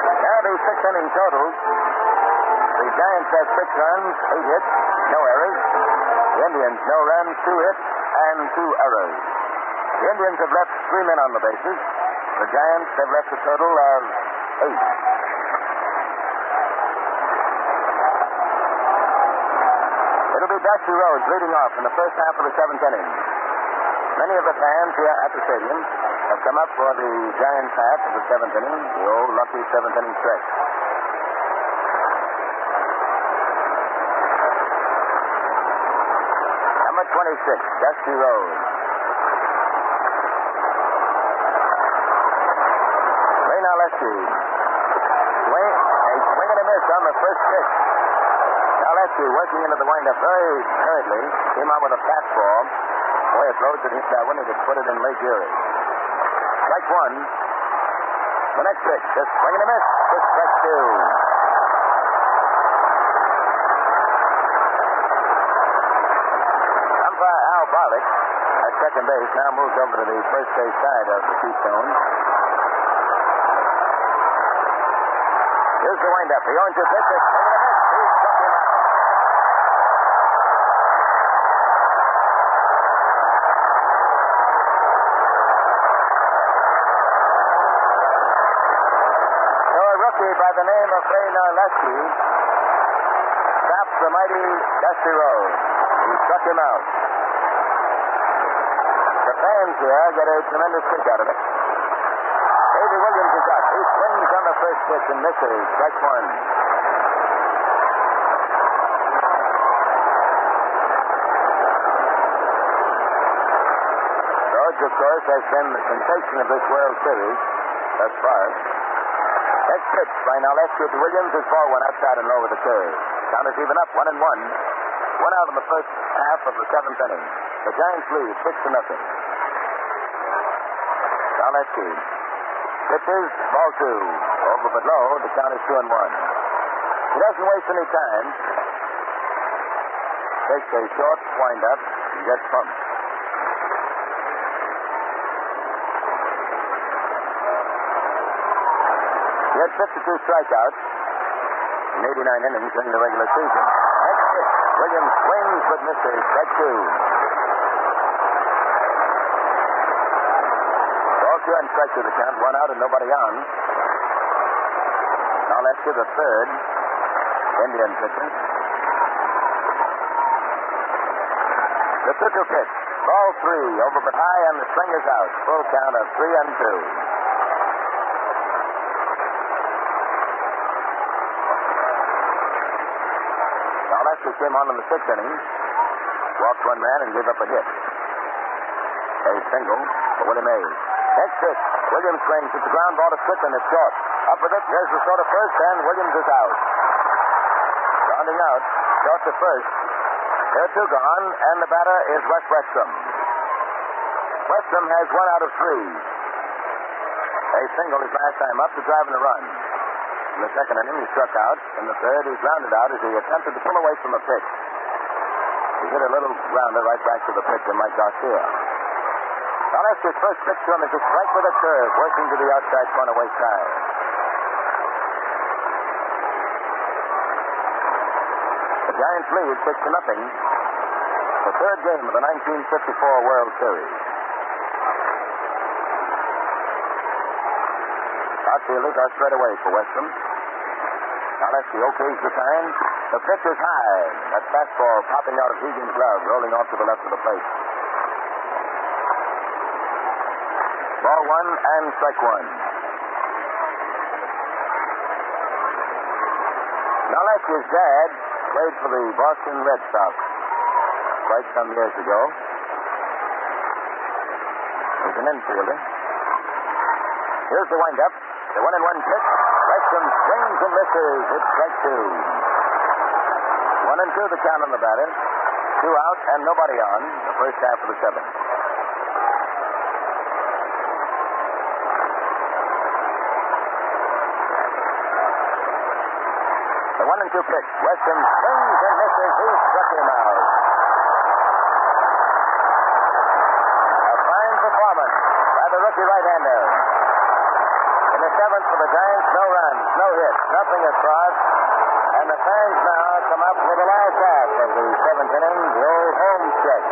Now the 6-inning total. The Giants have 6 runs, 8 hits, no errors. The Indians, no runs, 2 hits, and 2 errors. The Indians have left 3 men on the bases. The Giants have left a total of 8. It'll be Dusty Rhodes leading off in the first half of the 7th inning. Many of the fans here at the stadium have come up for the Giants half of the 7th inning, the old lucky 7th inning stretch. Number 26, Dusty Rhodes. Ray Nalesky. A swing and a miss on the first pitch. Nalesky working into the windup very hurriedly. Came out with a fastball. Boy, if Rhodes had hit that one, he'd have put it in Lake Erie. Strike 1. The next pitch, just swing and a miss. Just strike 2. Umpire Al Barlick at second base now moves over to the first base side of the Keystone. Here's the windup. The 0-2 pitch, just swing and a miss. He struck him out. By the name of Ray Nalesky stops the mighty Dusty Rhodes. He struck him out. The fans here get a tremendous kick out of it. Davy Williams is up. He swings on the first pitch and misses. Strike 1. Rhodes, of course, has been the sensation of this World Series thus far. Next pitch by Nalesky to Williams is ball 1 outside and low with the curve. Count is even up, 1-1. 1 out in the first half of the 7th inning. The Giants lead 6-0. Nalesky pitches, ball 2. Over but low, the count is 2-1. He doesn't waste any time. Takes a short wind up and gets pumped. had 52 strikeouts in 89 innings during the regular season. Next pitch, Williams swings but misses. Strike two. Ball two and strike to the count. One out and nobody on. Now let's to the third. Indian pitcher. The 2-2 pitch. Ball three. Over but high and the string is out. Full count of 3-2. Now Lester came on in the sixth inning. Walked one man and gave up a hit. A single for Willie Mays. Next pitch. Williams swings at the ground ball to Strickland. It's short. Up with it. There's the short of first, and Williams is out. Rounding out. Short to first. There are two gone, and the batter is Wes Westrom. Westrom has 1 out of 3. A single his last time up to drive in a run. In the second inning, he struck out. In the third, he grounded out as he attempted to pull away from a pitch. He hit a little rounder right back to the pitcher, Mike Garcia. Now Lester's first pitch to him is a strike with a curve, working to the outside corner waist side. The Giants lead 6-0. The third game of the 1954 World Series. Outfielders are straight away for Westrom. Now Lester okays the sign. The pitch is high. That fastball popping out of Egan's glove, rolling off to the left of the plate. Ball one and strike one. Now Lester's dad played for the Boston Red Sox quite some years ago. He's an infielder. Here's the windup. The 1-1 pitch. Westrom swings and misses. It's strike two. 1-2 the count on the batter. 2 out and nobody on the first half of the seventh. The 1-2 pitch. Westrom swings and misses. He struck him out. A fine performance by the rookie right-hander. In the seventh for the Giants, no runs, no hits, nothing across. And the fans now come up with the last half of the seventh inning, the old home stretch.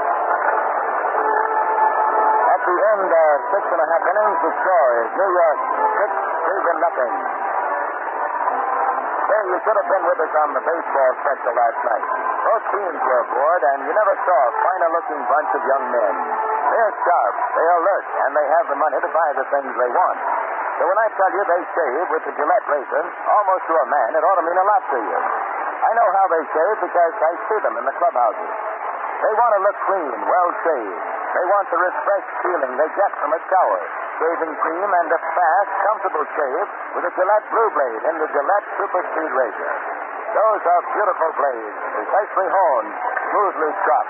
At the end of 6.5 innings, the score is New York 6-0. Hey, you should have been with us on the baseball special last night. Both teams were aboard, and you never saw a finer-looking bunch of young men. They're sharp, they're alert, and they have the money to buy the things they want. So when I tell you they shave with the Gillette razor, almost to a man, it ought to mean a lot to you. I know how they shave because I see them in the clubhouses. They want to look clean, well shaved. They want the refreshed feeling they get from a shower, shaving cream, and a fast, comfortable shave with a Gillette Blue Blade in the Gillette Super Speed razor. Those are beautiful blades, precisely honed, smoothly struck.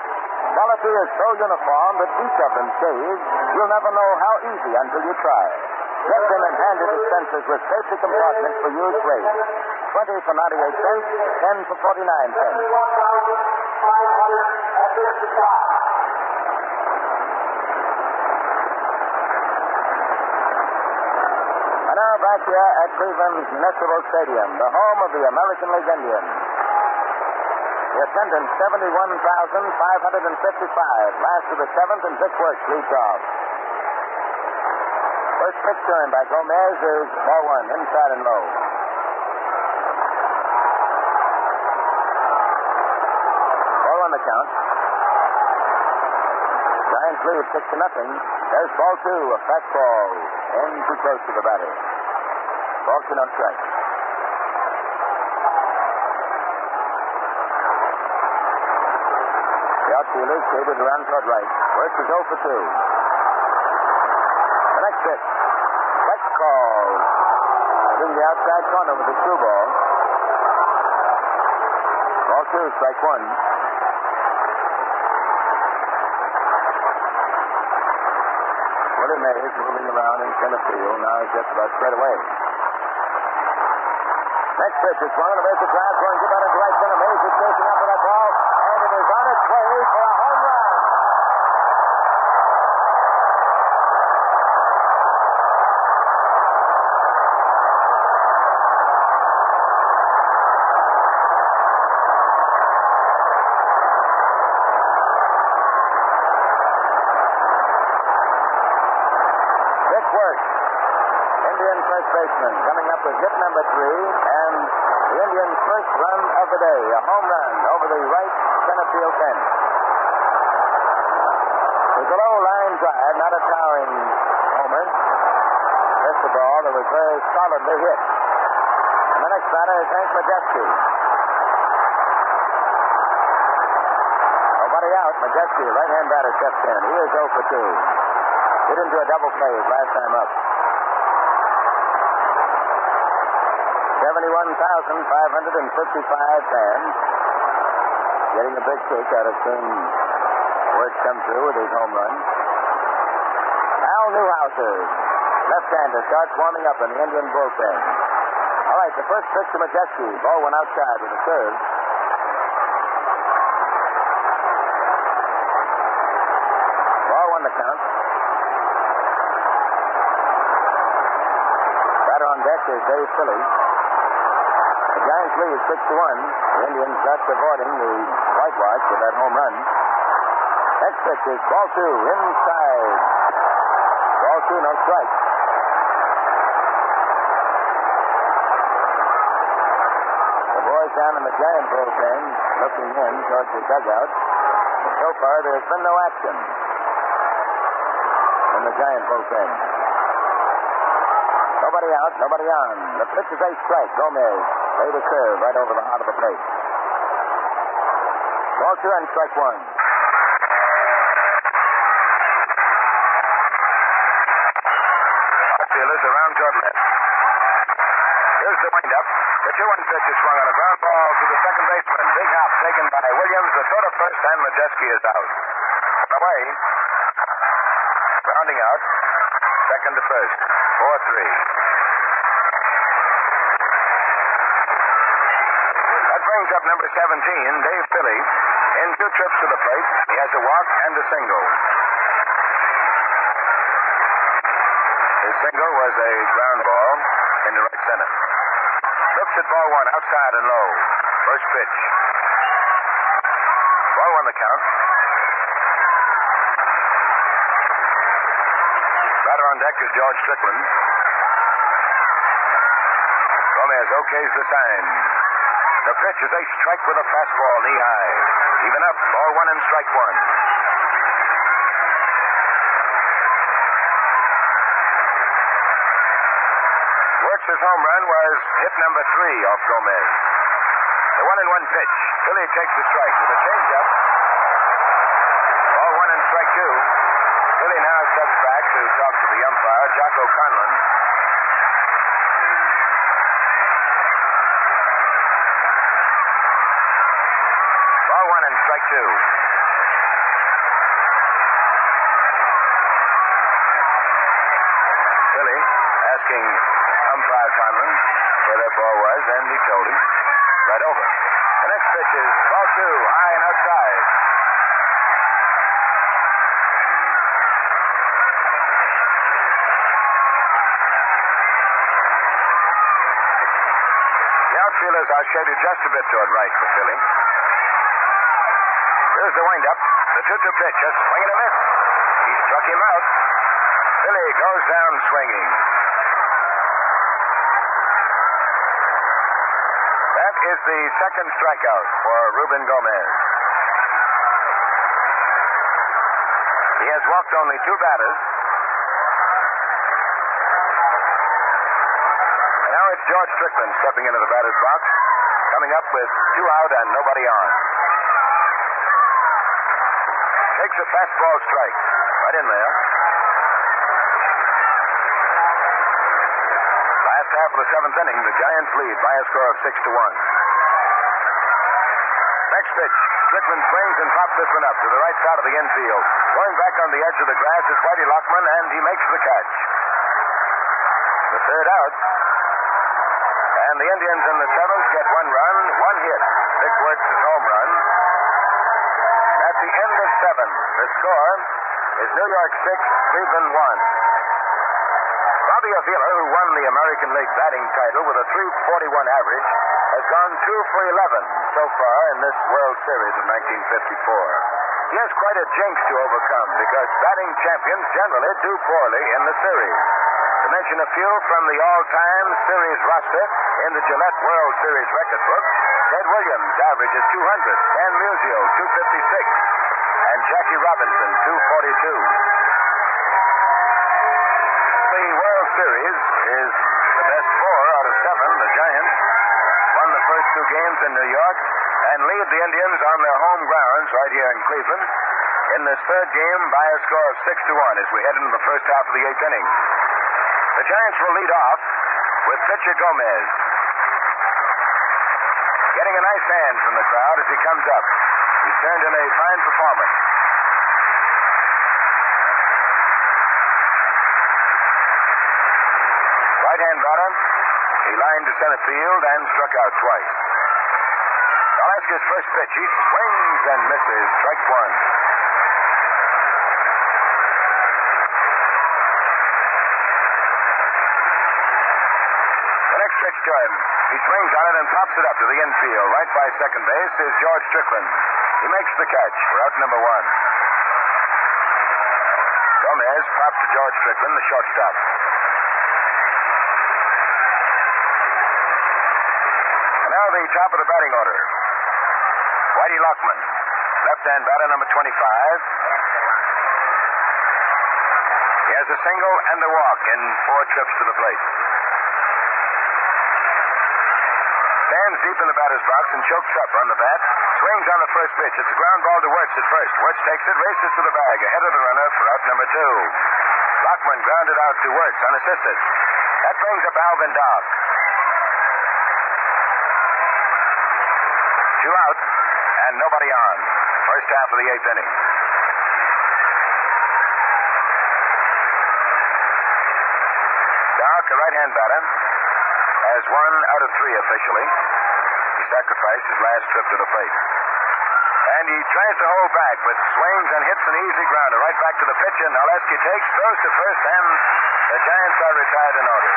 Quality is so uniform that each of them shaves, you'll never know how easy until you try. Get them in handy dispensers with safety compartments for used blades. 20 for 98 cents, 10 for 49 cents. And now back here at Cleveland's Nestle Stadium, the home of the American League Indians. The attendance, 71,555. Last of the seventh, and Vic Works leads off. First pitch to him by Gomez is ball one, inside and low. Ball on the count. Giants lead 6-0. There's ball two, a fastball, in too close to the batter. Ball two, no strike. The outfielders shaded around toward right. Works is 0 for 2. The next pitch. Flex call. Hitting the outside corner with a true ball. Ball two, strike one. Willie Mays moving around in center field. Now he's just about straight away. Next pitch is swung on the base of drive, going deep out into right center. Mays is chasing after that ball, and it is on its way for a home run. first baseman. Coming up with hit number 3, and the Indians' first run of the day, a home run over the right center field fence. It was a low line drive, not a towering homer. Just a ball that was very solidly hit. And the next batter is Hank Majeski. Nobody out. Majeski, right-hand batter, steps in. He is 0 for 2. Hit into a double play his last time up. 71,555 fans getting a big kick out of seeing work come through with his home run. Al Newhouser, left-hander, starts warming up in the Indian bullpen. All right, the first pitch to Majeski. Ball went outside with a curve. Ball won the count. Batter on deck is Dave Philly. The Giants lead 6-1. The Indians just avoiding the whitewash with that home run. Next pitch is ball 2, inside. Ball 2, no strike. The boys down in the Giant bullpen looking in towards the dugout. So far, there's been no action in the Giant bullpen. Nobody out, nobody on. The pitch is a strike. Gomez laid a curve right over the heart of the plate. Ball 2 and strike 1. Outfielders around toward left. Here's the windup. The 2-1 pitch is swung on a ground ball to the second baseman. Big hop taken by Williams. The throw to first, and Majeski is out. Away. Rounding out. Second to first. 4-3. That brings up number 17, Dave Philly. In 2 trips to the plate, he has a walk and a single. His single was a ground ball into right center. Looks at ball 1, outside and low. First pitch. Ball 1 the count. Batter on deck is George Strickland. Gomez okays the sign. The pitch is a strike with a fastball knee high. Even up, ball 1 and strike 1. Works' home run was hit number 3 off Gomez. The 1-1 pitch. Philly takes the strike with a changeup. Ball 1 and strike 2. Philly now steps back to talk to the umpire, Jocko Conlon. Ball 1 and strike 2. Philly asking umpire Conlon where that ball was, and he told him. Right over. The next pitch is ball 2, high and outside. The outfielders are shaded just a bit toward right for Philly. Here's the windup. The 2-2 pitch, a swing and a miss. He struck him out. Philly goes down swinging. That is the second strikeout for Ruben Gomez. He has walked only 2 batters. And now it's George Strickland stepping into the batter's box, coming up with 2 out and nobody on. Takes a fastball strike. Right in there. Last half of the 7th inning, the Giants lead by a score of 6-1. Next pitch. Strickland swings and pops this one up to the right side of the infield. Going back on the edge of the grass is Whitey Lockman, and he makes the catch. The third out. And the Indians in the 7th get 1 run, 1 hit. Dick Wertz's home run. At the end of 7, the score is New York 6, Cleveland 1. Bobby Avila, who won the American League batting title with a .341 average, has gone 2 for 11 so far in this World Series of 1954. He has quite a jinx to overcome because batting champions generally do poorly in the series. To mention a few from the all-time series roster in the Gillette World Series record book, Ted Williams averages 200, Stan Musial 256, and Jackie Robinson 242. The World Series is the best 4 out of 7. The Giants won the first 2 games in New York and lead the Indians on their home grounds right here in Cleveland in this third game by a score of 6-1 as we head into the first half of the 8th inning. The Giants will lead off with pitcher Gomez, getting a nice hand from the crowd as he comes up. He's turned in a fine performance. Right-hand batter, he lined to center field and struck out twice. Alaska's first pitch, he swings and misses, strike 1. The next pitch to him, he swings on it and pops it up to the infield. Right by second base is George Strickland. He makes the catch for out number 1. Gomez pops to George Strickland, the shortstop. And now the top of the batting order. Whitey Lockman, left-hand batter, number 25. He has a single and a walk in 4 trips to the plate. Stands deep in the batter's box and chokes up on the bat. Swings on the first pitch. It's a ground ball to Wirtz at first. Wirtz takes it, races to the bag, ahead of the runner for out number 2. Lockman grounded out to Wirtz, unassisted. That brings up Alvin Dock. 2 out, and nobody on. First half of the 8th inning. Dock, a right-hand batter, has 1 out of 3 officially. He sacrificed his last trip to the plate. And he tries to hold back, but swings and hits an easy grounder right back to the pitch, and Oleski takes, throws to first, and the Giants are retired in order.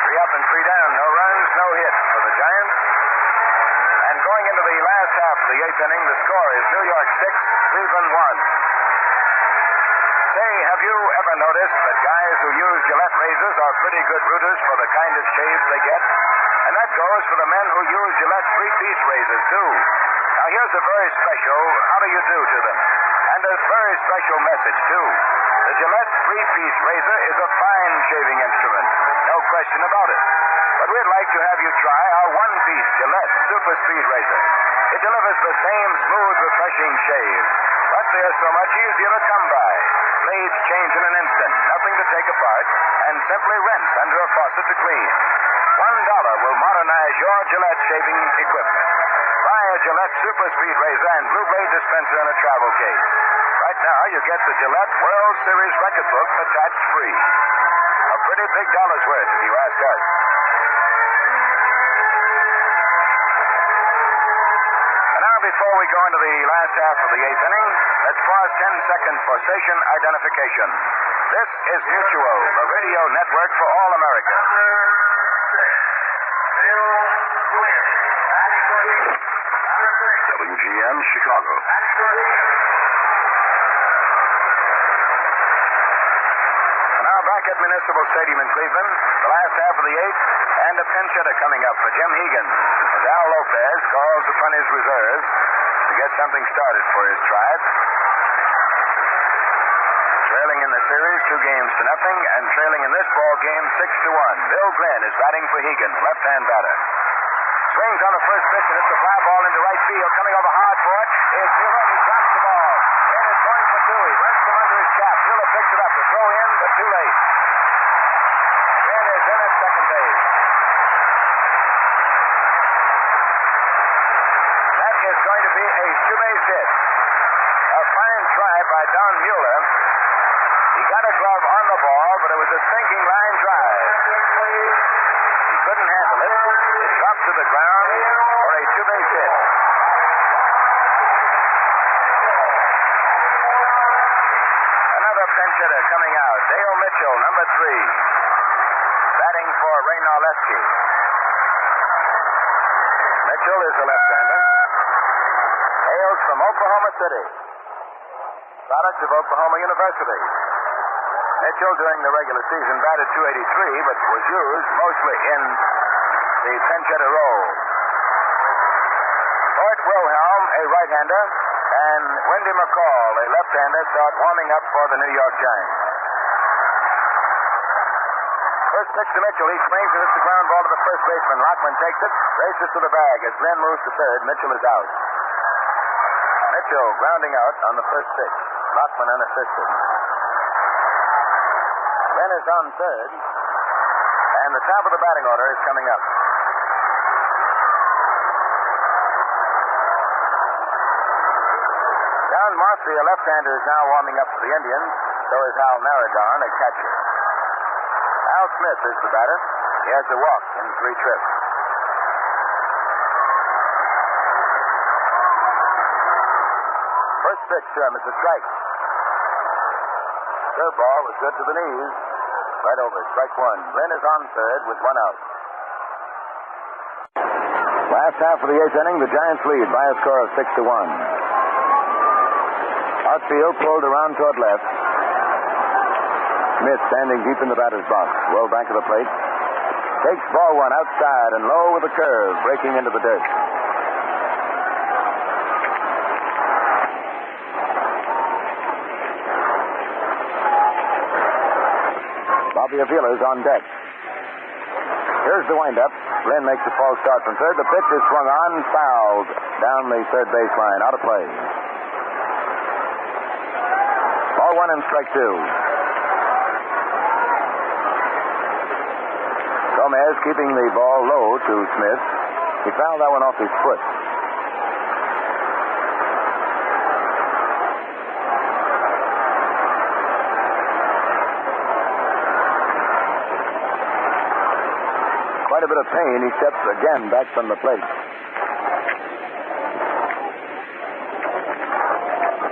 3 up and 3 down. No runs, no hits for the Giants. And going into the last half of the 8th inning, the score is New York 6, Cleveland 1. Say, have you ever noticed that guys who use Gillette razors are pretty good rooters for the kind of shaves they get? And that goes for the men who use Gillette 3-piece razors, too. Now, here's a very special how do you do to them. And a very special message, too. The Gillette 3-piece razor is a fine shaving instrument. No question about it. But we'd like to have you try our 1-piece Gillette Super Speed razor. It delivers the same smooth, refreshing shaves, but they're so much easier to come by. Blades change in an instant, nothing to take apart, and simply rinse under a faucet to clean. $1 will modernize your Gillette shaving equipment. Buy a Gillette Super Speed razor and Blue Blade dispenser in a travel case. Right now, you get the Gillette World Series record book attached free. A pretty big dollar's worth, if you ask us. And now, before we go into the last half of the 8th inning, let's pause 10 seconds for station identification. This is Mutual, the radio network for all America. WGN Chicago. Now back at Municipal Stadium in Cleveland, the last half of the 8th, and a pinch hitter coming up for Jim Hegan, as Al Lopez calls upon his reserves to get something started for his tribe. Trailing in the series 2-0, and trailing in this ball game 6-1. Bill Glenn is batting for Hegan, left-hand batter. Swings on the first pitch, and it's a fly ball into right field. Coming over hard for it is Mueller. He drops the ball. And it's going for 2. He runs from under his cap. Mueller picks it up to throw in, but too late. Glenn is in at second base. That is going to be a 2-base hit. A fine try by Don Mueller. He got a glove on the ball, but it was a sinking line drive. He couldn't handle it. It dropped to the ground for a 2-base hit. Another pinch hitter coming out. Dale Mitchell, number 3. Batting for Ray Narleski. Mitchell is a left-hander. Hails from Oklahoma City. Product of Oklahoma University. Mitchell, during the regular season, batted .283, but was used mostly in the pinch hitter role. Art Wilhelm, a right-hander, and Wendy McCall, a left-hander, start warming up for the New York Giants. First pitch to Mitchell. He swings and hits the ground ball to the first baseman. Lockman takes it, races to the bag. As Glenn moves to third, Mitchell is out. Mitchell grounding out on the first pitch. Lockman unassisted. Glenn is on third, and the top of the batting order is coming up. Don Mossy, a left-hander, is now warming up for the Indians. So is Hal Narragon, a catcher. Al Smith is the batter. He has a walk in 3 trips. First pitch to him is a strike. Curveball was good to the knees. Right over, strike 1. Glenn is on third with 1 out. Last half of the 8th inning, the Giants lead by a score of 6-1. Outfield pulled around toward left. Smith standing deep in the batter's box, well back of the plate. Takes ball 1 outside and low with a curve, breaking into the dirt. Bobby Avila's on deck. Here's the windup. Glenn makes a false start from third. The pitch is swung on, fouled down the third baseline, out of play. Ball 1 and strike 2. Gomez keeping the ball low to Smith. He fouled that one off his foot. Quite a bit of pain. He steps again back from the plate.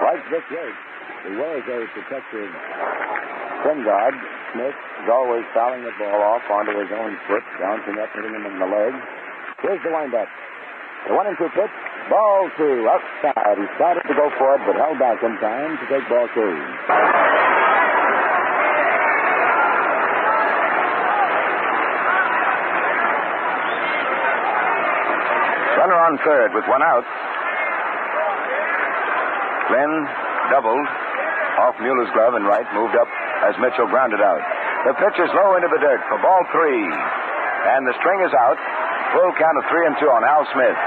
Like this rate, he wears a protective shin guard. Smith is always fouling the ball off onto his own foot, bouncing up, hitting him in the leg. Here's the windup. The 1-2 pitch. Ball 2 outside. He started to go for it, but held back in time to take ball 2. Runner on third with 1 out. Glenn doubled off Mueller's glove and right, moved up as Mitchell grounded out. The pitch is low into the dirt for ball 3. And the string is out. Full count of 3-2 on Al Smith.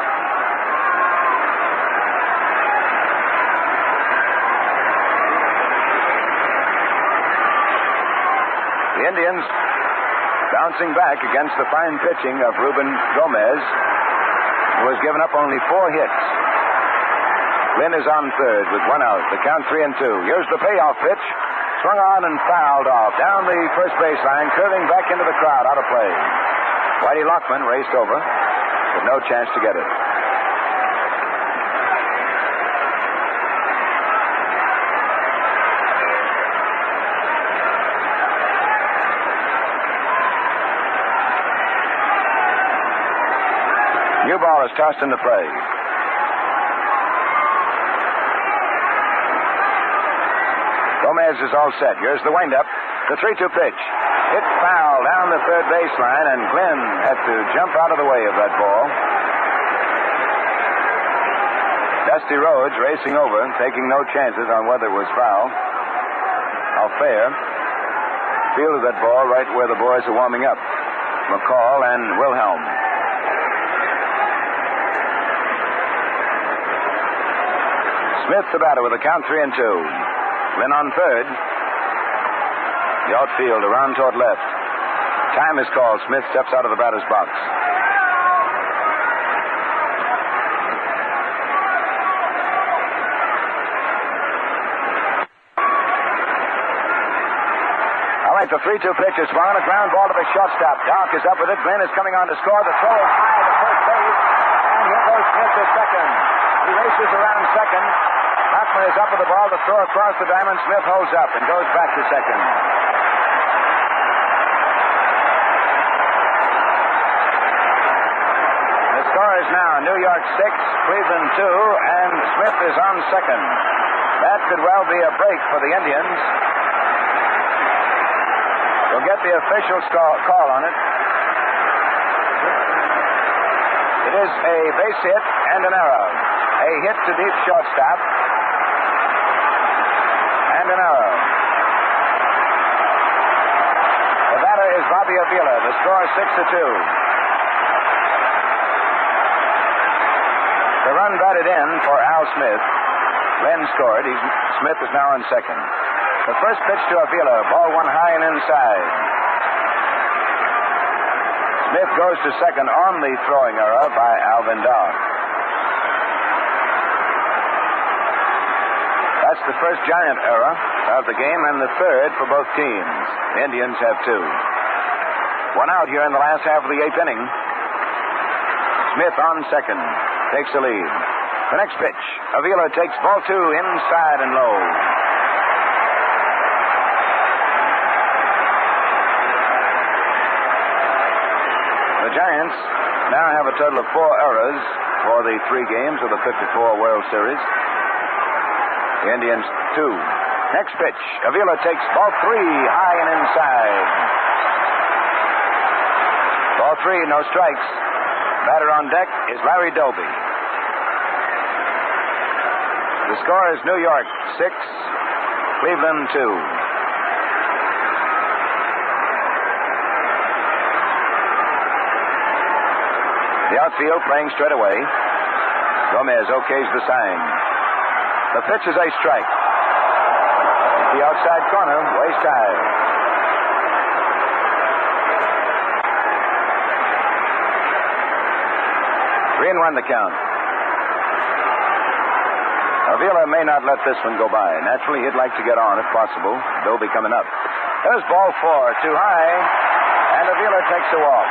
The Indians bouncing back against the fine pitching of Ruben Gomez, who has given up only 4 hits. Glenn is on third with 1 out. The count 3-2. Here's the payoff pitch. Swung on and fouled off. Down the first baseline, curving back into the crowd, out of play. Whitey Lockman raced over, with no chance to get it. New ball is tossed into play. Gomez is all set. Here's the windup. The 3-2 pitch. Hit foul down the third baseline, and Glenn had to jump out of the way of that ball. Dusty Rhodes racing over, taking no chances on whether it was foul or fair. Fielded that ball right where the boys are warming up. McCall and Wilhelm. Smith the batter with a count 3-2. Glenn on third. The outfield around toward left. Time is called. Smith steps out of the batter's box. All right, the 3-2 pitch is swung. A ground ball to the shortstop. Doc is up with it. Glenn is coming on to score. The throw is high to first base. And here goes Smith to second. He races around second. Lockman is up with the ball to throw across the diamond. Smith holds up and goes back to second. The score is now New York 6, Cleveland 2, and Smith is on second. That could well be a break for the Indians. We'll get the official call on it. It is a base hit and an error. A hit to deep shortstop and an error. The batter is Bobby Avila. The score is 6-2. The run batted in for Al Smith. Len scored. Smith is now on second. The first pitch to Avila. Ball one high and inside. Smith goes to second on the throwing error by Alvin Dock. That's the first Giant error of the game and the third for both teams. The Indians have two. One out here in the last half of the eighth inning. Smith on second. Takes the lead. The next pitch. Avila takes ball two inside and low. The Giants now have a total of 4 errors for the 3 games of the 54 World Series. The Indians 2. Next pitch. Avila takes ball 3 high and inside. Ball 3, no strikes. Batter on deck is Larry Doby. The score is New York 6, Cleveland 2. The outfield playing straight away. Gomez okays the sign. The pitch is a strike. The outside corner, waist high. 3-1 the count. Avila may not let this one go by. Naturally, he'd like to get on if possible. Doby coming up. There's ball 4, too high, and Avila takes a walk.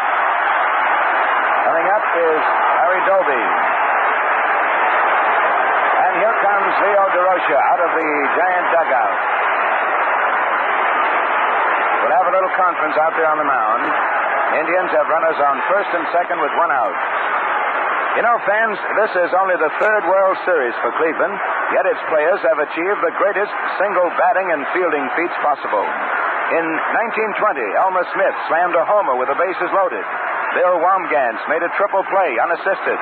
Coming up is Larry Doby. And here comes Leo DeRocha out of the Giant dugout. We'll have a little conference out there on the mound. Indians have runners on first and second with 1 out. You know, fans, this is only the 3rd World Series for Cleveland, yet its players have achieved the greatest single batting and fielding feats possible. In 1920, Elmer Smith slammed a homer with the bases loaded. Bill Womgans made a triple play unassisted.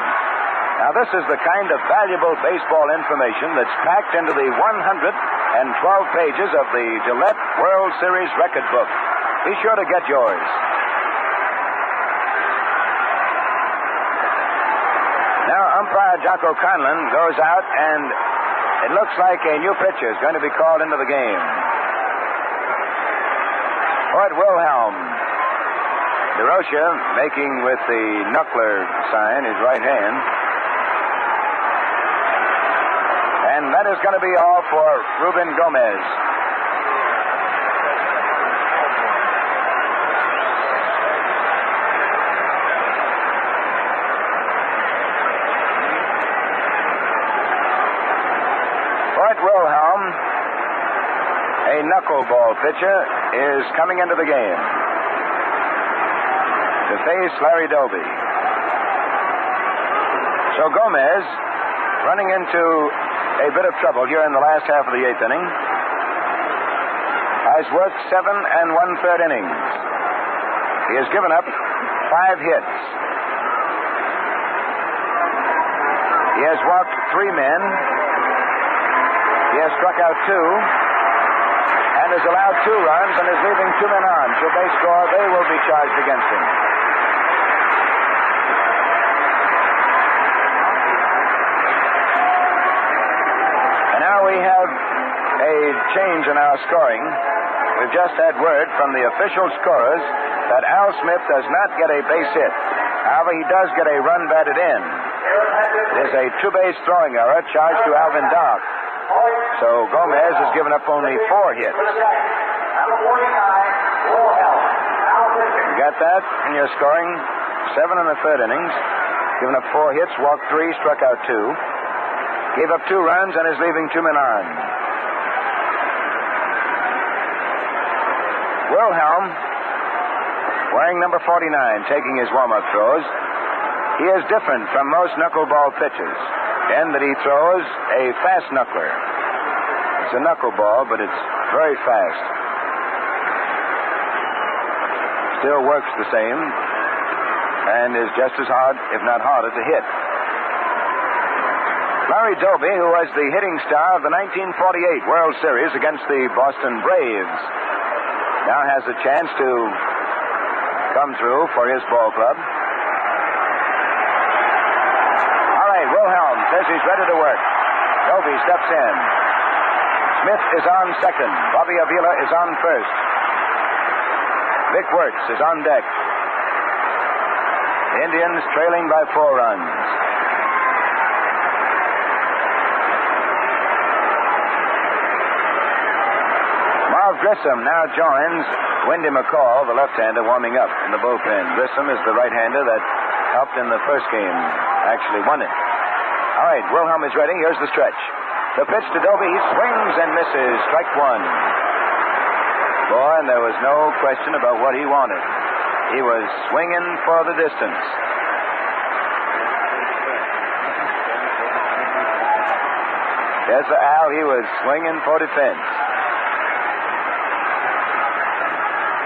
Now, this is the kind of valuable baseball information that's packed into the 112 pages of the Gillette World Series record book. Be sure to get yours. Now, umpire Jocko Conlon goes out, and it looks like a new pitcher is going to be called into the game. Hoyt Wilhelm. DeRocha making with the knuckler sign his right hand. And that is going to be all for Ruben Gomez. Hoyt Wilhelm, a knuckleball pitcher, is coming into the game to face Larry Doby. So Gomez, running into a bit of trouble here in the last half of the 8th inning, has worked 7 1/3 innings. He has given up 5 hits. He has walked 3 men. He has struck out 2 and has allowed 2 runs and is leaving 2 men on. Should they score, they will be charged against him. And now we have a change in our scoring. We've just had word from the official scorers that Al Smith does not get a base hit. However, he does get a run batted in. It is a 2-base throwing error charged to Alvin Dock. So Gomez has given up only 4 hits. You got that in your scoring? 7 1/3 innings. Given up 4 hits, walked 3, struck out 2. Gave up 2 runs and is leaving 2 men on. Wilhelm, wearing number 49, taking his warm-up throws. He is different from most knuckleball pitchers in that he throws a fast knuckler. It's a knuckleball, but it's very fast. still works the same and is just as hard, if not harder, to hit. Larry Doby, who was the hitting star of the 1948 World Series against the Boston Braves, now has a chance to come through for his ball club. All right, Wilhelm says he's ready to work. Doby steps in. Smith is on second. Bobby Avila is on first. Vic Wirtz is on deck. The Indians trailing by 4 runs. Marv Grissom now joins Wendy McCall, the left-hander, warming up in the bullpen. Grissom is the right-hander that helped in the first game, actually won it. All right, Wilhelm is ready. Here's the stretch. The pitch to Doby. He swings and misses. Strike 1. Boy, and there was no question about what he wanted. He was swinging for the distance. Yes, Al, he was swinging for defense.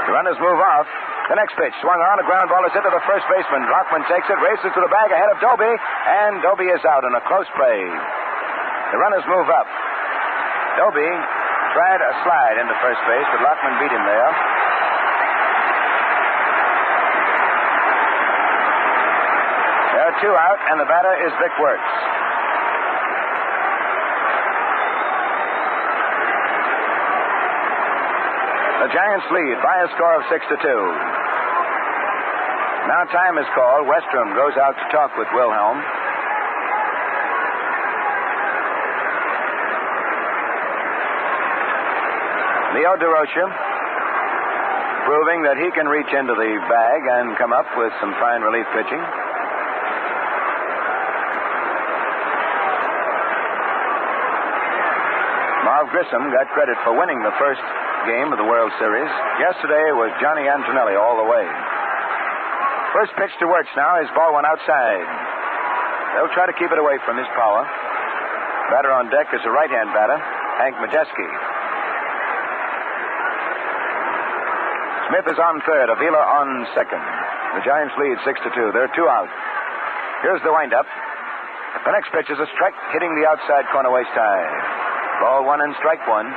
The runners move off. The next pitch swung on. A ground ball is hit to the first baseman. Rockman takes it, races to the bag ahead of Doby, and Doby is out in a close play. The runners move up. Doby tried a slide into first base, but Lockman beat him there. There are 2 out, and the batter is Vic Wirtz. The Giants lead by a score of 6-2. Now time is called. Westrom goes out to talk with Wilhelm. Leo DeRocha proving that he can reach into the bag and come up with some fine relief pitching. Marv Grissom got credit for winning the first game of the World Series. Yesterday was Johnny Antonelli all the way. First pitch to Wirtz now is ball 1 outside. They'll try to keep it away from his power. Batter on deck is a right-hand batter, Hank Majeski. Smith is on third, Avila on second. The Giants lead 6-2. There are 2 out. Here's the windup. The next pitch is a strike hitting the outside corner waist high. Ball 1 and strike 1.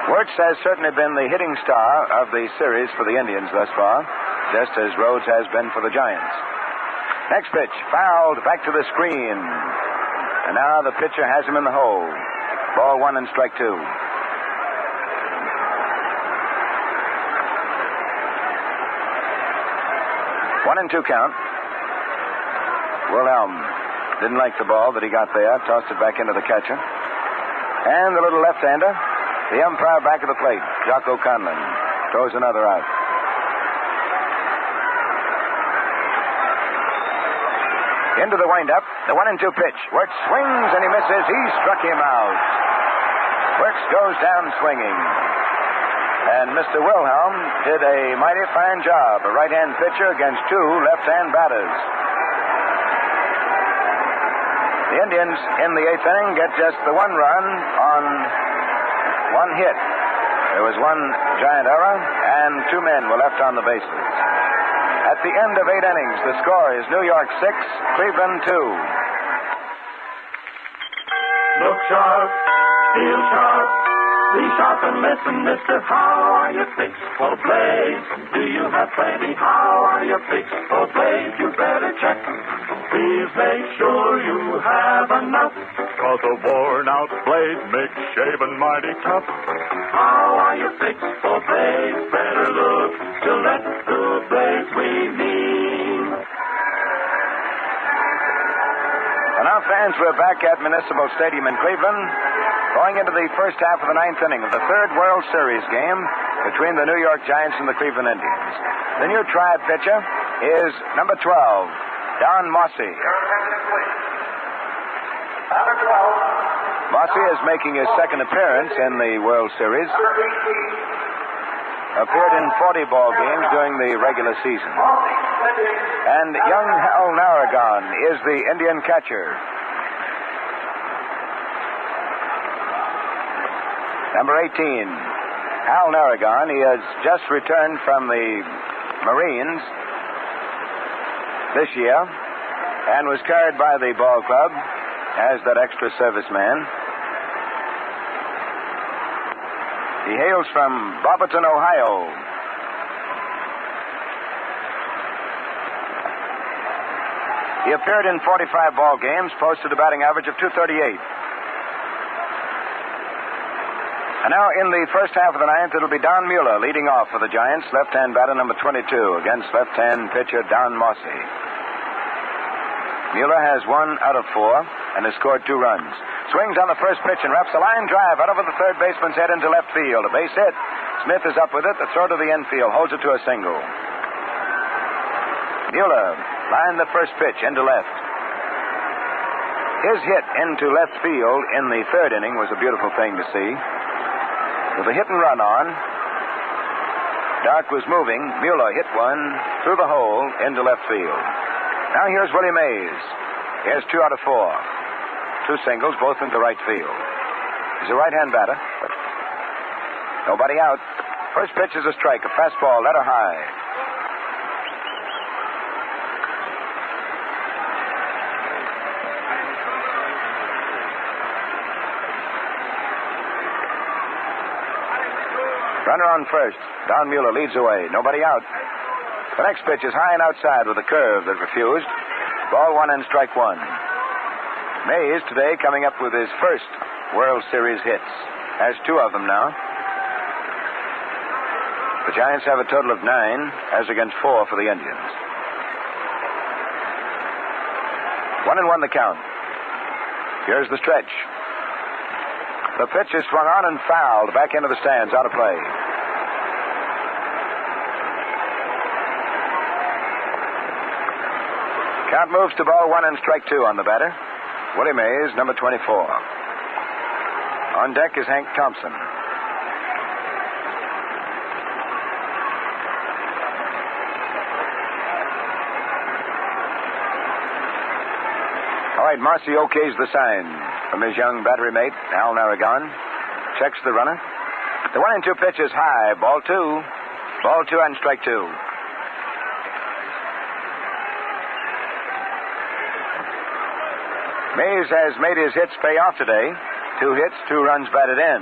Wirtz has certainly been the hitting star of the series for the Indians thus far, just as Rhodes has been for the Giants. Next pitch, fouled back to the screen. And now the pitcher has him in the hole. Ball 1 and strike 2. 1 and 2 count. Wilhelm didn't like the ball that he got there, tossed it back into the catcher. And the little left-hander, the umpire back at the plate, Jocko Conlon, throws another out. Into the windup, the 1 and 2 pitch. Wirtz swings and he misses. He struck him out. Wirtz goes down swinging. And Mr. Wilhelm did a mighty fine job. A right-hand pitcher against 2 left-hand batters. The Indians in the 8th inning get just the 1 run on 1 hit. There was 1 giant error, and 2 men were left on the bases. At the end of 8 innings, the score is New York 6, Cleveland 2. Look sharp, feel sharp, be sharp and listen, mister. How are you fixed for plays? Do you have plenty? How are you fixed for plays? You better check. Please make sure you have enough. 'Cause a worn-out blade makes shaving mighty tough. How are you fixed for plays? Better look to let the blades we mean. And now, fans, we're back at Municipal Stadium in Cleveland, going into the first half of the 9th inning of the 3rd World Series game between the New York Giants and the Cleveland Indians. The new Tribe pitcher is number 12, Don Mossy. Mossy is making his 2nd appearance in the World Series. Appeared in 40 ball games during the regular season. And young Hal Narragon is the Indian catcher. Number 18, Al Narragon. He has just returned from the Marines this year and was carried by the ball club as that extra serviceman. He hails from Barberton, Ohio. He appeared in 45 ball games, posted a batting average of .238. And now in the first half of the ninth, it'll be Don Mueller leading off for the Giants, left-hand batter number 22 against left-hand pitcher Don Mossy. Mueller has 1 out of 4 and has scored 2 runs. Swings on the first pitch and reps a line drive out over the third baseman's head into left field. A base hit. Smith is up with it. The throw to the infield holds it to a single. Mueller lined the first pitch into left. His hit into left field in the third inning was a beautiful thing to see. With a hit and run on, Dark was moving. Mueller hit one through the hole into left field. Now here's Willie Mays. He has 2 out of 4. 2 singles, both into right field. He's a right-hand batter. Nobody out. First pitch is a strike, a fastball, letter high. Runner on first. Don Mueller leads away. Nobody out. The next pitch is high and outside with a curve that refused. Ball 1 and strike 1. Mays today coming up with his first World Series hits. Has 2 of them now. The Giants have a total of 9, as against 4 for the Indians. 1-1 the count. Here's the stretch. The pitch is swung on and fouled back into the stands, out of play. Count moves to ball 1 and strike 2 on the batter. Willie Mays, number 24. On deck is Hank Thompson. All right, Marcy okays the sign from his young battery mate, Al Narragon. Checks the runner. The 1-2 pitch is high. Ball 2. Ball 2 and strike 2. Mays has made his hits pay off today. 2 hits, 2 runs batted in.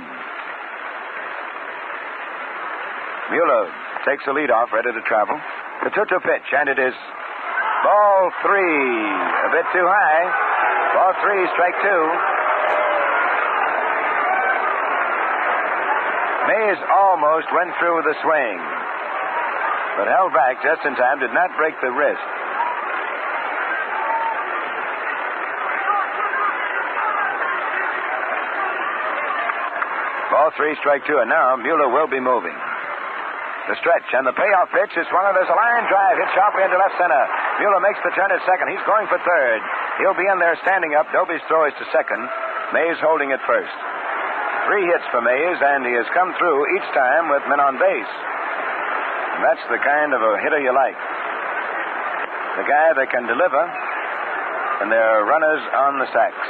Mueller takes the lead off, ready to travel. The 2-2 pitch, and it is ball 3. A bit too high. Ball 3, strike 2. Mays almost went through with a swing, but held back just in time, did not break the wrist. Ball 3, strike 2, and now Mueller will be moving. The stretch and the payoff pitch is swung on. There's a line drive hit sharply into left center. Mueller makes the turn at second. He's going for third. He'll be in there standing up. Doby's throw is to second. Mays holding at first. 3 hits for Mays, and he has come through each time with men on base. And that's the kind of a hitter you like. The guy that can deliver, and there are runners on the sacks.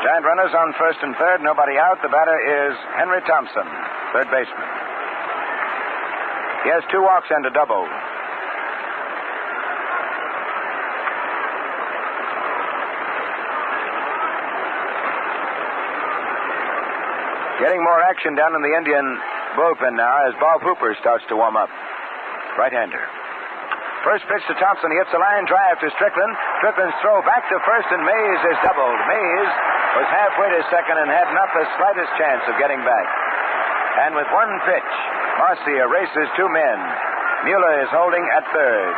Giant runners on first and third, nobody out. The batter is Henry Thompson, third baseman. He has 2 walks and a double. Getting more action down in the Indian bullpen now as Bob Hooper starts to warm up. Right-hander. First pitch to Thompson. He hits a line drive to Strickland. Strickland's throw back to first, and Mays is doubled. Mays was halfway to second and had not the slightest chance of getting back. And with 1 pitch, Marcy erases 2 men. Mueller is holding at third.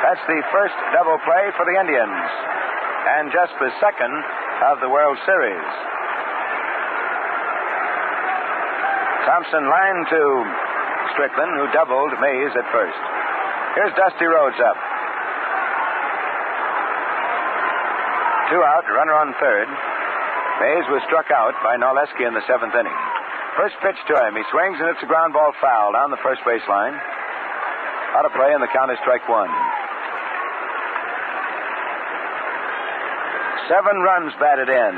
That's the first double play for the Indians, and just the second of the World Series. Thompson lined to Strickland, who doubled Mays at first. Here's Dusty Rhodes up. 2 out, runner on third. Mays was struck out by Norleski in the 7th inning. First pitch to him. He swings, and it's a ground ball foul down the first baseline. Out of play, and the count is strike 1. 7 runs batted in.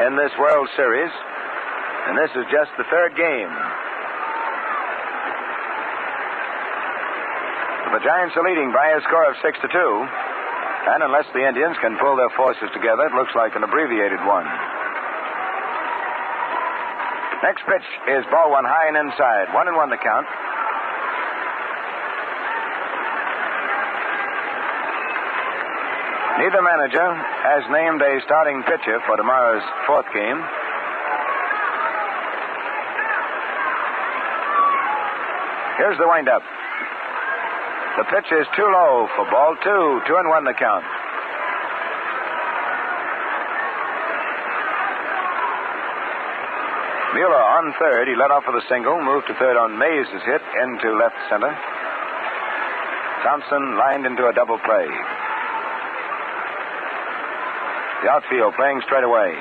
in this World Series, and this is just the third game. The Giants are leading by a score of 6-2, and unless the Indians can pull their forces together, it looks like an abbreviated one. Next pitch is ball one high and inside. 1-1 the count. Neither manager has named a starting pitcher for tomorrow's fourth game. Here's the windup. The pitch is too low for ball two. 2-1 the count. Mueller on third. He led off with a single. Moved to third on Mays' hit into left center. Thompson lined into a double play. The outfield playing straight away.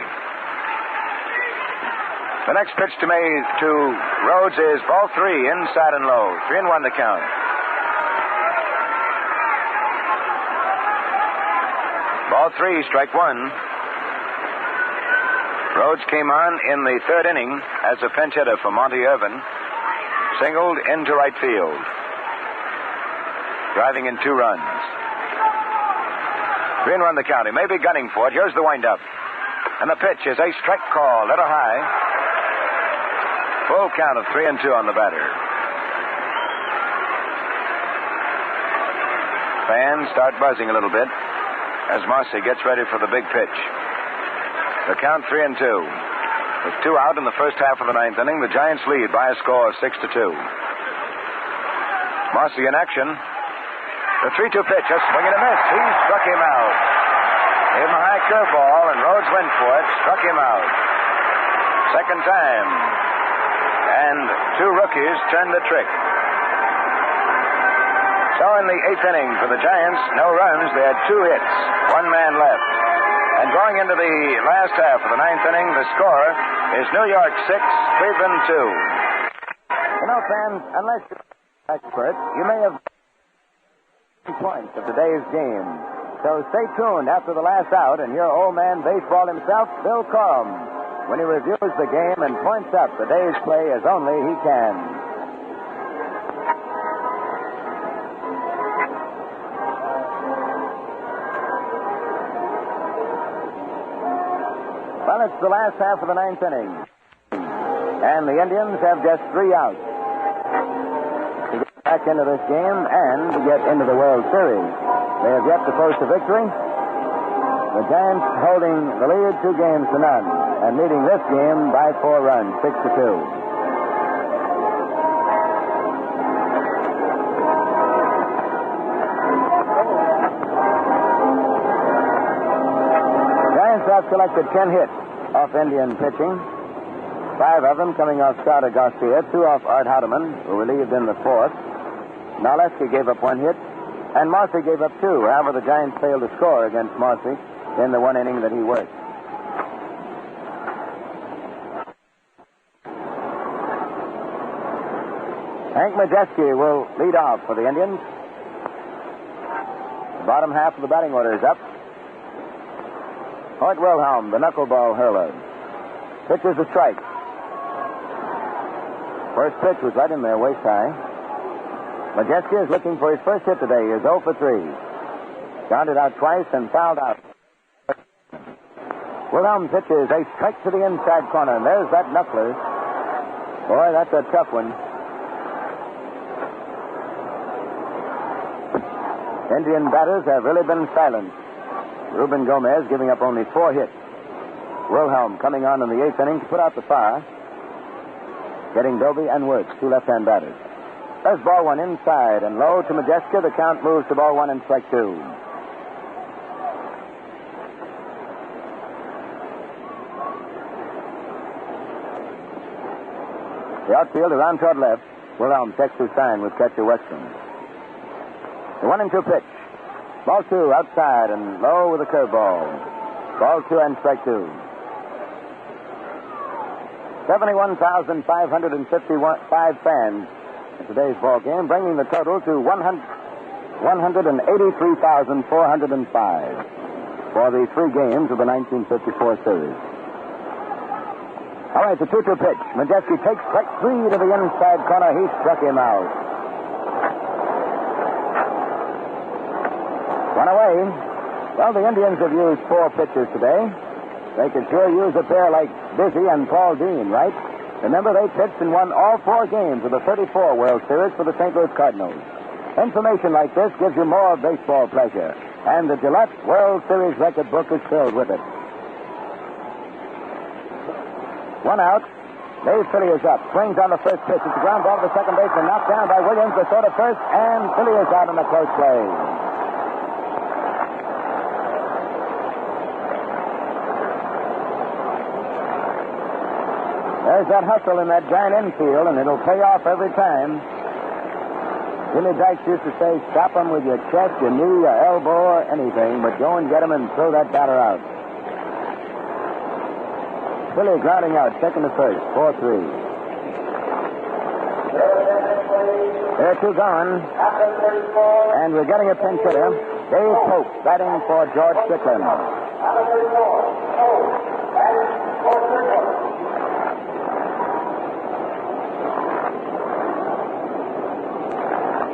The next pitch to Rhodes is ball three, inside and low. 3-1 the count. Ball three, strike one. Rhodes came on in the third inning as a pinch hitter for Monty Irvin. Singled into right field. Driving in 2 runs. 3-1 the count. He may be gunning for it. Here's the windup. And the pitch is a strike call. Little high. Full count of 3-2 on the batter. Fans start buzzing a little bit as Marcy gets ready for the big pitch. The count 3-2. With 2 out in the first half of the 9th inning, the Giants lead by a score of 6-2. Marcy in action. The 3-2 pitch, a swing and a miss. He struck him out. Gave him a high curveball, and Rhodes went for it. Struck him out. Second time. And 2 rookies turned the trick. So in the 8th inning for the Giants, no runs. They had 2 hits. 1 man left. And going into the last half of the 9th inning, the score is New York 6, Cleveland 2. You know, fans, unless you're an expert, you may have points of today's game. So stay tuned after the last out and hear old man baseball himself, Bill Corum, when he reviews the game and points up the day's play as only he can. Well, it's the last half of the 9th inning. And the Indians have just 3 outs to get back into this game and to get into the World Series. They have yet to post a victory. The Giants holding the lead 2 games to none and leading this game by 4 runs, 6-2. Giants have selected 10 hits off Indian pitching. 5 of them coming off starter Garcia, 2 off Art Hardeman, who relieved in the 4th. Naleski gave up 1 hit, and Marcy gave up 2. However, the Giants failed to score against Marcy in the 1 inning that he worked. Hank Majeski will lead off for the Indians. The bottom half of the batting order is up. Hoyt Wilhelm, the knuckleball hurler. Pitch is a strike. First pitch was right in there, waist high. Majeski is looking for his first hit today. He is 0 for 3. Grounded out twice and fouled out. Wilhelm pitches a strike to the inside corner. And there's that knuckler. Boy, that's a tough one. Indian batters have really been silent. Ruben Gomez giving up only 4 hits. Wilhelm coming on in the 8th inning to put out the fire. Getting Doby and Wirtz, 2 left-hand batters. There's ball 1 inside and low to Majeski. The count moves to ball 1 and strike 2. The outfield around toward left. Wilhelm checks his sign with catcher Western. The 1-2 pitch. Ball 2 outside and low with a curveball. Ball 2 and strike 2. 71,555 fans in today's ball game, bringing the total to 183,405 for the 3 games of the 1954 series. All right, the 2-2 pitch. Majeski takes strike 3 to the inside corner. He struck him out. One away. Well, the Indians have used 4 pitchers today. They could sure use a pair like Busy and Paul Dean, right? Remember, they pitched and won all 4 games of the 34 World Series for the St. Louis Cardinals. Information like this gives you more baseball pleasure. And the Gillette World Series record book is filled with it. 1 out. Dave Philly is up. Swings on the first pitch. It's a ground ball to the second baseman. Knocked down by Williams. The throw to first. And Philly is out in a close play. There's that hustle in that giant infield, and it'll pay off every time. Billy Dykes used to say, stop him with your chest, your knee, your elbow, or anything, but go and get him and throw that batter out. Billy grounding out, second to first, 4-3. There are 2 gone. And we're getting a pinch hitter. Dave Pope batting for George Strickland.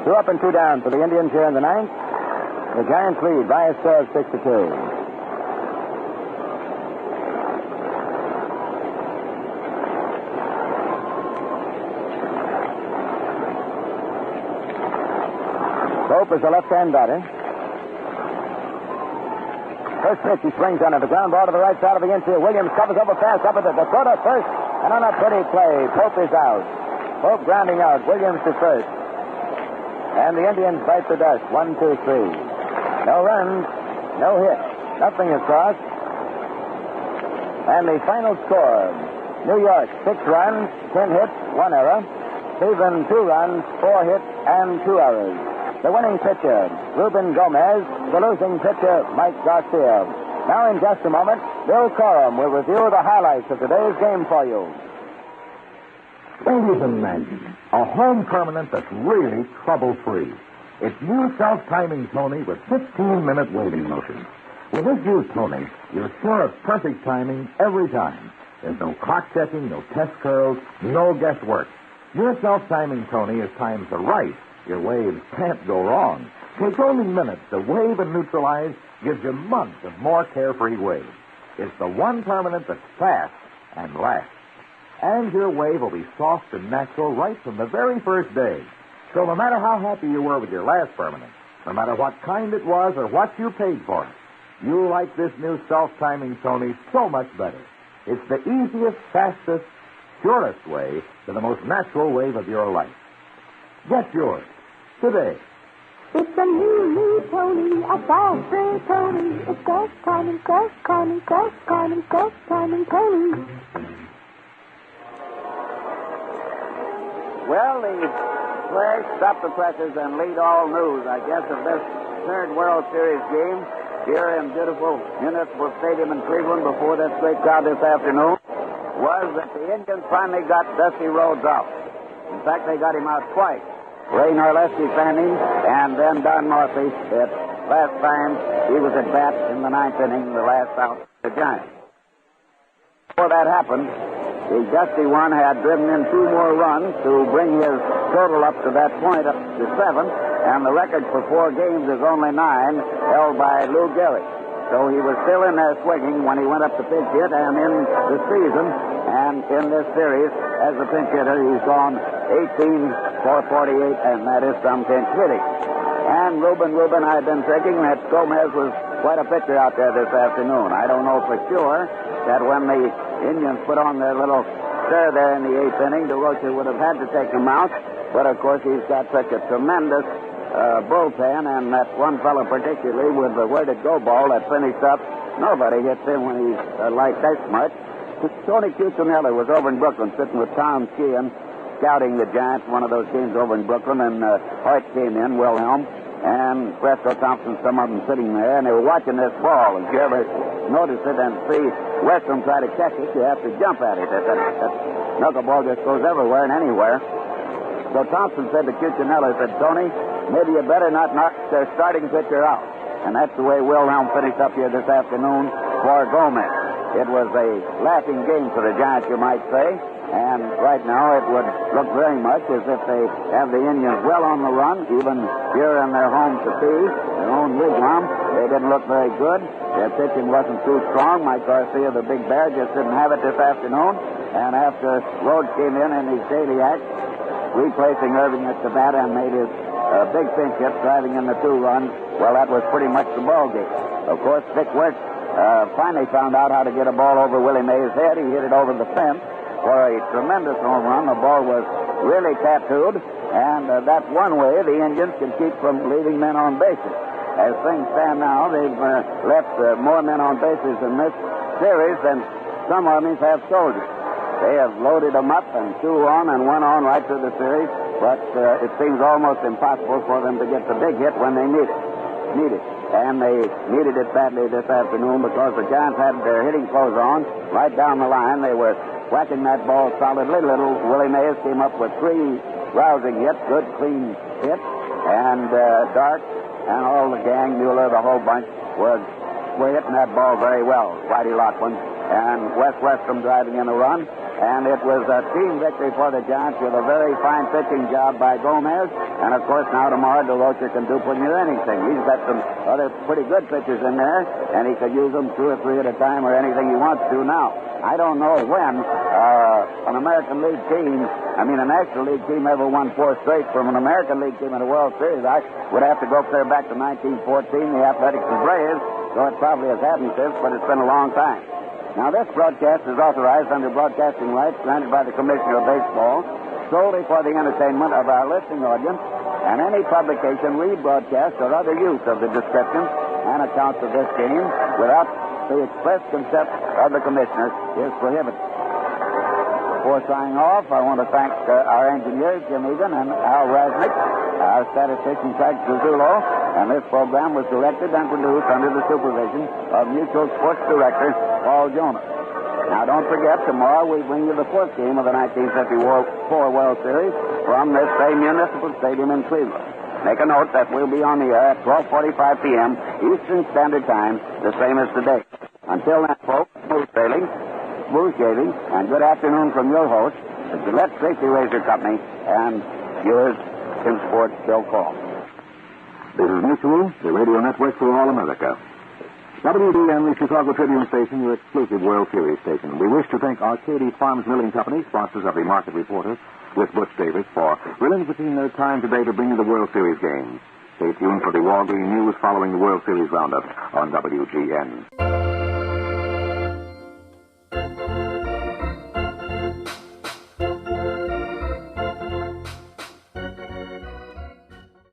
Two up and 2 down for the Indians here in the 9th. The Giants lead by a score of 6-2. Pope is a left-hand batter. First pitch, he swings on it. The ground ball to the right side of the infield. Williams covers over fast up at the throw to first. And on a pretty play, Pope is out. Pope grounding out. Williams to first. And the Indians bite the dust. 1, 2, 3. No runs, no hits, nothing across. And the final score: New York 6 runs, 10 hits, 1 error. Cleveland 2 runs, 4 hits, and 2 errors. The winning pitcher, Ruben Gomez. The losing pitcher, Mike Garcia. Now, in just a moment, Bill Corum will review the highlights of today's game for you. Ladies and men, a home permanent that's really trouble-free. It's new self-timing Tony with 15-minute waiting motion. With this new Tony, you're sure of perfect timing every time. There's no clock checking, no test curls, no guesswork. Your self-timing Tony is timed to right. Your waves can't go wrong. Takes only minutes to wave and neutralize, gives you months of more carefree waves. It's the one permanent that's fast and lasts. And your wave will be soft and natural right from the very first day. So no matter how happy you were with your last permanent, no matter what kind it was or what you paid for it, you'll like this new self-timing Tony so much better. It's the easiest, fastest, surest way to the most natural wave of your life. Get yours today. It's a new Tony, a faster Tony. It's self-timing, self-timing, self-timing, self-timing Tony. Well, the players stop the presses and lead all news, I guess, of this 3rd World Series game here in beautiful Municipal Stadium in Cleveland before this great crowd this afternoon was that the Indians finally got Dusty Rhodes out. In fact, they got him out twice. Ray Norleski fanning, and then Don Murphy at last time he was at bat in the 9th inning, the last out of the Giants. Before that happened, the Dusty one had driven in 2 more runs to bring his total up to that point, up to 7, and the record for 4 games is only 9, held by Lou Gehrig. So he was still in there swinging when he went up to pinch hit, and in the season, and in this series, as a pinch hitter, he's gone 18 for 48, and that is some pinch hitting. And Ruben, I've been thinking that Gomez was quite a pitcher out there this afternoon. I don't know for sure that when the Indians put on their little stir there in the 8th inning, DeRocha would have had to take him out. But, of course, he's got such a tremendous bullpen, and that one fellow particularly with the where-to-go ball that finished up, nobody hits him when he's like this much. Tony Cuccinelli was over in Brooklyn sitting with Tom Sheehan scouting the Giants, one of those games over in Brooklyn, and Hoyt came in, Wilhelm, and Fresco Thompson, some of them sitting there, and they were watching this ball. If you ever notice it and see Western try to catch it, you have to jump at it. That knuckleball just goes everywhere and anywhere. So Thompson said to Cuccinelli, said, Tony, maybe you better not knock their starting pitcher out. And that's the way Wilhelm finished up here this afternoon for Gomez. It was a laughing game for the Giants, you might say. And right now it would look very much as if they have the Indians well on the run, even here in their home teepee, their own wigwam. They didn't look very good. Their pitching wasn't too strong. Mike Garcia, the big bear, just didn't have it this afternoon. And after Rhodes came in his daily act, replacing Irving at the bat and made his big pinch hit, driving in the 2 runs, well, that was pretty much the ball game. Of course, Dick Wirtz finally found out how to get a ball over Willie Mays' head. He hit it over the fence for a tremendous home run. The ball was really tattooed, and that's one way the Indians can keep from leaving men on bases. As things stand now, they've left more men on bases in this series than some armies have soldiers. They have loaded them up and 2 on and 1 on right through the series, but it seems almost impossible for them to get the big hit when they need it. And they needed it badly this afternoon because the Giants had their hitting clothes on right down the line. They were whacking that ball solidly. Little Willie Mays came up with 3 rousing hits, good, clean hits, and Dark and all the gang, Mueller, the whole bunch, were hitting that ball very well. Whitey Lockwood and Wes Westrom driving in a run. And it was a team victory for the Giants with a very fine pitching job by Gomez. And, of course, now tomorrow DeRocher can duplicating anything. He's got some other pretty good pitchers in there, and he could use them 2 or 3 at a time or anything he wants to now. I don't know when an American League team, a National League team ever won 4 straight from an American League team in the World Series. I would have to go clear back to 1914, the Athletics and Braves, so it probably has happened since, but it's been a long time. Now, this broadcast is authorized under broadcasting rights granted by the Commissioner of Baseball solely for the entertainment of our listening audience, and any publication, rebroadcast, or other use of the descriptions and accounts of this game without the express consent of the Commissioner is prohibited. Before signing off, I want to thank our engineers, Jim Egan and Al Rasnick, our statistician, Frank Zuzzulo, and this program was directed and produced under the supervision of Mutual Sports Director Paul Jonas. Now, don't forget, tomorrow we bring you the 4th game of the 1954 World Series from this same Municipal Stadium in Cleveland. Make a note that we'll be on the air at 12:45 p.m. Eastern Standard Time, the same as today. Until then, folks, smooth sailing, smooth shaving, and good afternoon from your host, the Gillette Safety Razor Company, and yours in sports, Bill Call. This is Mutual, the radio network for all America. WDN, the Chicago Tribune Station, your exclusive World Series station. We wish to thank Arcady Farms Milling Company, sponsors of the Market Reporter, with Butch Davis, for relinquishing their time today to bring you the World Series games. Stay tuned for the Walgreen News following the World Series roundup on WGN.